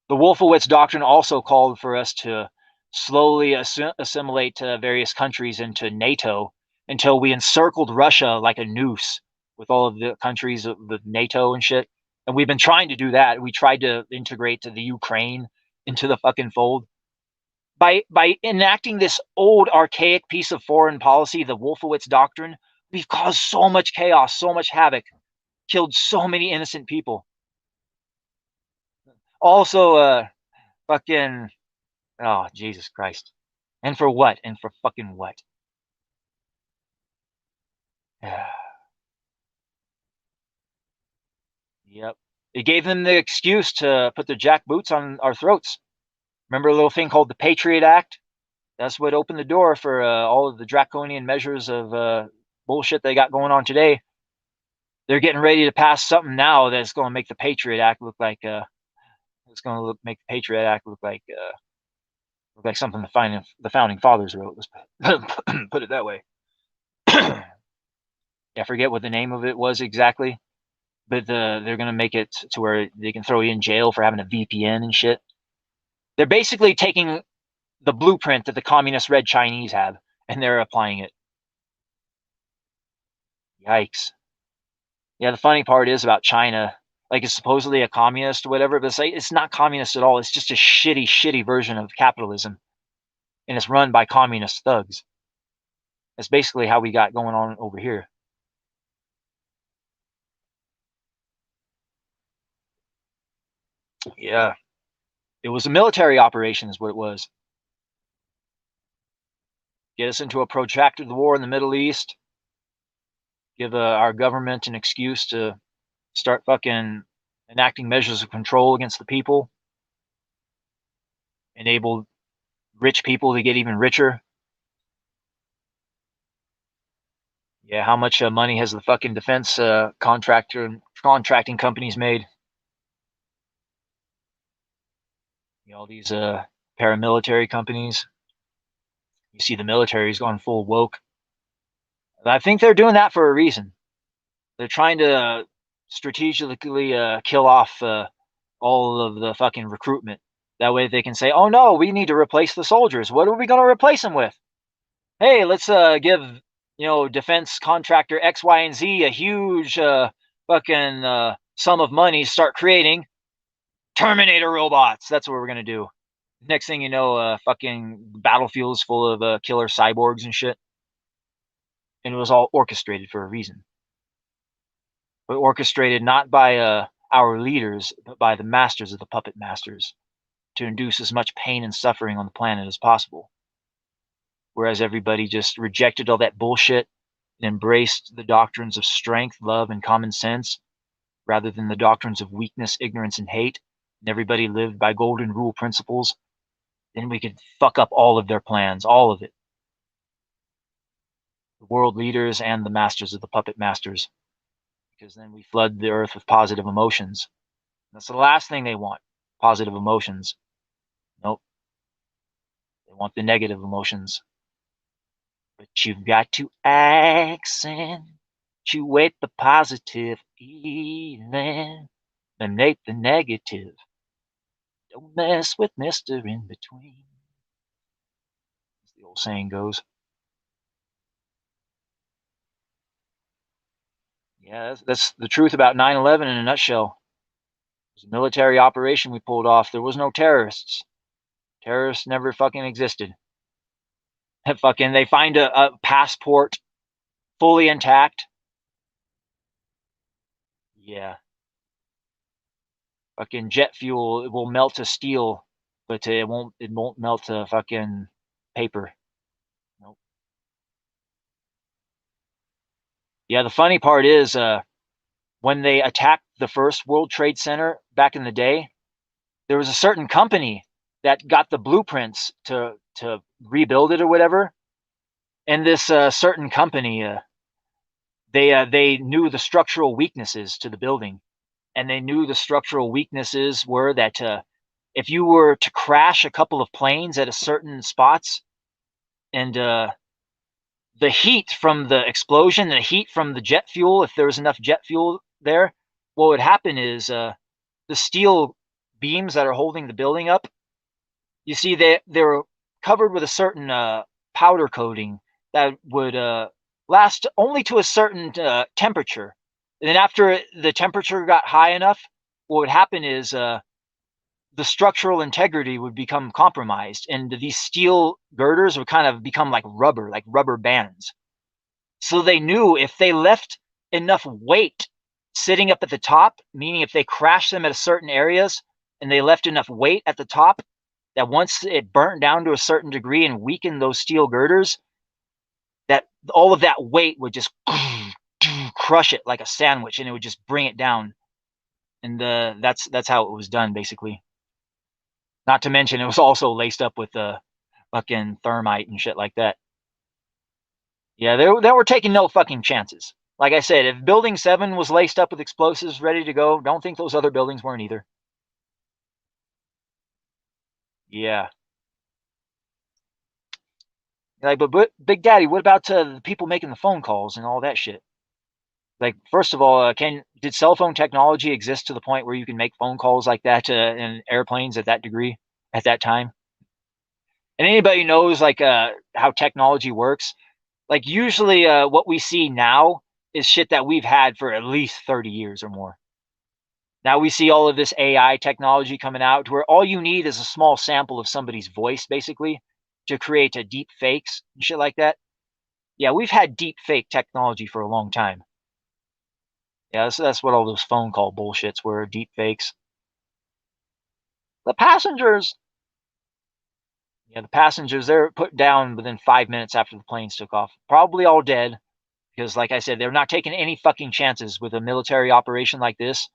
The Wolfowitz doctrine also called for us to slowly assimilate various countries into NATO until we encircled Russia like a noose with all of the countries of the NATO and shit. And we've been trying to do that. We tried to integrate the Ukraine into the fucking fold. By enacting this old archaic piece of foreign policy, the Wolfowitz doctrine, we've caused so much chaos, so much havoc, killed so many innocent people. Also, fucking, oh, Jesus Christ. And for what? And for fucking what? Yep. It gave them the excuse to put their jackboots on our throats. Remember a little thing called the Patriot Act? That's what opened the door for all of the draconian measures of bullshit they got going on today. They're getting ready to pass something now that's going to make the Patriot Act look like it's going to make the Patriot Act look like something the founding fathers wrote. Let's put it that way. Yeah, I forget what the name of it was exactly, but they're going to make it to where they can throw you in jail for having a VPN and shit. They're basically taking the blueprint that the communist red Chinese have, and they're applying it. Yikes. Yeah, the funny part is about China, like, it's supposedly a communist or whatever, but it's not communist at all. It's just a shitty version of capitalism, and it's run by communist thugs. That's basically how we got going on over here. Yeah. It was a military operation is what it was. Get us into a protracted war in the Middle East. Give our government an excuse to start fucking enacting measures of control against the people. Enable rich people to get even richer. Yeah, how much money has the fucking defense contracting companies made? You know, these paramilitary companies. You see the military's gone full woke. I think they're doing that for a reason. They're trying to strategically kill off all of the fucking recruitment. That way they can say, oh no, we need to replace the soldiers. What are we going to replace them with? Hey, let's give, defense contractor X, Y, and Z a huge fucking sum of money to start creating Terminator robots. That's what we're going to do. Next thing you know, fucking battlefields full of killer cyborgs and shit. And it was all orchestrated for a reason. But orchestrated not by our leaders, but by the masters of the puppet masters, to induce as much pain and suffering on the planet as possible. Whereas everybody just rejected all that bullshit and embraced the doctrines of strength, love, and common sense, rather than the doctrines of weakness, ignorance, and hate, and everybody lived by golden rule principles, then we could fuck up all of their plans, all of it. the world leaders and the masters of the puppet masters, because then we flood the earth with positive emotions. That's the last thing they want, positive emotions. Nope. They want the negative emotions. But you've got to accentuate the positive even, eliminate the negative. Don't mess with Mr. In Between, as the old saying goes. Yeah, that's the truth about 9/11 in a nutshell. It was a military operation we pulled off. There was no terrorists. Terrorists never fucking existed. Fucking, they find a passport fully intact. Yeah. Fucking jet fuel, it will melt to steel, but it won't melt to fucking paper. Nope. Yeah, the funny part is when they attacked the first World Trade Center back in the day, there was a certain company that got the blueprints to rebuild it or whatever. And this certain company, they knew the structural weaknesses to the building, and they knew the structural weaknesses were that if you were to crash a couple of planes at a certain spots, and the heat from the explosion, the heat from the jet fuel, if there was enough jet fuel there, what would happen is the steel beams that are holding the building up, you see they're covered with a certain powder coating that would last only to a certain temperature. And then after the temperature got high enough, what would happen is the structural integrity would become compromised, and these steel girders would kind of become like rubber bands. So they knew if they left enough weight sitting up at the top, meaning if they crashed them at certain areas and they left enough weight at the top, that once it burnt down to a certain degree and weakened those steel girders, that all of that weight would just crush it like a sandwich, and it would just bring it down. And that's how it was done, basically. Not to mention, it was also laced up with fucking thermite and shit like that. Yeah, they were taking no fucking chances. Like I said, if Building 7 was laced up with explosives ready to go, don't think those other buildings weren't either. Yeah. Like, but Big Daddy, what about the people making the phone calls and all that shit? Like, first of all, did cell phone technology exist to the point where you can make phone calls like that in airplanes at that degree at that time? And anybody knows like how technology works. Like usually, what we see now is shit that we've had for at least 30 years or more. Now we see all of this AI technology coming out to where all you need is a small sample of somebody's voice, basically, to create a deep fakes and shit like that. Yeah, we've had deep fake technology for a long time. Yeah, so that's what all those phone call bullshits were, deep fakes. The passengers. Yeah, the passengers, they're put down within 5 minutes after the planes took off. Probably all dead, because like I said, they're not taking any fucking chances with a military operation like this.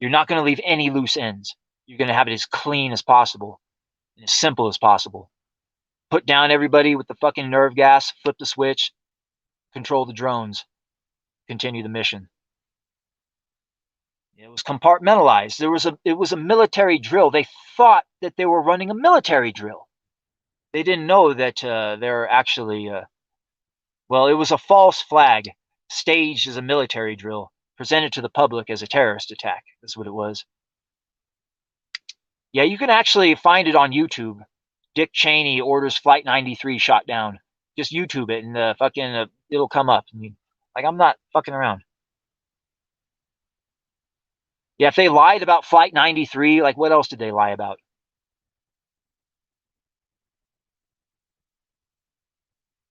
You're not going to leave any loose ends. You're going to have it as clean as possible and as simple as possible. Put down everybody with the fucking nerve gas, flip the switch, control the drones, continue the mission. It was compartmentalized. It was a military drill. They thought that they were running a military drill. They didn't know that they're actually, well, it was a false flag staged as a military drill, presented to the public as a terrorist attack. That's what it was. Yeah, you can actually find it on YouTube. Dick Cheney orders Flight 93 shot down. Just YouTube it, and fucking it'll come up. I mean, like, I'm not fucking around. Yeah, if they lied about Flight 93, like, what else did they lie about?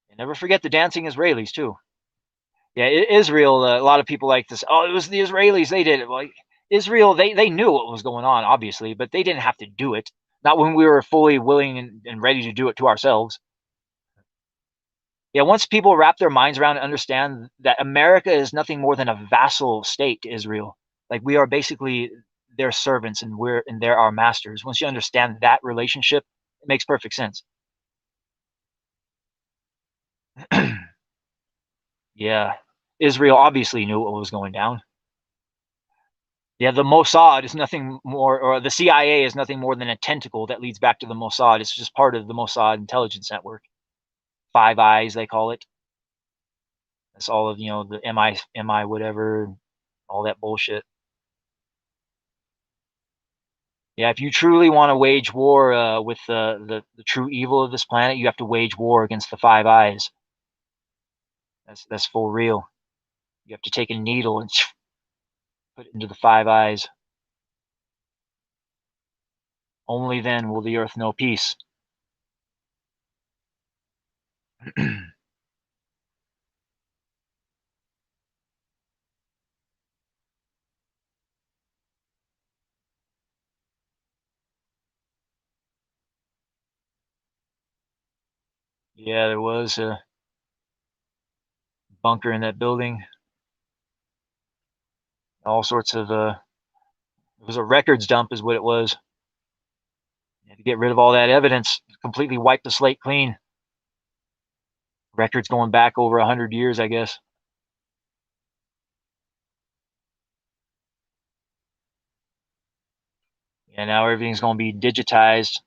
And never forget the dancing Israelis, too. Yeah, Israel, a lot of people like this. Oh, it was the Israelis. They did it. Well, Israel, they knew what was going on, obviously, but they didn't have to do it. Not when we were fully willing and ready to do it to ourselves. Yeah, once people wrap their minds around and understand that America is nothing more than a vassal state to Israel. Like, we are basically their servants, and they're our masters. Once you understand that relationship, it makes perfect sense. Yeah. Israel obviously knew what was going down. Yeah, the Mossad is nothing more, or the CIA is nothing more than a tentacle that leads back to the Mossad. It's just part of the Mossad intelligence network. Five Eyes, they call it. That's all of, the MI whatever, all that bullshit. Yeah, if you truly want to wage war with the true evil of this planet, you have to wage war against the Five Eyes. That's full real. You have to take a needle and put it into the Five Eyes. Only then will the Earth know peace. Yeah, there was a bunker in that building. All sorts of it was a records dump is what it was. You had to get rid of all that evidence, completely wipe the slate clean. Records going back over 100 years, I guess. Yeah, now everything's going to be digitized.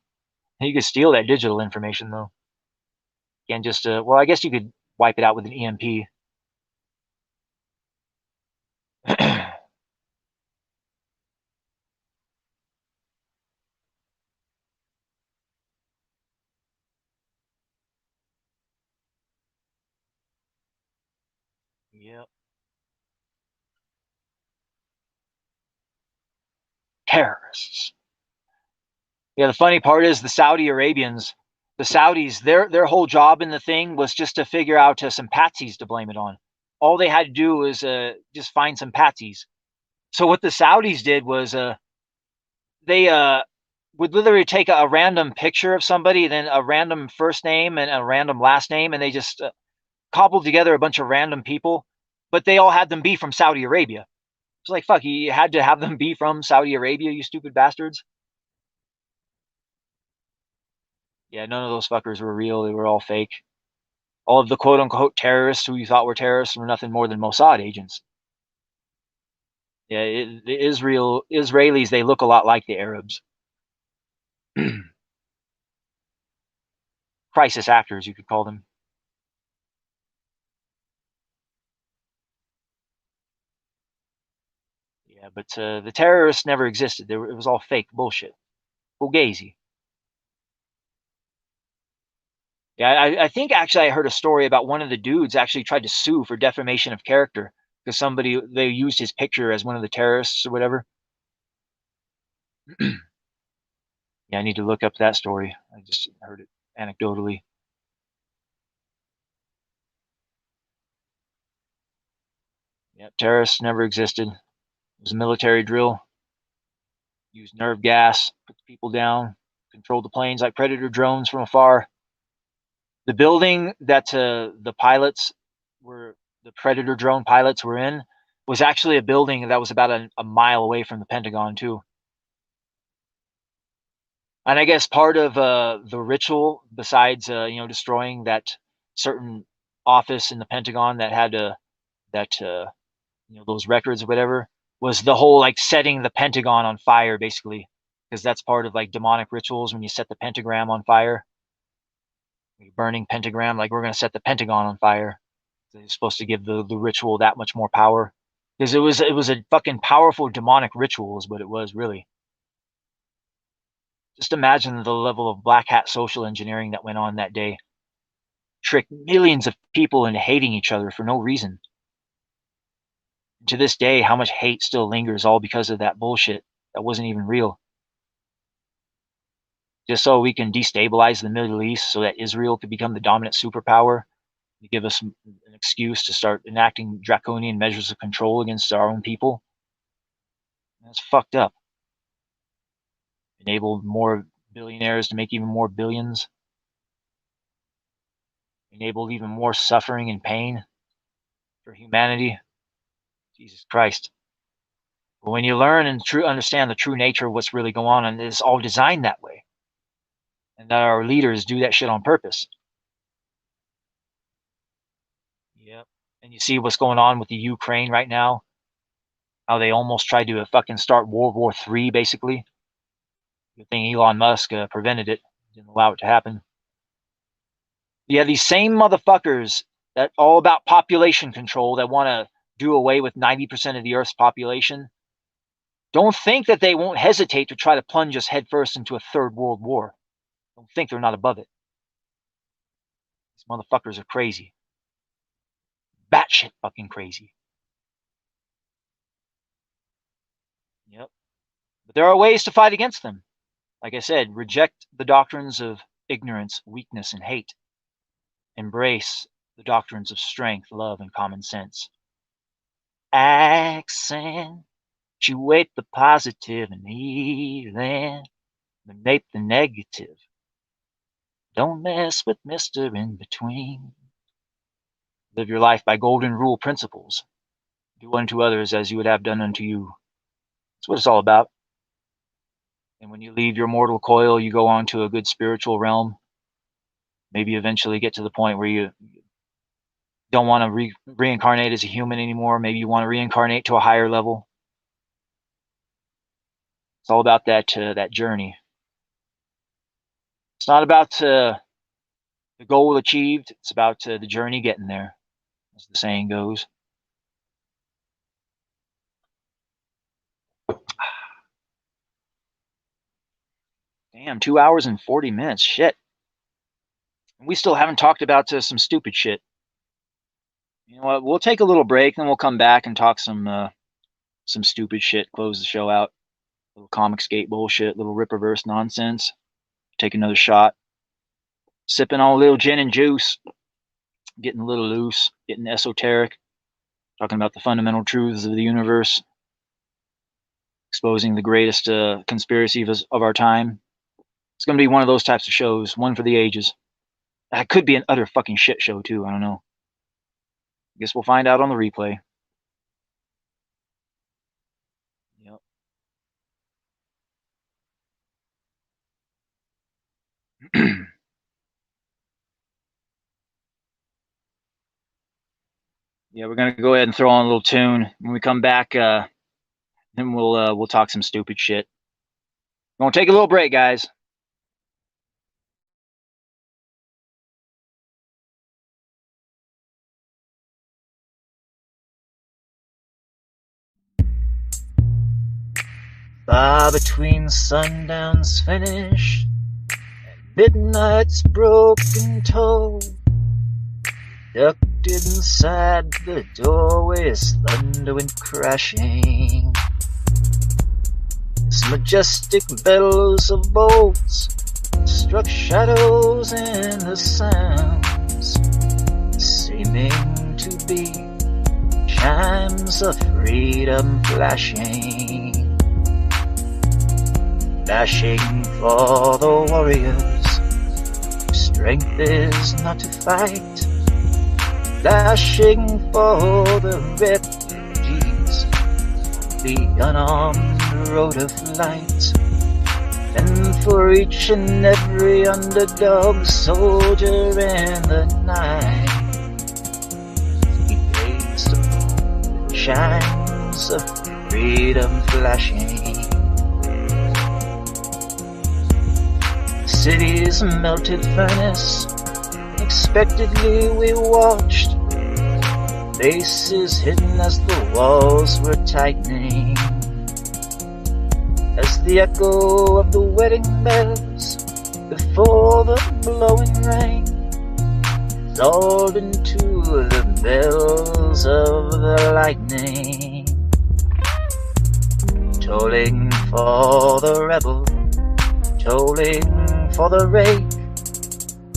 You can steal that digital information though. You can't just well, I guess you could wipe it out with an EMP. Yep. Terrorists. Yeah, the funny part is the Saudi Arabians, the Saudis, their whole job in the thing was just to figure out some patsies to blame it on. All they had to do was just find some patsies. So what the Saudis did was they would literally take a random picture of somebody, then a random first name and a random last name, and they just cobbled together a bunch of random people, but they all had them be from Saudi Arabia. It's like, fuck, you had to have them be from Saudi Arabia, you stupid bastards. Yeah, none of those fuckers were real. They were all fake. All of the quote unquote terrorists who you thought were terrorists were nothing more than Mossad agents. Yeah, the Israelis, they look a lot like the Arabs. Crisis actors, you could call them. Yeah, but the terrorists never existed. It was all fake bullshit. Fugazi. Yeah, I think actually I heard a story about one of the dudes actually tried to sue for defamation of character because they used his picture as one of the terrorists or whatever. Yeah, I need to look up that story. I just heard it anecdotally. Yeah, terrorists never existed. It was a military drill. Used nerve gas, put the people down, controlled the planes like Predator drones from afar. The building that the pilots were, the Predator drone pilots were in, was actually a building that was about a mile away from the Pentagon too. And I guess part of the ritual, besides destroying that certain office in the Pentagon that had those records or whatever, was the whole like setting the Pentagon on fire, basically, because that's part of like demonic rituals when you set the pentagram on fire. Burning pentagram, like we're gonna set the Pentagon on fire. So it's supposed to give the ritual that much more power, because it was a fucking powerful demonic ritual, is what it was really. Just imagine the level of black hat social engineering that went on that day. Tricked millions of people into hating each other for no reason. To this day, how much hate still lingers all because of that bullshit that wasn't even real. Just so we can destabilize the Middle East so that Israel could become the dominant superpower, to give us an excuse to start enacting draconian measures of control against our own people. That's fucked up. Enable more billionaires to make even more billions. Enable even more suffering and pain for humanity. Jesus Christ. But when you learn and understand the true nature of what's really going on, and it's all designed that way, and that our leaders do that shit on purpose. Yep. And you see what's going on with the Ukraine right now. How they almost tried to fucking start World War III, basically. Good thing Elon Musk prevented it. Didn't allow it to happen. You have these same motherfuckers that all about population control that want to do away with 90% of the Earth's population. Don't think that they won't hesitate to try to plunge us headfirst into a third world war. Don't think they're not above it. These motherfuckers are crazy. Batshit fucking crazy. Yep. But there are ways to fight against them. Like I said, reject the doctrines of ignorance, weakness, and hate. Embrace the doctrines of strength, love, and common sense. Accentuate the positive and even eliminate the negative. Don't mess with Mr. In Between. Live your life by golden rule principles. Do unto others as you would have done unto you. That's what it's all about. And when you leave your mortal coil, you go on to a good spiritual realm. Maybe eventually get to the point where you don't want to reincarnate as a human anymore. Maybe you want to reincarnate to a higher level. It's all about that journey. It's not about the goal achieved. It's about the journey getting there, as the saying goes. Damn, 2 hours and 40 minutes. Shit. And we still haven't talked about some stupid shit. You know what? We'll take a little break, and we'll come back and talk some stupid shit. Close the show out. Little Comicsgate bullshit. Little Rippaverse nonsense. Take another shot. Sipping on a little gin and juice. Getting a little loose. Getting esoteric. Talking about the fundamental truths of the universe. Exposing the greatest conspiracy of our time. It's going to be one of those types of shows. One for the ages. That could be an utter fucking shit show, too. I don't know. I guess we'll find out on the replay. Yep. Yeah, we're going to go ahead and throw on a little tune. When we come back, then we'll talk some stupid shit. We're going to take a little break, guys. Far between sundown's finished and midnight's broken toll, ducked inside the doorway's thunder went crashing. Its majestic bellows of bolts struck shadows in the sounds, seeming to be chimes of freedom flashing. Flashing for the warriors, strength is not to fight. Flashing for the refugees, the unarmed road of light. And for each and every underdog soldier in the night, he raised the chimes of freedom flashing. City's melted furnace, unexpectedly we watched, faces hidden as the walls were tightening, as the echo of the wedding bells before the blowing rain dissolved into the bells of the lightning, tolling for the rebel, tolling for the rake,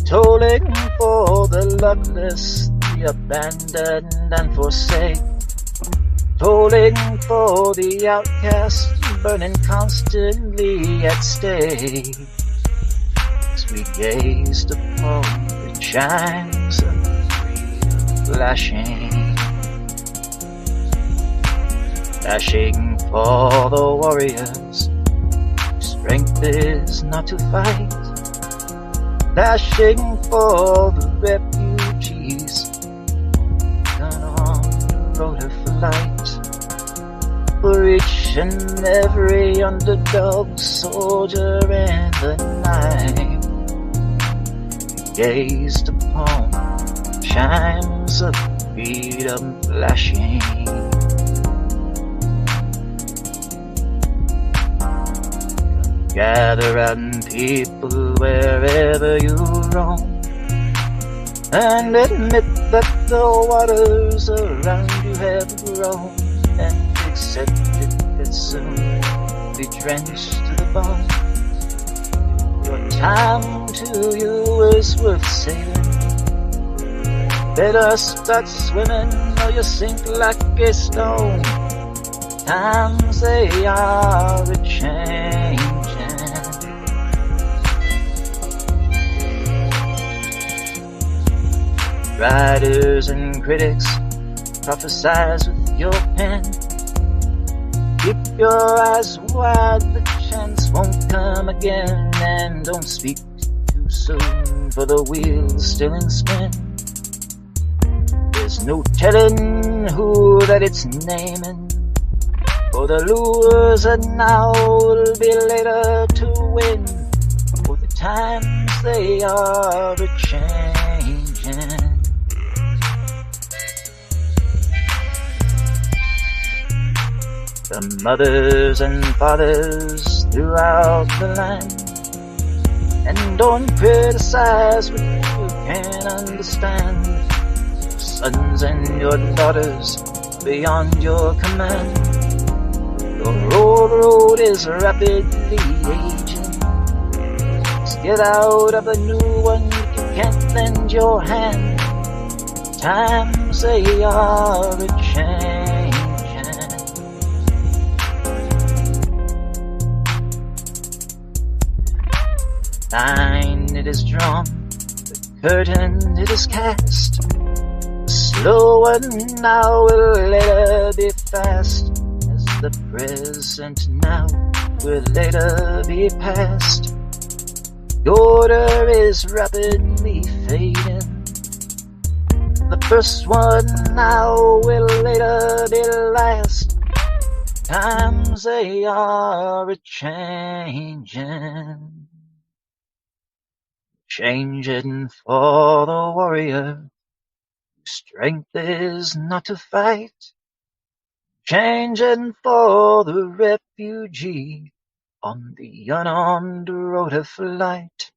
tolling for the luckless, the abandoned and forsake, tolling for the outcast, burning constantly at stake, as we gazed upon the chimes of freedom flashing, flashing for the warriors. Strength is not to fight, flashing for the refugees, unarmed road of light. For each and every underdog soldier in the night, gazed upon chimes of freedom flashing. Gather round, people, wherever you roam, and admit that the waters around you have grown, and accept it that soon be drenched to the bone. Your time to you is worth saving. Better start swimming or you sink like a stone. Times they are a-changing. Writers and critics prophesize with your pen. Keep your eyes wide, the chance won't come again. And don't speak too soon, for the wheel's still in spin. There's no telling who that it's naming, for the lures that now will be later to win. For the times they are a-changing. The mothers and fathers throughout the land, and don't criticize what you can't understand. Your sons and your daughters beyond your command. Your old road is rapidly aging. Just get out of a new one if you can't lend your hand. Times they are a-changing. Line it is drawn, the curtain it is cast. The slow one now will later be fast, as the present now will later be past. The order is rapidly fading. The first one now will later be last. Times they are a-changing. Changing for the warrior, whose strength is not to fight. Changing for the refugee on the unarmed road of flight.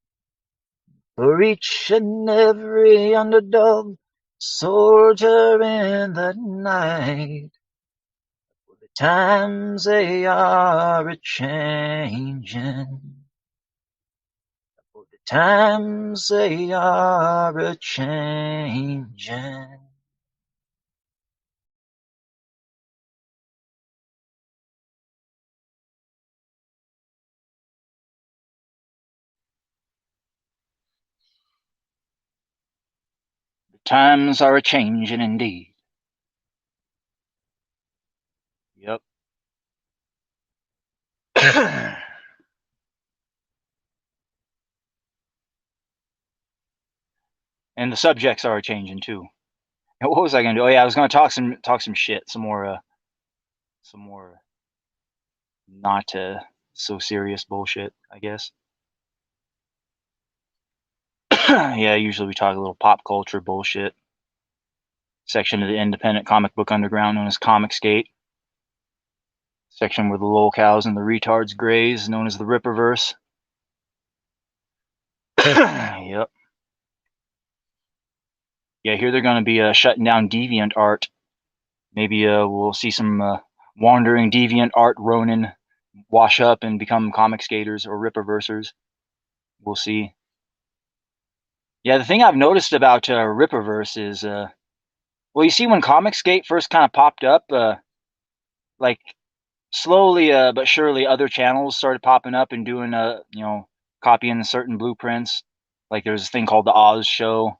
For each and every underdog soldier in the night. For the times they are a-changing. Times they are a-changing. The times are a-changing indeed. Yep. And the subjects are changing too. And what was I gonna do? Oh yeah, I was gonna talk some shit, some more not so serious bullshit, I guess. Yeah, usually we talk a little pop culture bullshit. Section of the independent comic book underground known as Comicsgate. Section where the lolcows and the retards graze, known as the Rippaverse. Yep. Yeah, I hear they're going to be shutting down deviant art. Maybe we'll see some wandering deviant art Ronin wash up and become comic skaters or Rippaversers. We'll see. Yeah, the thing I've noticed about Rippaverse is, well, you see when Comicsgate first kind of popped up, like slowly but surely other channels started popping up and doing, you know, copying certain blueprints. Like there's this thing called the Oz Show,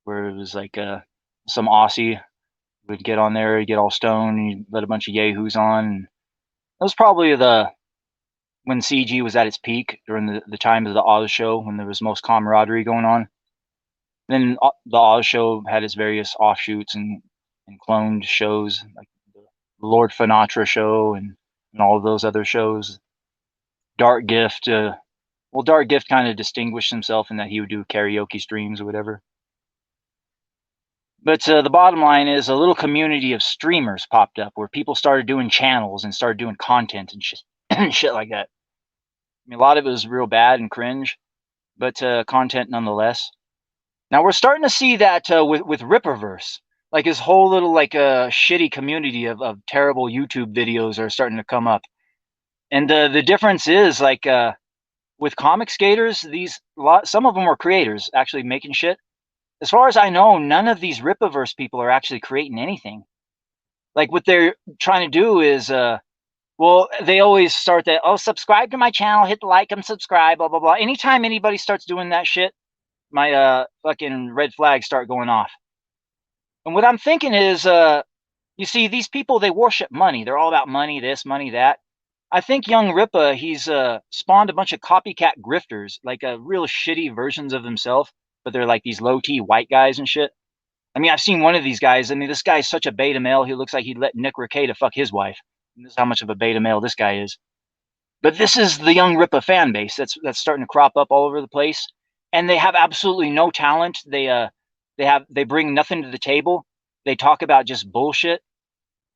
where it was like some Aussie would get on there, he'd get all stoned, and he'd let a bunch of yahoos on. And that was probably when CG was at its peak during the time of the Oz Show, when there was most camaraderie going on. Then the Oz Show had its various offshoots and and cloned shows like the Lord Finatra show and all of those other shows. Dark Gift, well, Dark Gift kind of distinguished himself in that he would do karaoke streams or whatever. But the bottom line is a little community of streamers popped up where people started doing channels and started doing content and shit, and shit like that. I mean, a lot of it was real bad and cringe, but content nonetheless. Now we're starting to see that with Rippaverse, like his whole little like shitty community of terrible YouTube videos are starting to come up, and the difference is like with Comicsgaters, some of them were creators actually making shit. As far as I know, none of these Rippaverse people are actually creating anything. Like what they're trying to do is, well, they always start that, oh, subscribe to my channel, hit the like and subscribe, blah, blah, blah. Anytime anybody starts doing that shit, my fucking red flags start going off. And what I'm thinking is, you see, these people, they worship money. They're all about money, this, money, that. I think young Rippa, he's spawned a bunch of copycat grifters, like real shitty versions of himself. But they're like these low-T white guys and shit. I mean, I've seen one of these guys. I mean, this guy's such a beta male. He looks like he'd let Nick Reichardt fuck his wife. And this is how much of a beta male this guy is. But this is the young Rippa fan base that's starting to crop up all over the place, and they have absolutely no talent. They bring nothing to the table. They talk about just bullshit,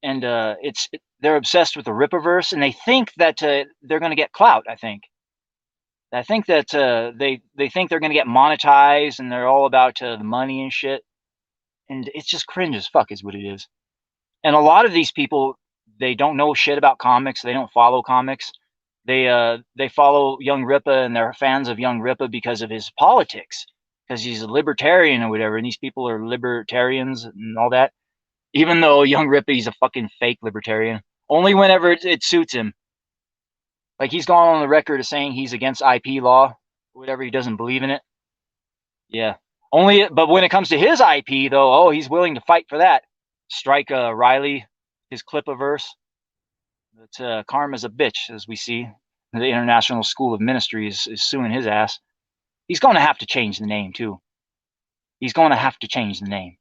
and they're obsessed with the Rippaverse, and they think that they're going to get clout. I think that they think they're going to get monetized, and they're all about the money and shit. And it's just cringe as fuck is what it is. And a lot of these people, they don't know shit about comics. They don't follow comics. They follow young Rippa, and they're fans of young Rippa because of his politics, because he's a libertarian or whatever. And these people are libertarians and all that. Even though young Rippa, he's a fucking fake libertarian. Only whenever it suits him. Like, he's gone on the record as saying he's against IP law, whatever, he doesn't believe in it. Yeah. But when it comes to his IP, though, oh, he's willing to fight for that. Strike Riley, his Clippaverse. But karma's a bitch, as we see. The International School of Ministry is suing his ass. He's going to have to change the name, too. He's going to have to change the name.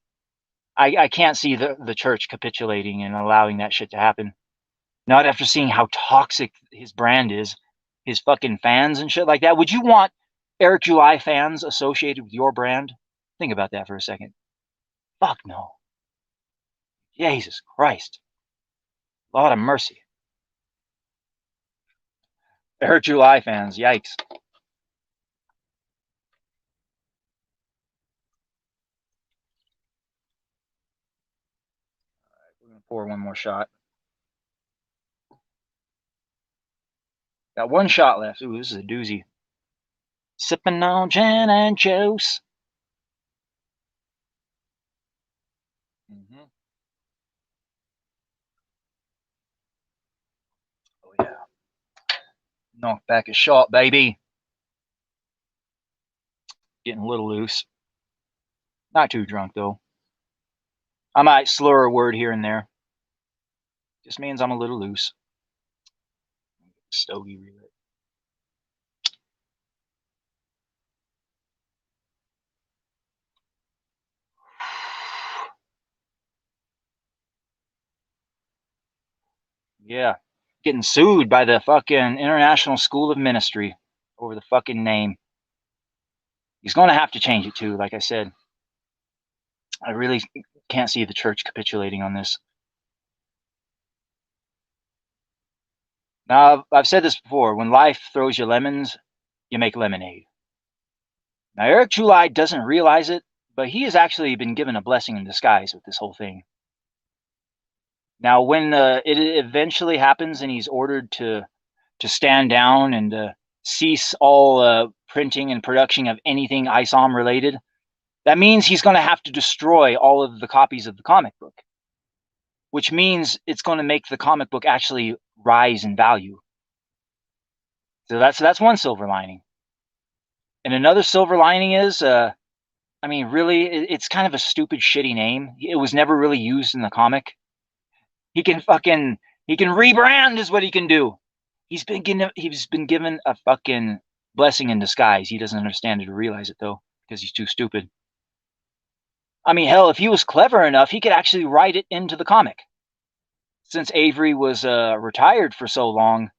I can't see the church capitulating and allowing that shit to happen. Not after seeing how toxic his brand is, his fucking fans and shit like that. Would you want Eric July fans associated with your brand? Think about that for a second. Fuck no. Jesus Christ. Lord of mercy. Eric July fans, yikes. Alright, we're going to pour one more shot. Got one shot left. Ooh, this is a doozy. Sipping on gin and juice. Oh, yeah. Knock back a shot, baby. Getting a little loose. Not too drunk, though. I might slur a word here and there. Just means I'm a little loose. Stogie relit. Yeah. Getting sued by the fucking International School of Ministry over the fucking name. He's going to have to change it too, like I said. I really can't see the church capitulating on this. Now, I've said this before. When life throws you lemons, you make lemonade. Now, Eric July doesn't realize it, but he has actually been given a blessing in disguise with this whole thing. Now, when it eventually happens and he's ordered to stand down and cease all printing and production of anything ISOM related, that means he's going to have to destroy all of the copies of the comic book, which means it's going to make the comic book actually rise in value. So that's one silver lining. And another silver lining is, I mean, really, it's kind of a stupid, shitty name. It was never really used in the comic. He can rebrand is what he can do. He's been given a fucking blessing in disguise. He doesn't understand it or realize it, though, because he's too stupid. I mean, hell, if he was clever enough, he could actually write it into the comic. Since Avery was retired for so long,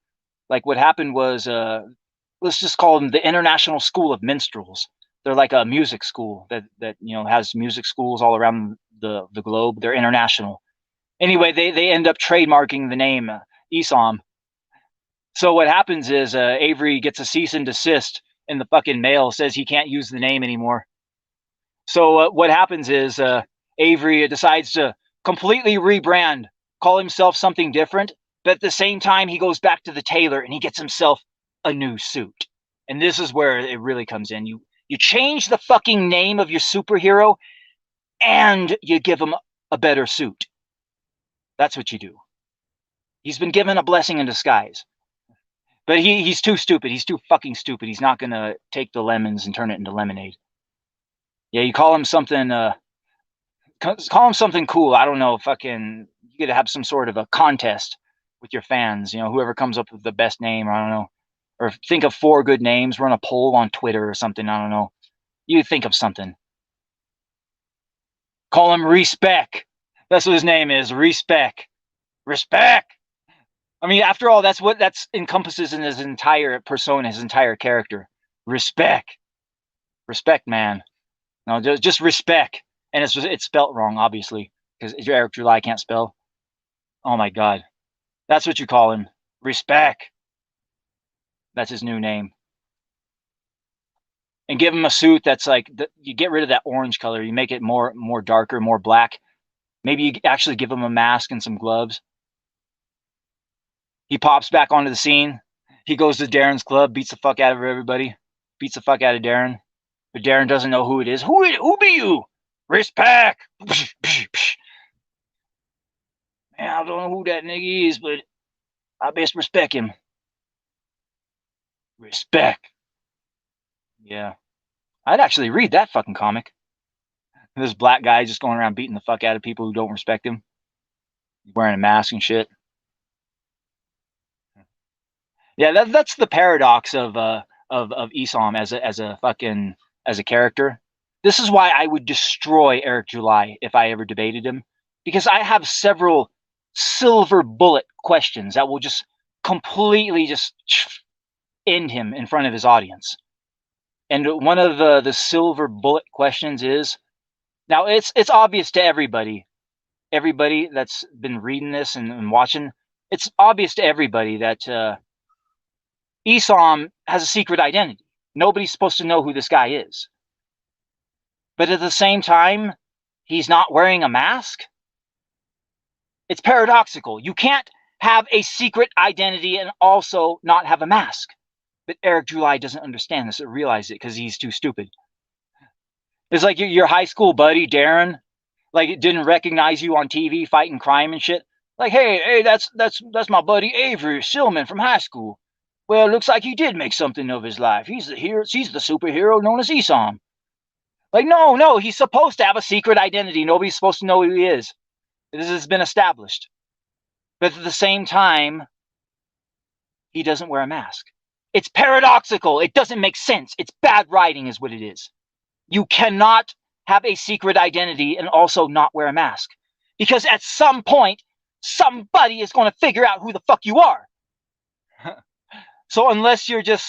like what happened was, let's just call them the International School of Minstrels. They're like a music school that has music schools all around the globe. They're international. Anyway, they end up trademarking the name Esom. So what happens is Avery gets a cease and desist in the fucking mail, says he can't use the name anymore. So what happens is Avery decides to completely rebrand, call himself something different, but at the same time he goes back to the tailor and he gets himself a new suit. And this is where it really comes in. You change the fucking name of your superhero and you give him a better suit. That's what you do. He's been given a blessing in disguise. But he's too stupid. He's too fucking stupid. He's not going to take the lemons and turn it into lemonade. Yeah, you call him something cool. I don't know, fucking, you got to have some sort of a contest with your fans, whoever comes up with the best name, or I don't know. Or think of 4 good names, run a poll on Twitter or something, I don't know. You think of something. Call him Respect. That's what his name is, Respect. Respect. I mean, after all, that's what encompasses in his entire persona, his entire character. Respect. Respect, man. No, just respect. And it's spelt wrong, obviously, because Eric July can't spell. Oh my God. That's what you call him. Respect. That's his new name. And give him a suit that's like, you get rid of that orange color. You make it more darker, more black. Maybe you actually give him a mask and some gloves. He pops back onto the scene. He goes to Darren's club, beats the fuck out of everybody. Beats the fuck out of Darren. But Darren doesn't know who it is. Who be you? Respect. Man, I don't know who that nigga is, but I best respect him. Respect. Yeah. I'd actually read that fucking comic. This black guy just going around beating the fuck out of people who don't respect him. Wearing a mask and shit. Yeah, that's the paradox of Esom as a character. This is why I would destroy Eric July if I ever debated him, because I have several silver bullet questions that will just completely just end him in front of his audience. And one of the silver bullet questions is, now it's obvious to everybody that's been reading this and watching, it's obvious to everybody that Esom has a secret identity. Nobody's supposed to know who this guy is. But at the same time, he's not wearing a mask. It's paradoxical. You can't have a secret identity and also not have a mask. But Eric July doesn't understand this or realize it because he's too stupid. It's like your high school buddy, Darren, like it didn't recognize you on TV fighting crime and shit. Like, hey, that's my buddy Avery Silman from high school. Well, it looks like he did make something of his life. He's the superhero known as Esom. Like, no, he's supposed to have a secret identity. Nobody's supposed to know who he is. This has been established. But at the same time, he doesn't wear a mask. It's paradoxical. It doesn't make sense. It's bad writing is what it is. You cannot have a secret identity and also not wear a mask. Because at some point, somebody is going to figure out who the fuck you are. So unless you're just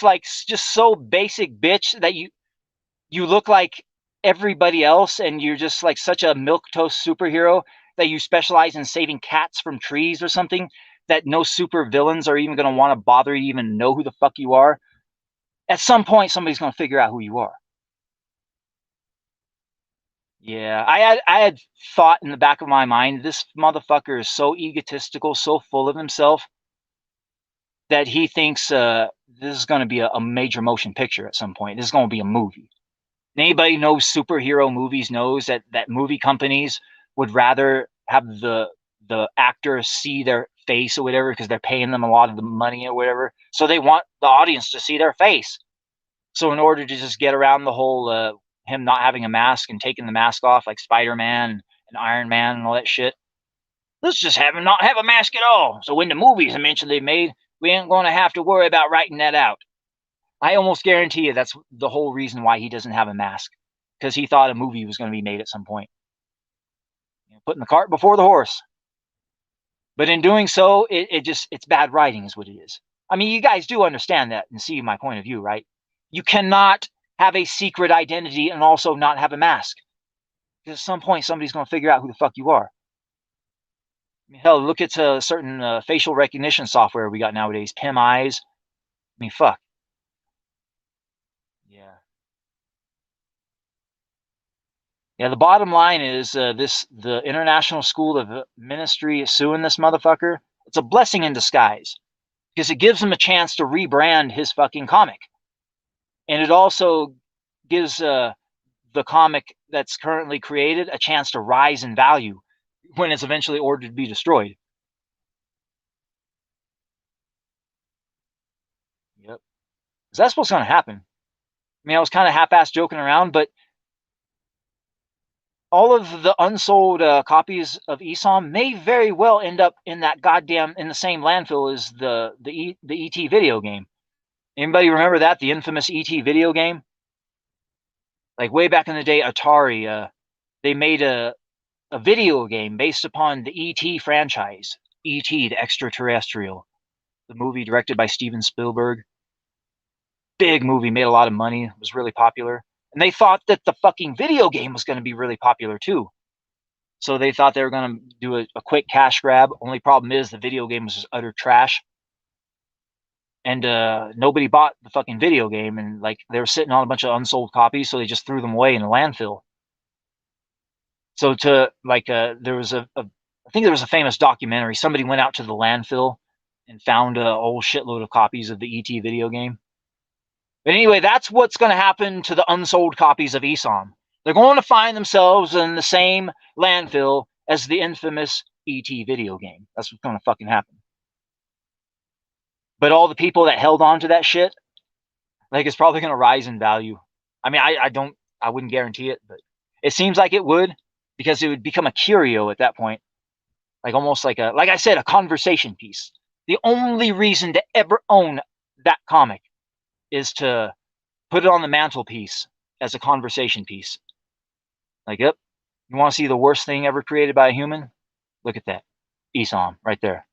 so basic bitch that you look like everybody else and you're just like such a milquetoast superhero that you specialize in saving cats from trees or something, that no super villains are even going to want to bother you even know who the fuck you are, at some point somebody's going to figure out who you are. Yeah, I had thought in the back of my mind, this motherfucker is so egotistical, so full of himself, that he thinks this is going to be a major motion picture at some point. This is going to be a movie. And anybody knows superhero movies knows that movie companies would rather have the actor see their face or whatever because they're paying them a lot of the money or whatever. So they want the audience to see their face. So in order to just get around the whole him not having a mask and taking the mask off like Spider-Man and Iron Man and all that shit, let's just have him not have a mask at all. So when the movies eventually made, we ain't going to have to worry about writing that out. I almost guarantee you that's the whole reason why he doesn't have a mask, because he thought a movie was going to be made at some point. putting the cart before the horse. But in doing so, it's bad writing is what it is. I mean, you guys do understand that and see my point of view, right? You cannot have a secret identity and also not have a mask. Because at some point, somebody's going to figure out who the fuck you are. I mean, hell, look at certain facial recognition software we got nowadays. Pim eyes. I mean, fuck. Yeah. Yeah, the bottom line is the International School of Ministry is suing this motherfucker. It's a blessing in disguise because it gives him a chance to rebrand his fucking comic. And it also gives the comic that's currently created a chance to rise in value when it's eventually ordered to be destroyed. Yep. So that's what's going to happen. I mean, I was kind of half-assed joking around, but all of the unsold copies of ESOM may very well end up in that in the same landfill as the ET video game. Anybody remember that? The infamous ET video game? Like way back in the day, Atari, they made a video game based upon the ET franchise. ET, the Extraterrestrial. The movie directed by Steven Spielberg. Big movie, made a lot of money, was really popular. And they thought that the fucking video game was going to be really popular too. So they thought they were going to do a quick cash grab. Only problem is the video game was just utter trash. And nobody bought the fucking video game. And like they were sitting on a bunch of unsold copies, so they just threw them away in a landfill. So to like there was I think there was a famous documentary. Somebody went out to the landfill and found a whole shitload of copies of the ET video game. But anyway, that's what's going to happen to the unsold copies of ESOM. They're going to find themselves in the same landfill as the infamous ET video game. That's what's going to fucking happen. But all the people that held on to that shit, like, it's probably going to rise in value. I mean, I wouldn't guarantee it, but it seems like it would, because it would become a curio at that point. Like almost like I said, a conversation piece. The only reason to ever own that comic is to put it on the mantelpiece as a conversation piece. Like, yep, you want to see the worst thing ever created by a human? Look at that. ESOM, right there.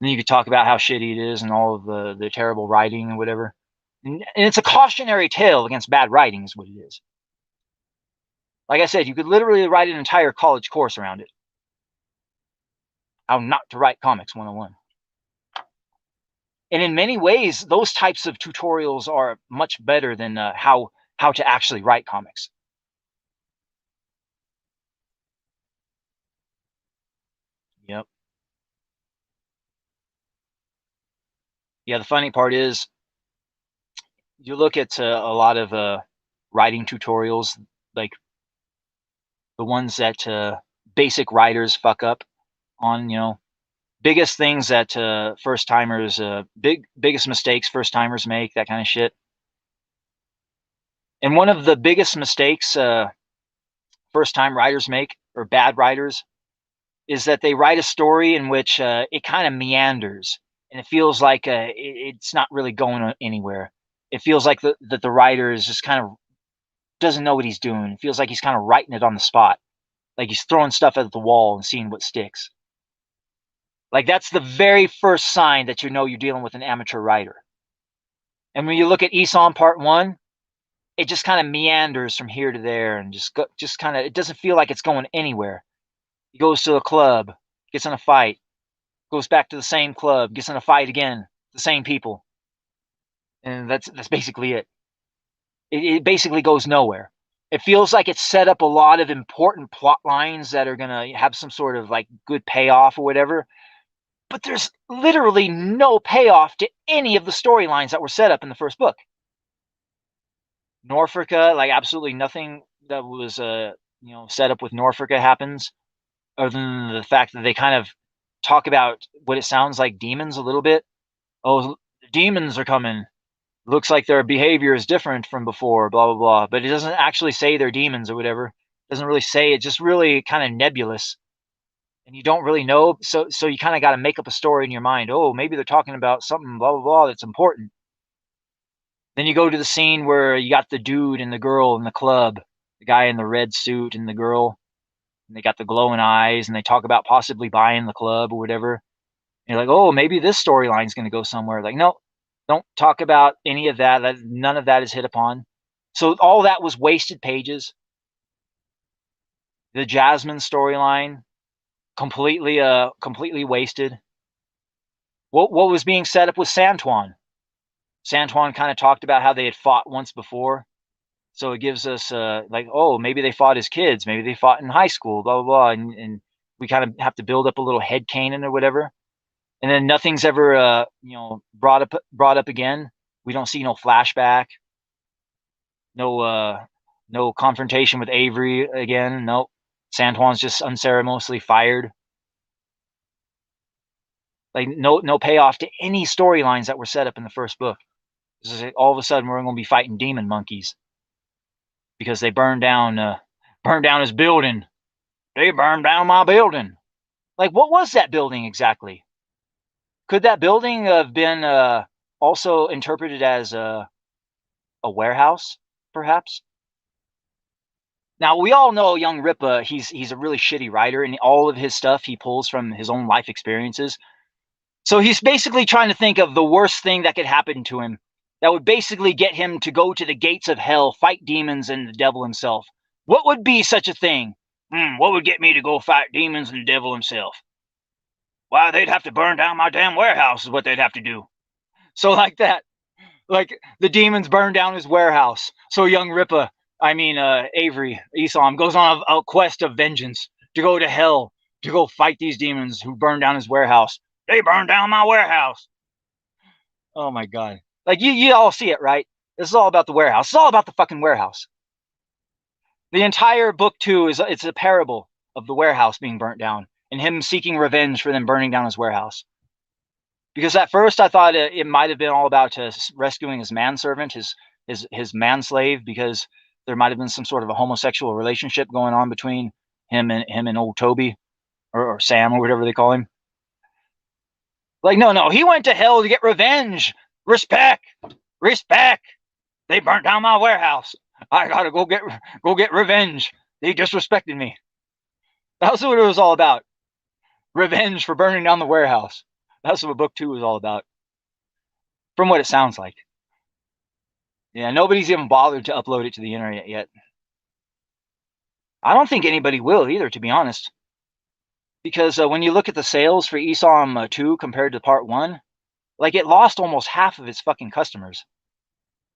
And then you could talk about how shitty it is and all of the terrible writing and whatever. And it's a cautionary tale against bad writing is what it is. Like I said, you could literally write an entire college course around it. How not to write comics 101. And in many ways, those types of tutorials are much better than how to actually write comics. Yep. Yeah, the funny part is, you look at a lot of writing tutorials, like the ones that basic writers fuck up on, biggest things that first timers, biggest mistakes first timers make, that kind of shit. And one of the biggest mistakes first time writers make, or bad writers, is that they write a story in which it kind of meanders, and it feels like it's not really going anywhere. It feels like the writer is just kind of doesn't know what he's doing. It feels like he's kind of writing it on the spot, like he's throwing stuff at the wall and seeing what sticks. Like, that's the very first sign that you know you're dealing with an amateur writer. And when you look at ESOM Part 1, it just kind of meanders from here to there and just kind of, it doesn't feel like it's going anywhere. He goes to a club, gets in a fight, goes back to the same club, gets in a fight again, the same people. And that's basically it. It basically goes nowhere. It feels like it's set up a lot of important plot lines that are going to have some sort of like good payoff or whatever. But there's literally no payoff to any of the storylines that were set up in the first book. Norfolka, like absolutely nothing that was set up with Norfolka happens, other than the fact that they kind of talk about what it sounds like demons a little bit. Oh, demons are coming. Looks like their behavior is different from before, blah, blah, blah. But it doesn't actually say they're demons or whatever. It doesn't really say it, just really kind of nebulous. And you don't really know, so you kind of got to make up a story in your mind. Oh, maybe they're talking about something, blah, blah, blah, that's important. Then you go to the scene where you got the dude and the girl in the club, the guy in the red suit and the girl. and they got the glowing eyes, and they talk about possibly buying the club or whatever. And you're like, oh, maybe this storyline's going to go somewhere. Like, no, don't talk about any of that. None of that is hit upon. So all that was wasted pages. The Jasmine storyline, completely wasted. What was being set up was Santuan. Santuan kind of talked about how they had fought once before. So it gives us like, oh, maybe they fought as kids. Maybe they fought in high school, blah, blah, blah. And we kind of have to build up a little headcanon or whatever. And then nothing's ever, brought up again. We don't see no flashback. No confrontation with Avery again. Nope. Santuan's just unceremoniously fired. Like no payoff to any storylines that were set up in the first book. This is all of a sudden we're going to be fighting demon monkeys because they burned down his building. They burned down my building. Like, what was that building exactly? Could that building have been also interpreted as a warehouse, perhaps? Now, we all know young Rippa, he's a really shitty writer, and all of his stuff he pulls from his own life experiences. So he's basically trying to think of the worst thing that could happen to him that would basically get him to go to the gates of hell, fight demons and the devil himself. What would be such a thing? What would get me to go fight demons and the devil himself? Why, they'd have to burn down my damn warehouse is what they'd have to do. So like that. Like, the demons burn down his warehouse. So young Rippa, Avery, Esam, goes on a quest of vengeance to go to hell, to go fight these demons who burned down his warehouse. They burned down my warehouse. Oh my God. Like, you all see it, right? This is all about the warehouse. It's all about the fucking warehouse. The entire book 2 it's a parable of the warehouse being burnt down and him seeking revenge for them burning down his warehouse. Because at first I thought it might have been all about rescuing his manservant, his manslave, because there might have been some sort of a homosexual relationship going on between him and old Toby, or Sam, or whatever they call him. Like, no, he went to hell to get revenge. Respect. They burnt down my warehouse. I gotta go get revenge. They disrespected me. That's what it was all about. Revenge for burning down the warehouse. That's what book 2 was all about. From what it sounds like. Yeah, nobody's even bothered to upload it to the internet yet. I don't think anybody will either, to be honest. Because when you look at the sales for ESOM 2 compared to part 1, like, it lost almost half of its fucking customers.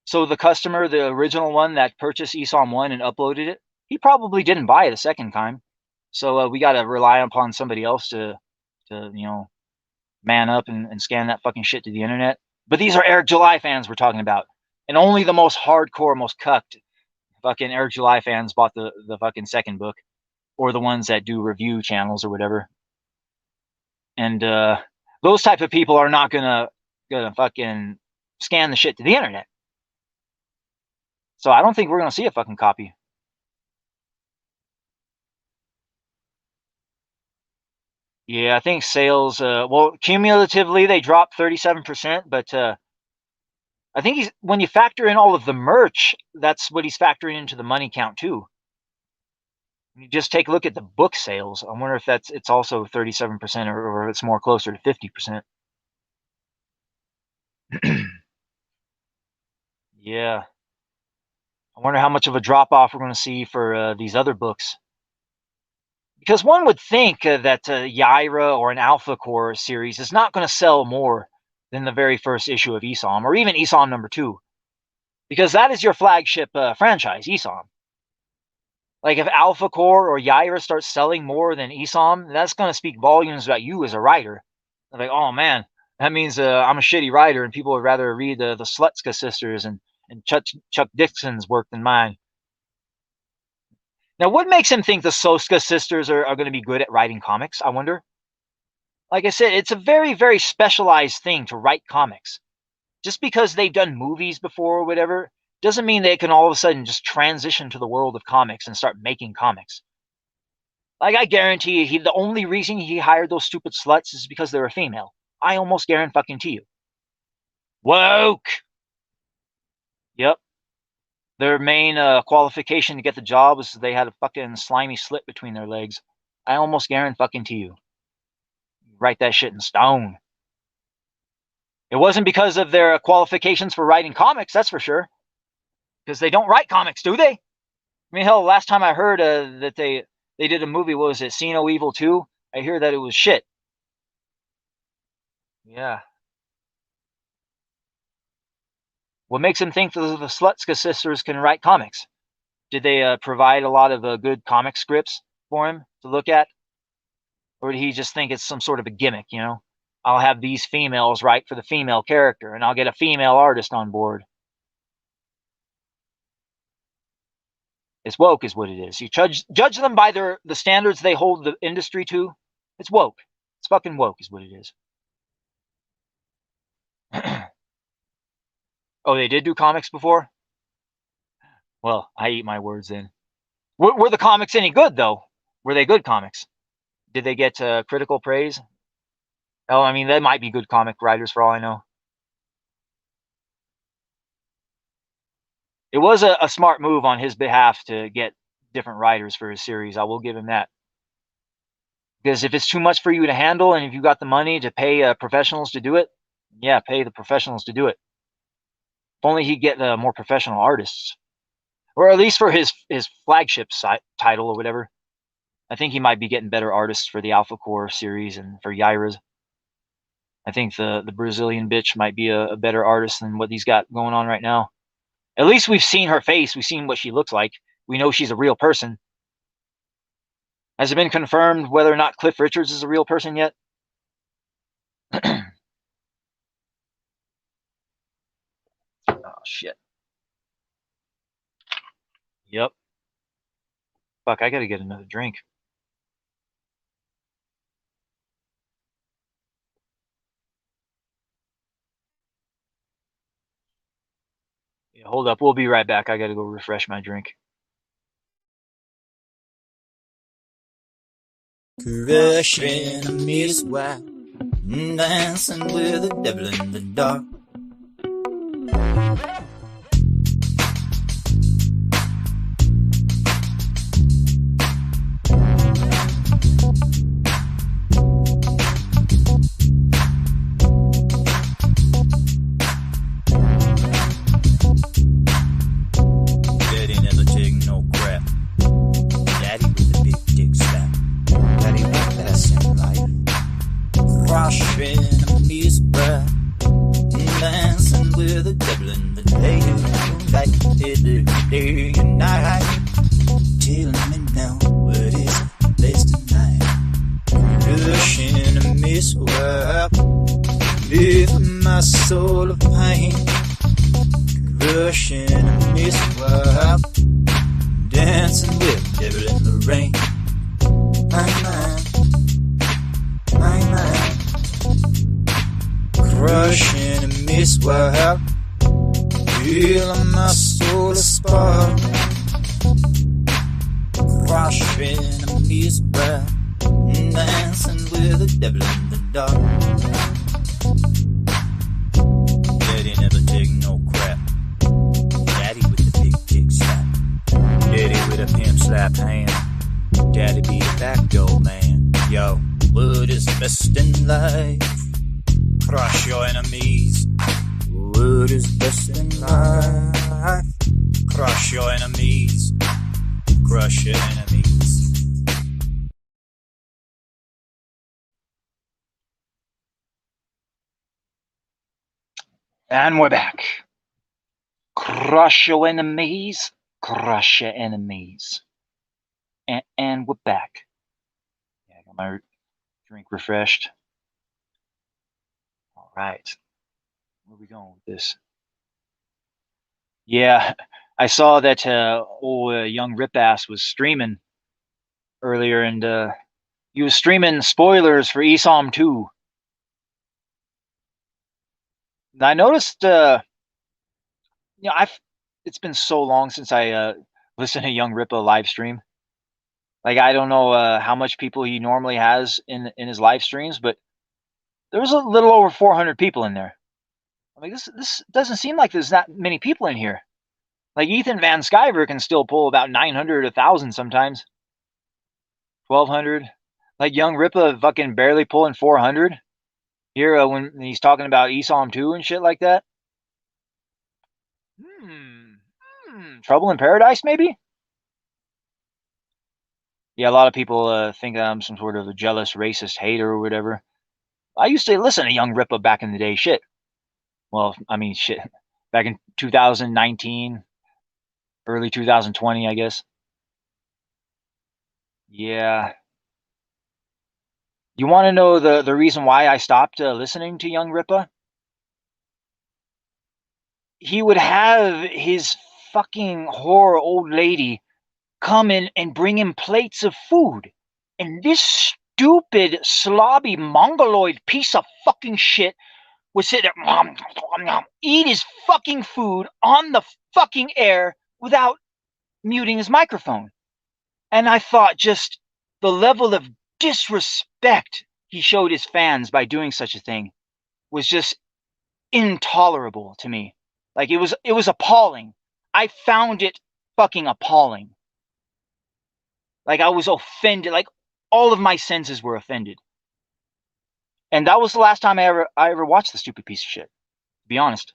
So the customer, the original one that purchased ESOM 1 and uploaded it, he probably didn't buy it a second time. So we got to rely upon somebody else to man up and scan that fucking shit to the internet. But these are Eric July fans we're talking about. And only the most hardcore, most cucked fucking Eric July fans bought the fucking second book. Or the ones that do review channels or whatever. And those type of people are not gonna fucking scan the shit to the internet. So I don't think we're gonna see a fucking copy. Yeah, I think sales, well, cumulatively they dropped 37%, but I think when you factor in all of the merch, that's what he's factoring into the money count too. You just take a look at the book sales. I wonder if it's also 37% or it's more closer to 50%. Yeah. I wonder how much of a drop-off we're going to see for these other books. Because one would think that Yaira or an Alpha Core series is not going to sell more than the very first issue of ESOM, or even ESOM number 2. Because that is your flagship franchise, ESOM. Like, if Alpha Core or Yaira starts selling more than ESOM, that's going to speak volumes about you as a writer. They're like, oh man, that means I'm a shitty writer and people would rather read the Slutska sisters and Chuck Dixon's work than mine. Now, what makes him think the Soska sisters are going to be good at writing comics, I wonder? Like I said, it's a very, very specialized thing to write comics. Just because they've done movies before or whatever, doesn't mean they can all of a sudden just transition to the world of comics and start making comics. Like, I guarantee you, the only reason he hired those stupid sluts is because they were female. I almost guarantee you. Woke! Yep. Their main qualification to get the job was they had a fucking slimy slit between their legs. I almost guarantee you. Write that shit in stone. It wasn't because of their qualifications for writing comics, that's for sure. Because they don't write comics, do they? I mean, hell, last time I heard that they did a movie, what was it, See No Evil 2? I hear that it was shit. Yeah. What makes him think that the Slutska sisters can write comics? Did they provide a lot of good comic scripts for him to look at? Or did he just think it's some sort of a gimmick, you know? I'll have these females write for the female character, and I'll get a female artist on board. It's woke is what it is. You judge them by the standards they hold the industry to. It's woke. It's fucking woke is what it is. Oh, they did do comics before? Well, I eat my words then. Were the comics any good, though? Were they good comics? Did they get critical praise? Oh, I mean, they might be good comic writers for all I know. It was a smart move on his behalf to get different writers for his series. I will give him that. Because if it's too much for you to handle, and if you got the money to pay professionals to do it, yeah, pay the professionals to do it. If only he'd get more professional artists. Or at least for his flagship title or whatever. I think he might be getting better artists for the Alpha Core series and for Yaira's. I think the Brazilian bitch might be a better artist than what he's got going on right now. At least we've seen her face. We've seen what she looks like. We know she's a real person. Has it been confirmed whether or not Cliff Richards is a real person yet? Oh, shit. Yep. Fuck, I gotta get another drink. Yeah, hold up. We'll be right back. I gotta go refresh my drink. Crushing a Miss White, dancing with the devil in the dark. Daddy never take no crap. Daddy with the big dick slap. Daddy with best in life. Crushing a Miss White, dancing with the devil in the day. Like day and night. Tell me now, what is the place tonight? Crushing a Miss White, leaving my soul of pain. Crushing a Miss White, dancing with the devil in the rain. My mind, crushing a Miss White, feeling my soul a spark. Crushing a Miss White, dancing with the devil in the dark. Daddy never take no crap. Daddy with the big dick slap. Daddy with a pimp slap hand. Daddy be the back door man. Yo, what is best in life? Crush your enemies. What is best in life? Crush your enemies. Crush your enemies. And we're back. Crush your enemies. Crush your enemies. And we're back. Yeah, I got my drink refreshed. All right. Where are we going with this? Yeah, I saw that young Ripass was streaming earlier, and he was streaming spoilers for ESOM 2. I noticed, it's been so long since I listened to Young Rippa live stream. Like, I don't know how much people he normally has in his live streams, but there was a little over 400 people in there. I mean, this doesn't seem like there's that many people in here. Like Ethan Van Sciver can still pull about 900, 1,000 sometimes. 1,200. Like Young Rippa fucking barely pulling 400. Here when he's talking about Esom 2 and shit like that. Trouble in Paradise, maybe? Yeah, a lot of people think I'm some sort of a jealous, racist hater or whatever. I used to listen to Young Rippa back in the day. Shit. Well, I mean, shit. Back in 2019, early 2020, I guess. Yeah. You want to know the reason why I stopped listening to Young Rippa? He would have his fucking whore old lady come in and bring him plates of food. And this stupid, slobby, mongoloid piece of fucking shit would sit there, eat his fucking food on the fucking air without muting his microphone. And I thought just the level of disrespect he showed his fans by doing such a thing was just intolerable to me. Like it was appalling. I found it fucking appalling. Like I was offended. Like all of my senses were offended. And that was the last time I ever watched the stupid piece of shit, to be honest.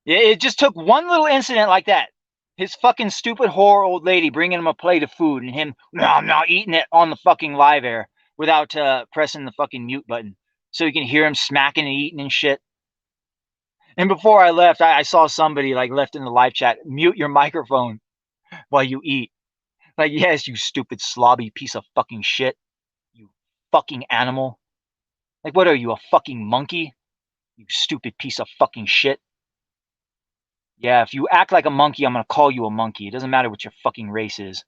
It just took one little incident like that. His fucking stupid whore old lady bringing him a plate of food and him not eating it on the fucking live air without pressing the fucking mute button. So you can hear him smacking and eating and shit. And before I left, I saw somebody like left in the live chat, mute your microphone while you eat. Like, yes, you stupid slobby piece of fucking shit. You fucking animal. Like, what are you, a fucking monkey? You stupid piece of fucking shit. Yeah, if you act like a monkey, I'm gonna call you a monkey. It doesn't matter what your fucking race is.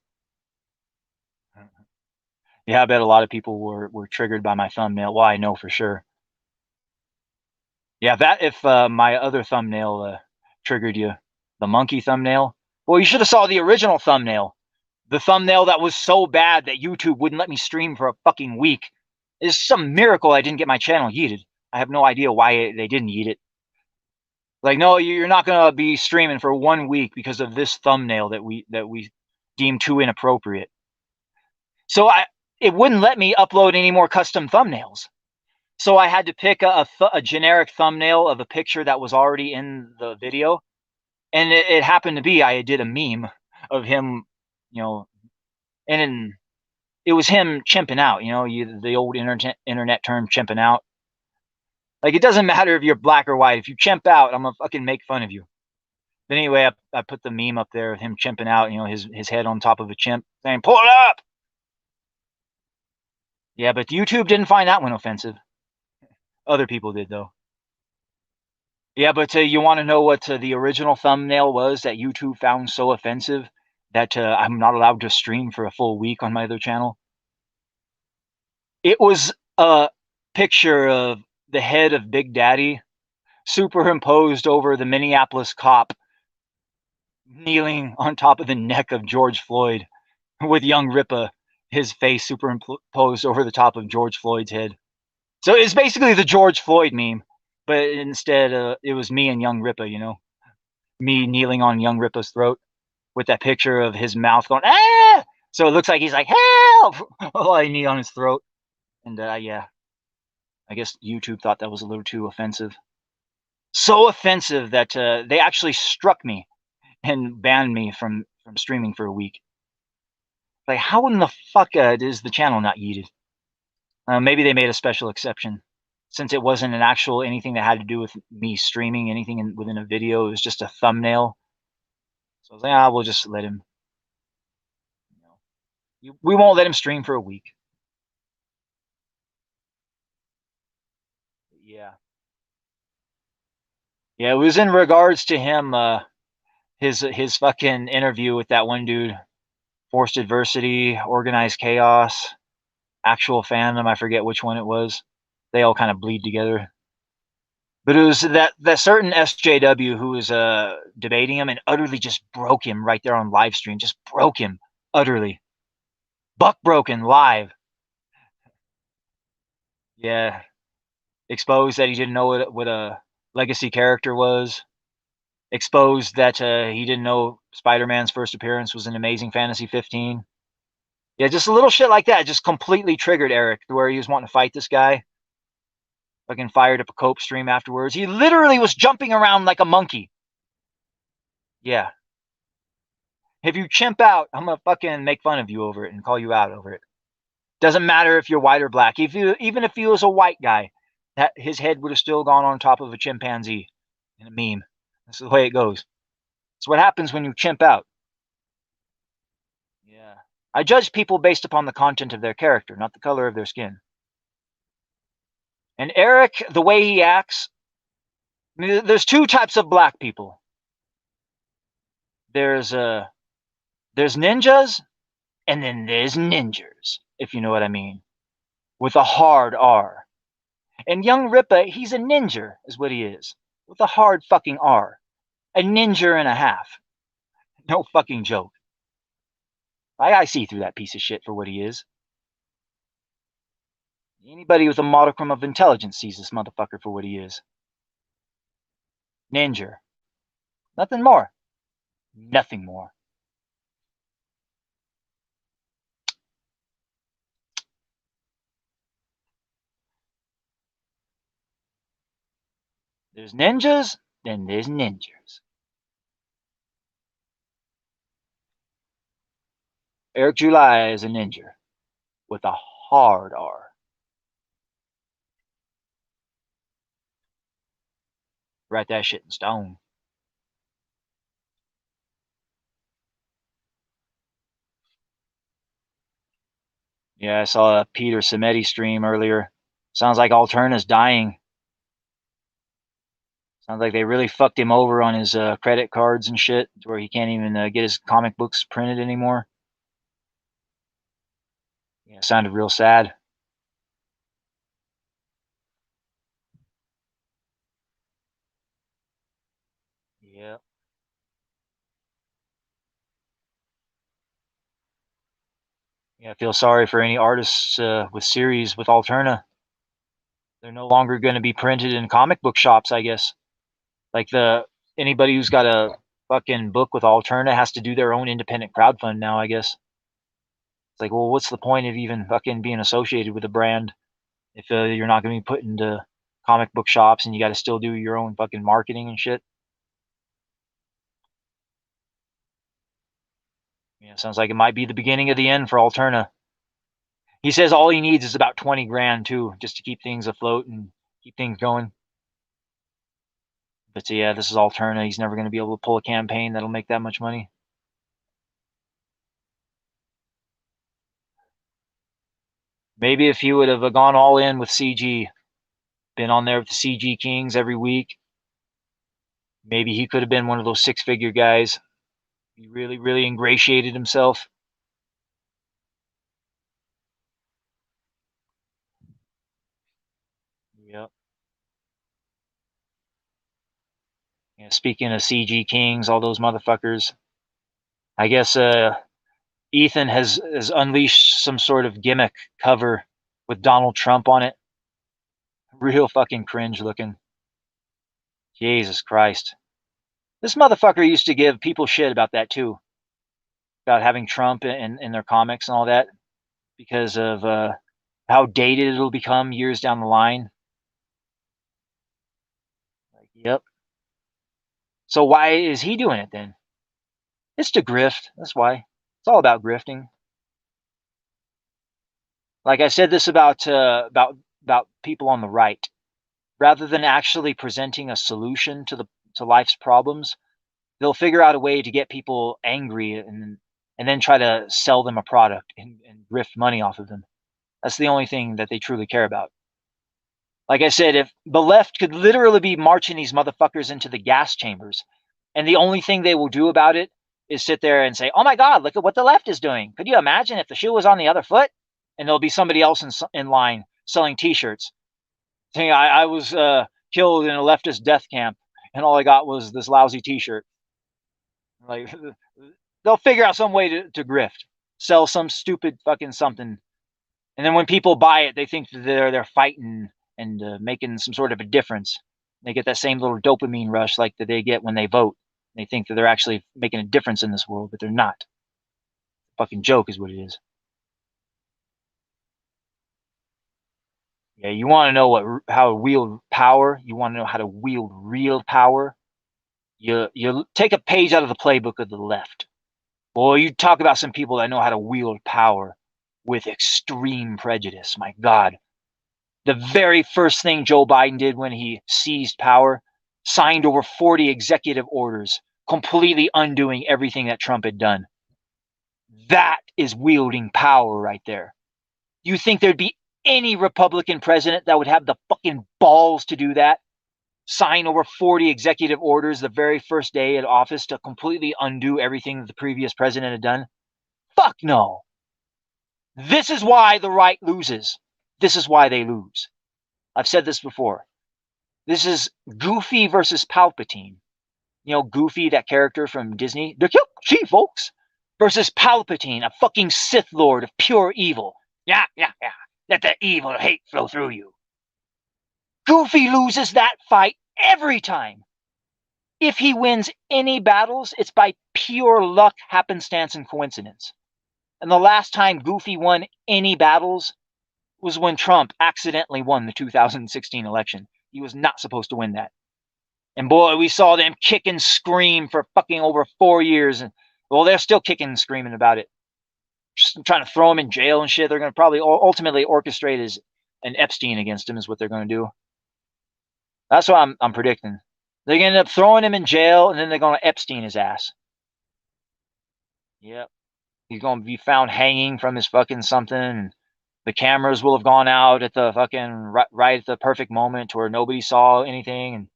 Yeah, I bet a lot of people were triggered by my thumbnail. Well, I know for sure. Yeah, that if my other thumbnail triggered you, the monkey thumbnail. Well, you should have saw the original thumbnail. The thumbnail that was so bad that YouTube wouldn't let me stream for a fucking week. It's some miracle I didn't get my channel yeeted. I have no idea why they didn't yeet it. Like, no, you're not gonna be streaming for 1 week because of this thumbnail that we deem too inappropriate. So it wouldn't let me upload any more custom thumbnails. So I had to pick a generic thumbnail of a picture that was already in the video. And it happened to be, I did a meme of him, you know, and it was him chimping out, you know, the old internet term chimping out. Like, it doesn't matter if you're black or white. If you chimp out, I'm going to fucking make fun of you. But anyway, I put the meme up there of him chimping out, you know, his head on top of a chimp saying, pull it up. Yeah, but YouTube didn't find that one offensive. Other people did, though. Yeah, but you want to know what the original thumbnail was that YouTube found so offensive that I'm not allowed to stream for a full week on my other channel? It was a picture of the head of Big Daddy superimposed over the Minneapolis cop kneeling on top of the neck of George Floyd with Young Rippa, his face superimposed over the top of George Floyd's head. So it's basically the George Floyd meme, but instead it was me and Young Rippa, you know, me kneeling on Young Rippa's throat with that picture of his mouth going, ah! So it looks like he's like, help! While I knee on his throat. And yeah, I guess YouTube thought that was a little too offensive. So offensive that they actually struck me and banned me from streaming for a week. Like, how in the fuck is the channel not yeeted? Maybe they made a special exception. Since it wasn't an actual anything that had to do with me streaming anything within a video, it was just a thumbnail. So I was like, we'll just let him. You know, we won't let him stream for a week. Yeah. Yeah, it was in regards to him, his fucking interview with that one dude, Forced Adversity, Organized Chaos, Actual Fandom, I forget which one it was. They all kind of bleed together. But it was that certain SJW who was debating him and utterly just broke him right there on live stream. Just broke him utterly. Buck broken live. Yeah. Exposed that he didn't know what a legacy character was. exposed that he didn't know Spider-Man's first appearance was in Amazing Fantasy 15. Yeah, just a little shit like that just completely triggered Eric to where he was wanting to fight this guy. Fucking fired up a cope stream afterwards. He literally was jumping around like a monkey. Yeah. If you chimp out, I'm gonna fucking make fun of you over it and call you out over it. Doesn't matter if you're white or black. Even if he was a white guy, his head would have still gone on top of a chimpanzee in a meme. That's the way it goes. It's what happens when you chimp out. Yeah. I judge people based upon the content of their character, not the color of their skin. And Eric, the way he acts, there's two types of black people. There's ninjas, and then there's ninjas, if you know what I mean, with a hard R. And young Rippa, he's a ninja, is what he is, with a hard fucking R. A ninja and a half. No fucking joke. I see through that piece of shit for what he is. Anybody with a modicum of intelligence sees this motherfucker for what he is. Ninja. Nothing more. Nothing more. There's ninjas, then there's ninjas. Eric July is a ninja with a hard R. Write that shit in stone. Yeah, I saw a Peter Samedi stream earlier. Sounds like Alterna's dying. Sounds like they really fucked him over on his credit cards and shit, to where he can't even get his comic books printed anymore. Yeah, it sounded real sad. Yeah. Yeah, I feel sorry for any artists with series with Alterna. They're no longer going to be printed in comic book shops, I guess. Like anybody who's got a fucking book with Alterna has to do their own independent crowdfund now, I guess. It's like, well, what's the point of even fucking being associated with a brand if you're not going to be put into comic book shops and you got to still do your own fucking marketing and shit? Yeah, sounds like it might be the beginning of the end for Alterna. He says all he needs is about 20 grand too, just to keep things afloat and keep things going. But yeah, this is Alterna. He's never going to be able to pull a campaign that'll make that much money. Maybe if he would have gone all in with CG, been on there with the CG Kings every week, maybe he could have been one of those six-figure guys. He really, really ingratiated himself. Yep. Yeah, speaking of CG Kings, all those motherfuckers, I guess Ethan has unleashed some sort of gimmick cover with Donald Trump on it. Real fucking cringe looking. Jesus Christ. This motherfucker used to give people shit about that too. About having Trump in their comics and all that. Because of how dated it'll become years down the line. Like, yep. So why is he doing it then? It's to grift. That's why. It's all about grifting. Like I said this about people on the right. Rather than actually presenting a solution to life's problems, they'll figure out a way to get people angry and then try to sell them a product and grift money off of them. That's the only thing that they truly care about. Like I said, if the left could literally be marching these motherfuckers into the gas chambers, and the only thing they will do about it is sit there and say, oh my God, look at what the left is doing. Could you imagine if the shoe was on the other foot? And there'll be somebody else in line selling T-shirts saying, I was killed in a leftist death camp, and all I got was this lousy T-shirt. Like, they'll figure out some way to grift, sell some stupid fucking something, and then when people buy it, they think that they're fighting and making some sort of a difference. They get that same little dopamine rush like that they get when they vote. They think that they're actually making a difference in this world, but they're not. Fucking joke is what it is. Yeah, you want to know how to wield power? You want to know how to wield real power? You take a page out of the playbook of the left. Boy, you talk about some people that know how to wield power with extreme prejudice. My God. The very first thing Joe Biden did when he seized power, signed over 40 executive orders, completely undoing everything that Trump had done. That is wielding power right there. You think there'd be any Republican president that would have the fucking balls to do that? Sign over 40 executive orders the very first day in office to completely undo everything that the previous president had done? Fuck no. This is why the right loses. This is why they lose. I've said this before. This is Goofy versus Palpatine. You know, Goofy, that character from Disney. Gee, folks. Versus Palpatine, a fucking Sith Lord of pure evil. Yeah. Let the evil hate flow through you. Goofy loses that fight every time. If he wins any battles, it's by pure luck, happenstance, and coincidence. And the last time Goofy won any battles was when Trump accidentally won the 2016 election. He was not supposed to win that. And boy, we saw them kick and scream for fucking over 4 years. And well, they're still kicking and screaming about it. Just trying to throw him in jail and shit. They're going to probably ultimately orchestrate an Epstein against him is what they're going to do. That's what I'm predicting. They're going to end up throwing him in jail, and then they're going to Epstein his ass. Yep. He's going to be found hanging from his fucking something. And the cameras will have gone out at the fucking right at the perfect moment to where nobody saw anything. And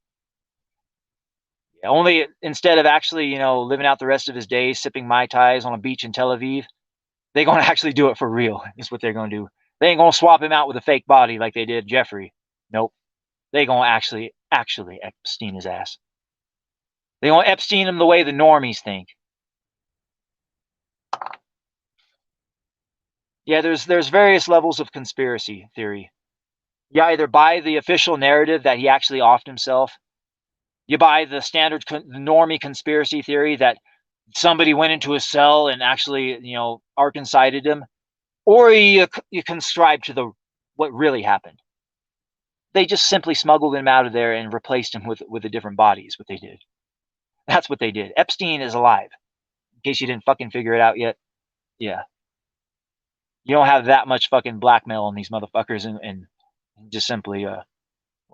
only instead of actually, living out the rest of his days sipping Mai Tais on a beach in Tel Aviv, they're going to actually do it for real. Is what they're going to do. They ain't going to swap him out with a fake body like they did Jeffrey. Nope. They're going to actually Epstein his ass. They're going to Epstein him the way the normies think. Yeah, there's various levels of conspiracy theory. You either buy the official narrative that he actually offed himself. You buy the standard normie conspiracy theory that somebody went into his cell and actually, Arkancided him. Or you conscribe to what really happened. They just simply smuggled him out of there and replaced him with a different body is what they did. That's what they did. Epstein is alive. In case you didn't fucking figure it out yet. Yeah. You don't have that much fucking blackmail on these motherfuckers and just simply, well,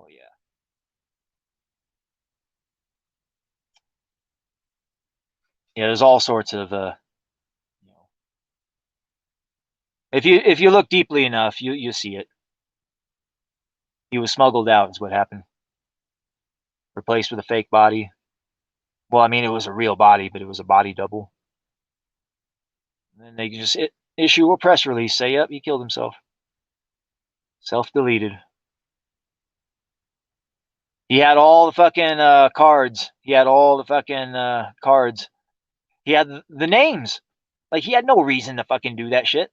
yeah. Yeah, there's all sorts of, if you look deeply enough, you see it. He was smuggled out is what happened. Replaced with a fake body. Well, I mean, it was a real body, but it was a body double. And then they just issue a press release, say, yep, he killed himself. Self-deleted. He had all the fucking cards. He had all the fucking cards. He had the names. Like, he had no reason to fucking do that shit.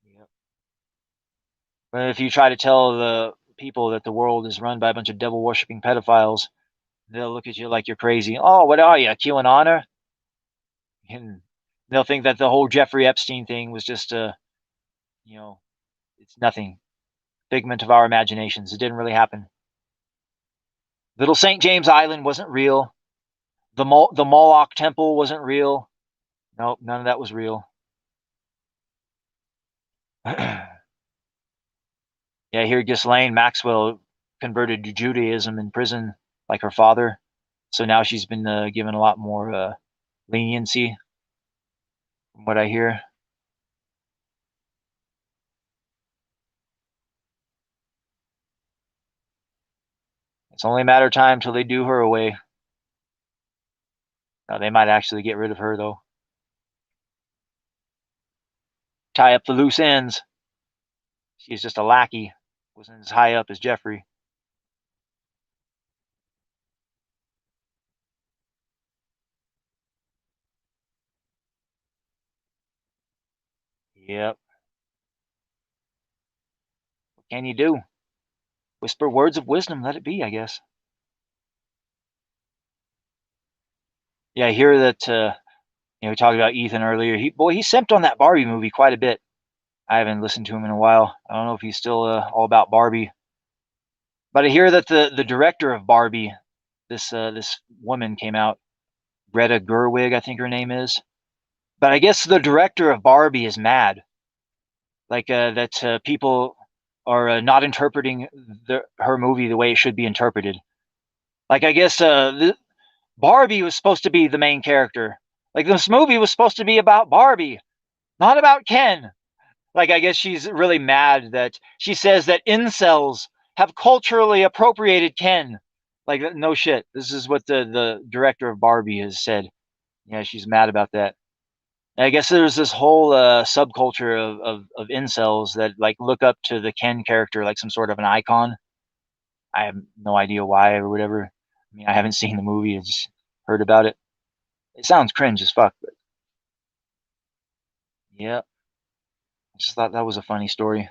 Yep. But if you try to tell the people that the world is run by a bunch of devil-worshipping pedophiles, they'll look at you like you're crazy. Oh, what are you, a QAnoner? And they'll think that the whole Jeffrey Epstein thing was just it's nothing. Figment of our imaginations. It didn't really happen. Little St. James Island wasn't real. The Moloch Temple wasn't real. Nope, none of that was real. Yeah, here Ghislaine Maxwell converted to Judaism in prison like her father. So now she's been given a lot more leniency from what I hear. It's only a matter of time till they do her away. Now, they might actually get rid of her, though. Tie up the loose ends. She's just a lackey. Wasn't as high up as Jeffrey. Yep. What can you do? Whisper words of wisdom, let it be, I guess. Yeah, I hear that. We talked about Ethan earlier. He simped on that Barbie movie quite a bit. I haven't listened to him in a while. I don't know if he's still all about Barbie. But I hear that the director of Barbie, this woman came out, Greta Gerwig, I think her name is. But I guess the director of Barbie is mad, like that people are not interpreting her movie the way it should be interpreted. Like I guess Barbie was supposed to be the main character. Like this movie was supposed to be about Barbie, not about Ken. Like I guess she's really mad that she says that incels have culturally appropriated Ken. Like no shit. This is what the director of Barbie has said. Yeah, she's mad about that. And I guess there's this whole subculture of incels that like look up to the Ken character like some sort of an icon. I have no idea why or whatever. I mean, I haven't seen the movie. I just heard about it. It sounds cringe as fuck, but yeah, I just thought that was a funny story.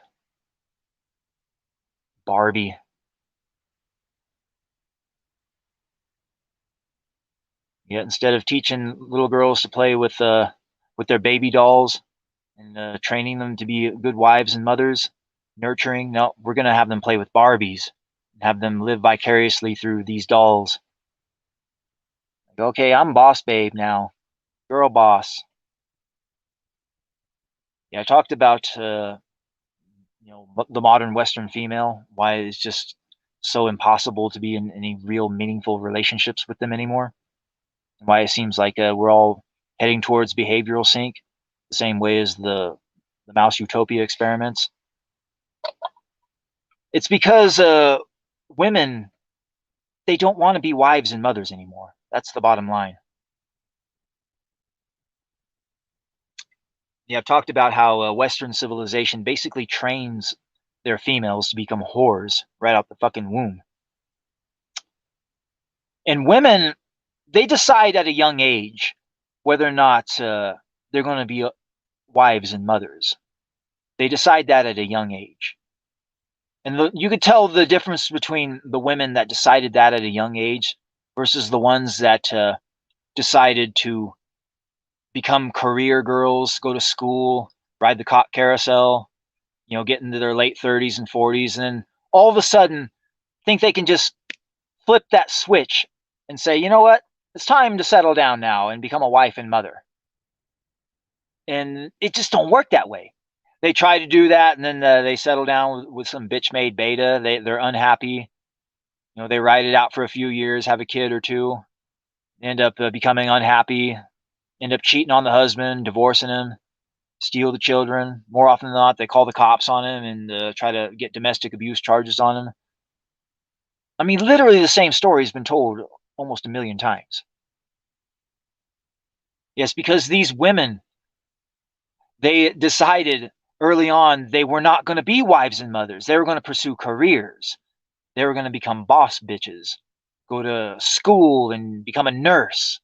Barbie. Yeah, instead of teaching little girls to play with their baby dolls and training them to be good wives and mothers, nurturing, no, we're gonna have them play with Barbies and have them live vicariously through these dolls. Like, okay, I'm boss babe now, girl boss. Yeah, I talked about the modern Western female, why it's just so impossible to be in any real meaningful relationships with them anymore. Why it seems like we're all heading towards behavioral sync, the same way as the mouse utopia experiments. It's because women, they don't want to be wives and mothers anymore. That's the bottom line. Yeah, I've talked about how Western civilization basically trains their females to become whores right out the fucking womb. And women, they decide at a young age whether or not they're going to be wives and mothers. They decide that at a young age. And you could tell the difference between the women that decided that at a young age versus the ones that decided to become career girls, go to school, ride the cock carousel, get into their late 30s and 40s, and then all of a sudden think they can just flip that switch and say, you know what, it's time to settle down now and become a wife and mother. And it just don't work that way. They try to do that, and then they settle down with some bitch made beta. They're unhappy. They ride it out for a few years, have a kid or two, end up becoming unhappy, end up cheating on the husband, divorcing him, steal the children. More often than not, they call the cops on him and try to get domestic abuse charges on him. I mean, literally the same story has been told almost a million times. Yes, because these women, they decided early on they were not going to be wives and mothers. They were going to pursue careers. They were going to become boss bitches, go to school and become a nurse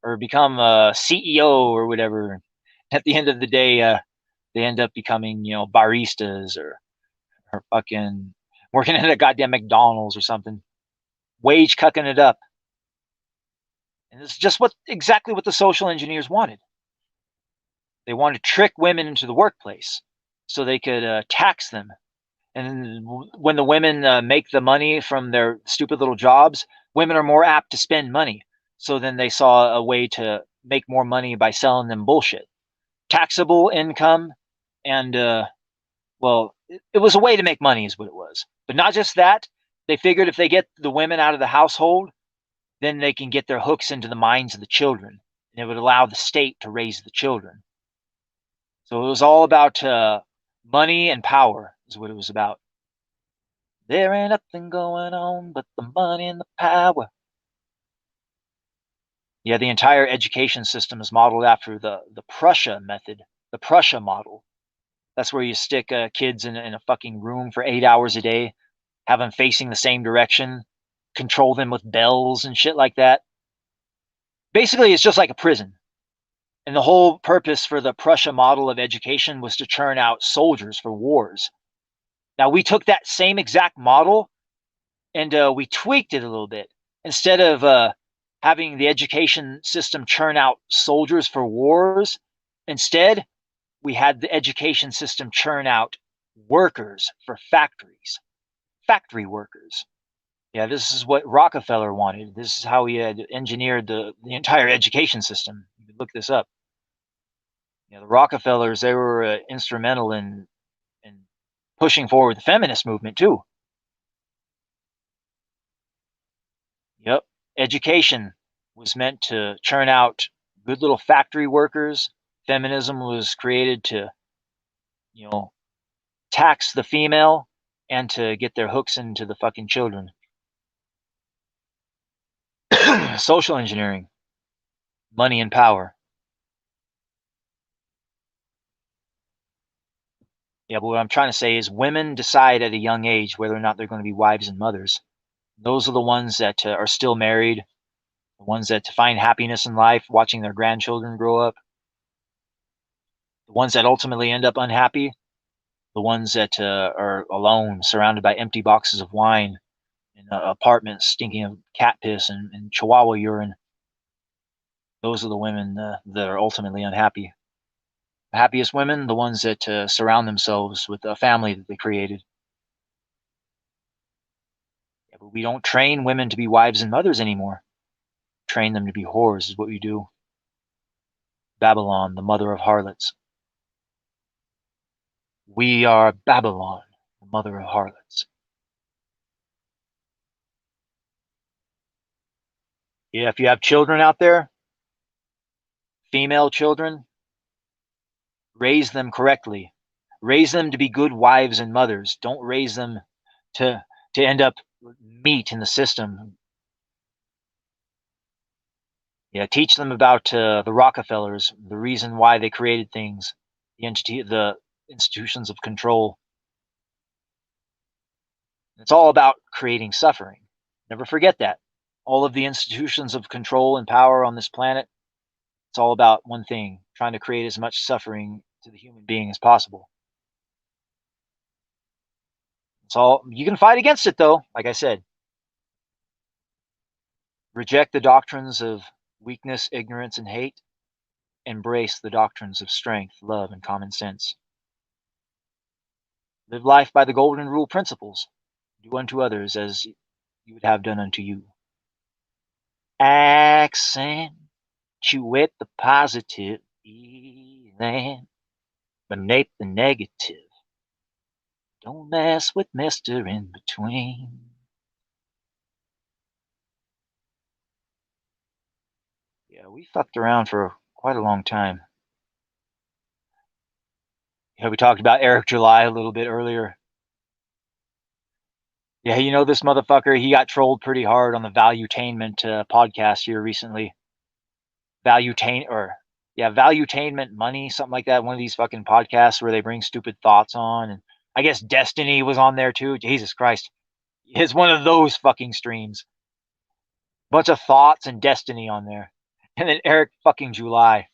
or become a CEO or whatever. At the end of the day, they end up becoming, baristas or fucking working at a goddamn McDonald's or something, wage cucking it up. And it's just exactly what the social engineers wanted. They wanted to trick women into the workplace so they could tax them. And when the women make the money from their stupid little jobs, women are more apt to spend money. So then they saw a way to make more money by selling them bullshit. Taxable income, and it was a way to make money is what it was. But not just that, they figured if they get the women out of the household, then they can get their hooks into the minds of the children, and it would allow the state to raise the children. So it was all about money and power is what it was about. There ain't nothing going on but the money and the power. Yeah, the entire education system is modeled after the Prussia method, the Prussia model. That's where you stick kids in a fucking room for 8 hours a day, have them facing the same direction, control them with bells and shit like that. Basically, it's just like a prison. And the whole purpose for the Prussia model of education was to churn out soldiers for wars. Now, we took that same exact model and we tweaked it a little bit. Instead of having the education system churn out soldiers for wars. Instead, we had the education system churn out workers for factories, factory workers. Yeah, this is what Rockefeller wanted. This is how he had engineered the entire education system. You can look this up. The Rockefellers, they were instrumental in pushing forward the feminist movement too. Yep, education was meant to churn out good little factory workers. Feminism was created to, tax the female and to get their hooks into the fucking children. Social engineering, money and power. Yeah, but what I'm trying to say is women decide at a young age whether or not they're going to be wives and mothers. Those are the ones that are still married, the ones that find happiness in life, watching their grandchildren grow up. The ones that ultimately end up unhappy, the ones that are alone, surrounded by empty boxes of wine, in apartments stinking of cat piss and chihuahua urine. Those are the women that are ultimately unhappy. The happiest women, the ones that surround themselves with a family that they created. Yeah, but we don't train women to be wives and mothers anymore. Train them to be whores is what we do. Babylon, the mother of harlots. We are Babylon, the mother of harlots. Yeah, if you have children out there, female children, raise them correctly. Raise them to be good wives and mothers. Don't raise them to end up meat in the system. Yeah, teach them about the Rockefellers, the reason why they created things, the institutions of control. It's all about creating suffering. Never forget that. All of the institutions of control and power on this planet, it's all about one thing, trying to create as much suffering to the human being as possible. It's all, you can fight against it though, like I said. Reject the doctrines of weakness, ignorance, and hate. Embrace the doctrines of strength, love, and common sense. Live life by the golden rule principles. Do unto others as you would have done unto you. Accentuate the positive, eliminate the negative. Don't mess with Mr. In Between. Yeah, we fucked around for quite a long time. Yeah, we talked about Eric July a little bit earlier. Yeah, this motherfucker, he got trolled pretty hard on the Valuetainment podcast here recently. Valuetainment Money, something like that. One of these fucking podcasts where they bring stupid thoughts on. And I guess Destiny was on there too. Jesus Christ. It's one of those fucking streams. Bunch of thoughts and Destiny on there. And then Eric fucking July.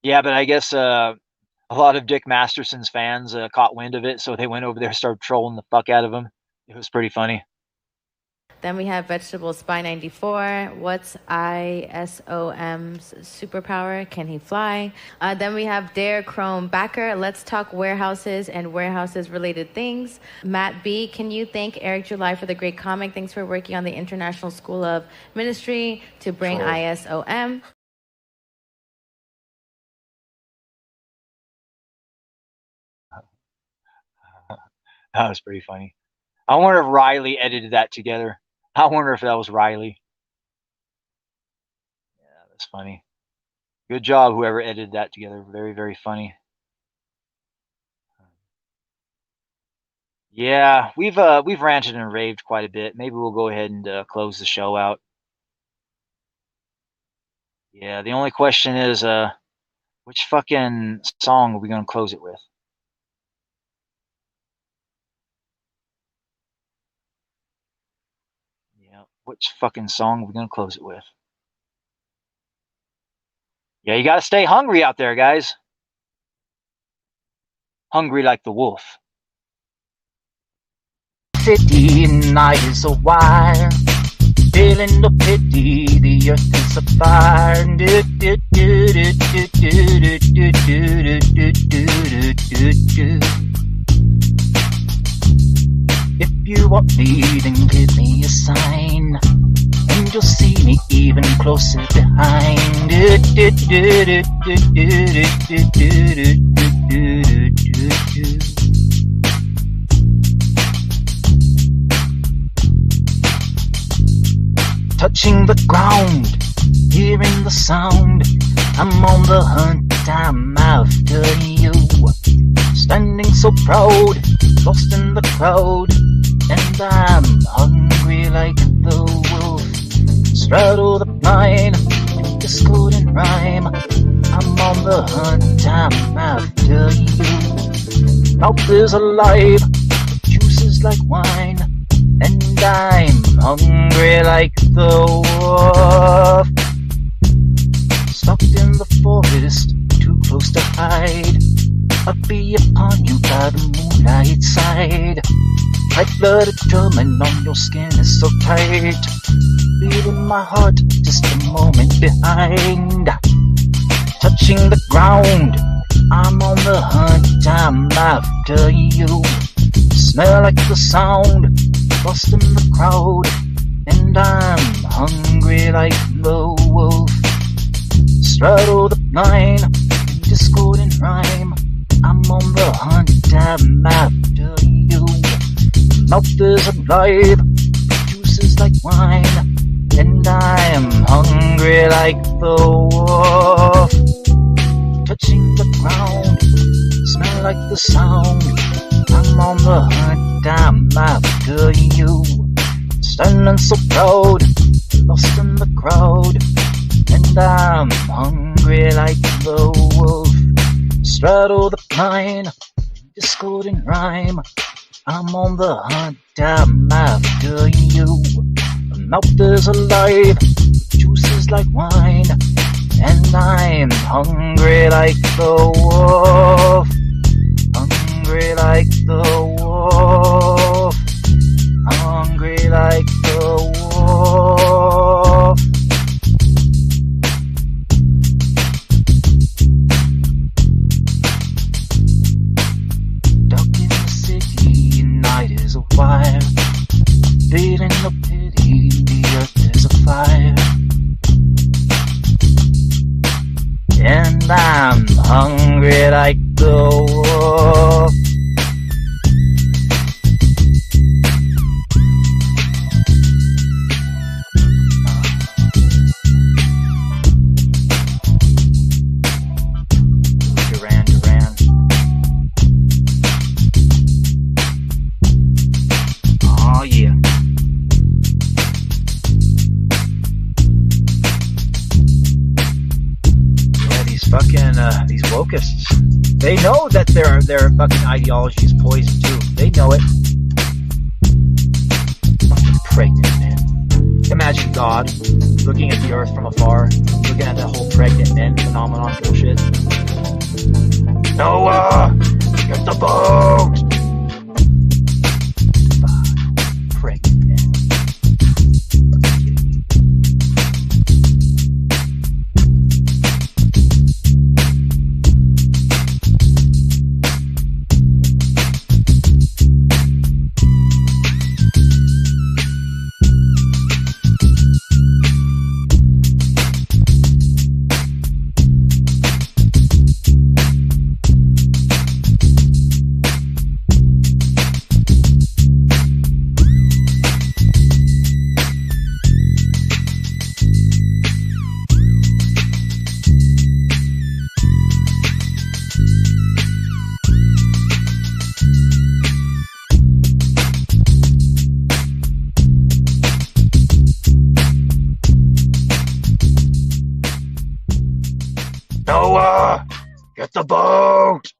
Yeah, but I guess a lot of Dick Masterson's fans caught wind of it, so they went over there and started trolling the fuck out of him. It was pretty funny. Then we have Vegetable Spy 94. What's ISOM's superpower? Can he fly? Then we have Dare Chrome Backer. Let's talk warehouses and warehouses related things. Matt B, can you thank Eric July for the great comic? Thanks for working on the International School of Ministry to bring ISOM. That was pretty funny. I wonder if Riley edited that together. I wonder if that was Riley. Yeah, that's funny. Good job, whoever edited that together. Very, very funny. Yeah, we've ranted and raved quite a bit. Maybe we'll go ahead and close the show out. Yeah, the only question is, which fucking song are we gonna close it with? Which fucking song are we going to close it with? Yeah, you got to stay hungry out there, guys. Hungry like the wolf. City night is a wire. Feeling no pity, the earth is afire. If you want me, then give me a sign, and you'll see me even closer behind. Touching the ground, hearing the sound, I'm on the hunt, I'm after you. Standing so proud, lost in the crowd, and I'm hungry like the wolf. Straddle the line, discord and rhyme, I'm on the hunt, I'm after you. Mouth is alive, juice is like wine, and I'm hungry like the wolf. Stuck in the forest, too close to hide, I'll be upon you by the moonlight side. Tight-blooded drumming on your skin is so tight, feeling my heart just a moment behind. Touching the ground, I'm on the hunt, I'm after you. Smell like the sound, lost in the crowd, and I'm hungry like the wolf. Straddle the line, discord and rhyme, I'm on the hunt, I'm after you. Mouth is alive, juice is like wine, and I'm hungry like the wolf. Touching the ground, smell like the sound, I'm on the hunt, I'm after you. Standing so proud, lost in the crowd, and I'm hungry like the wolf. Straddle the line, discord and rhyme, I'm on the hunt, I'm after you. Mouth is alive, juice is like wine, and I'm hungry like the wolf. Hungry like the wolf. Hungry like the wolf. Dark in the city, night is a fire. Feeling no pity, the earth is a fire. And I'm hungry like the wolf. Duran. Oh yeah. These wokists, they know that their fucking ideology is poison too. They know it. Fucking pregnant, man. Imagine God looking at the earth from afar, looking at that whole pregnant men phenomenon bullshit. Noah, get the boat. Fuck, pregnant men. Noah, get the boat!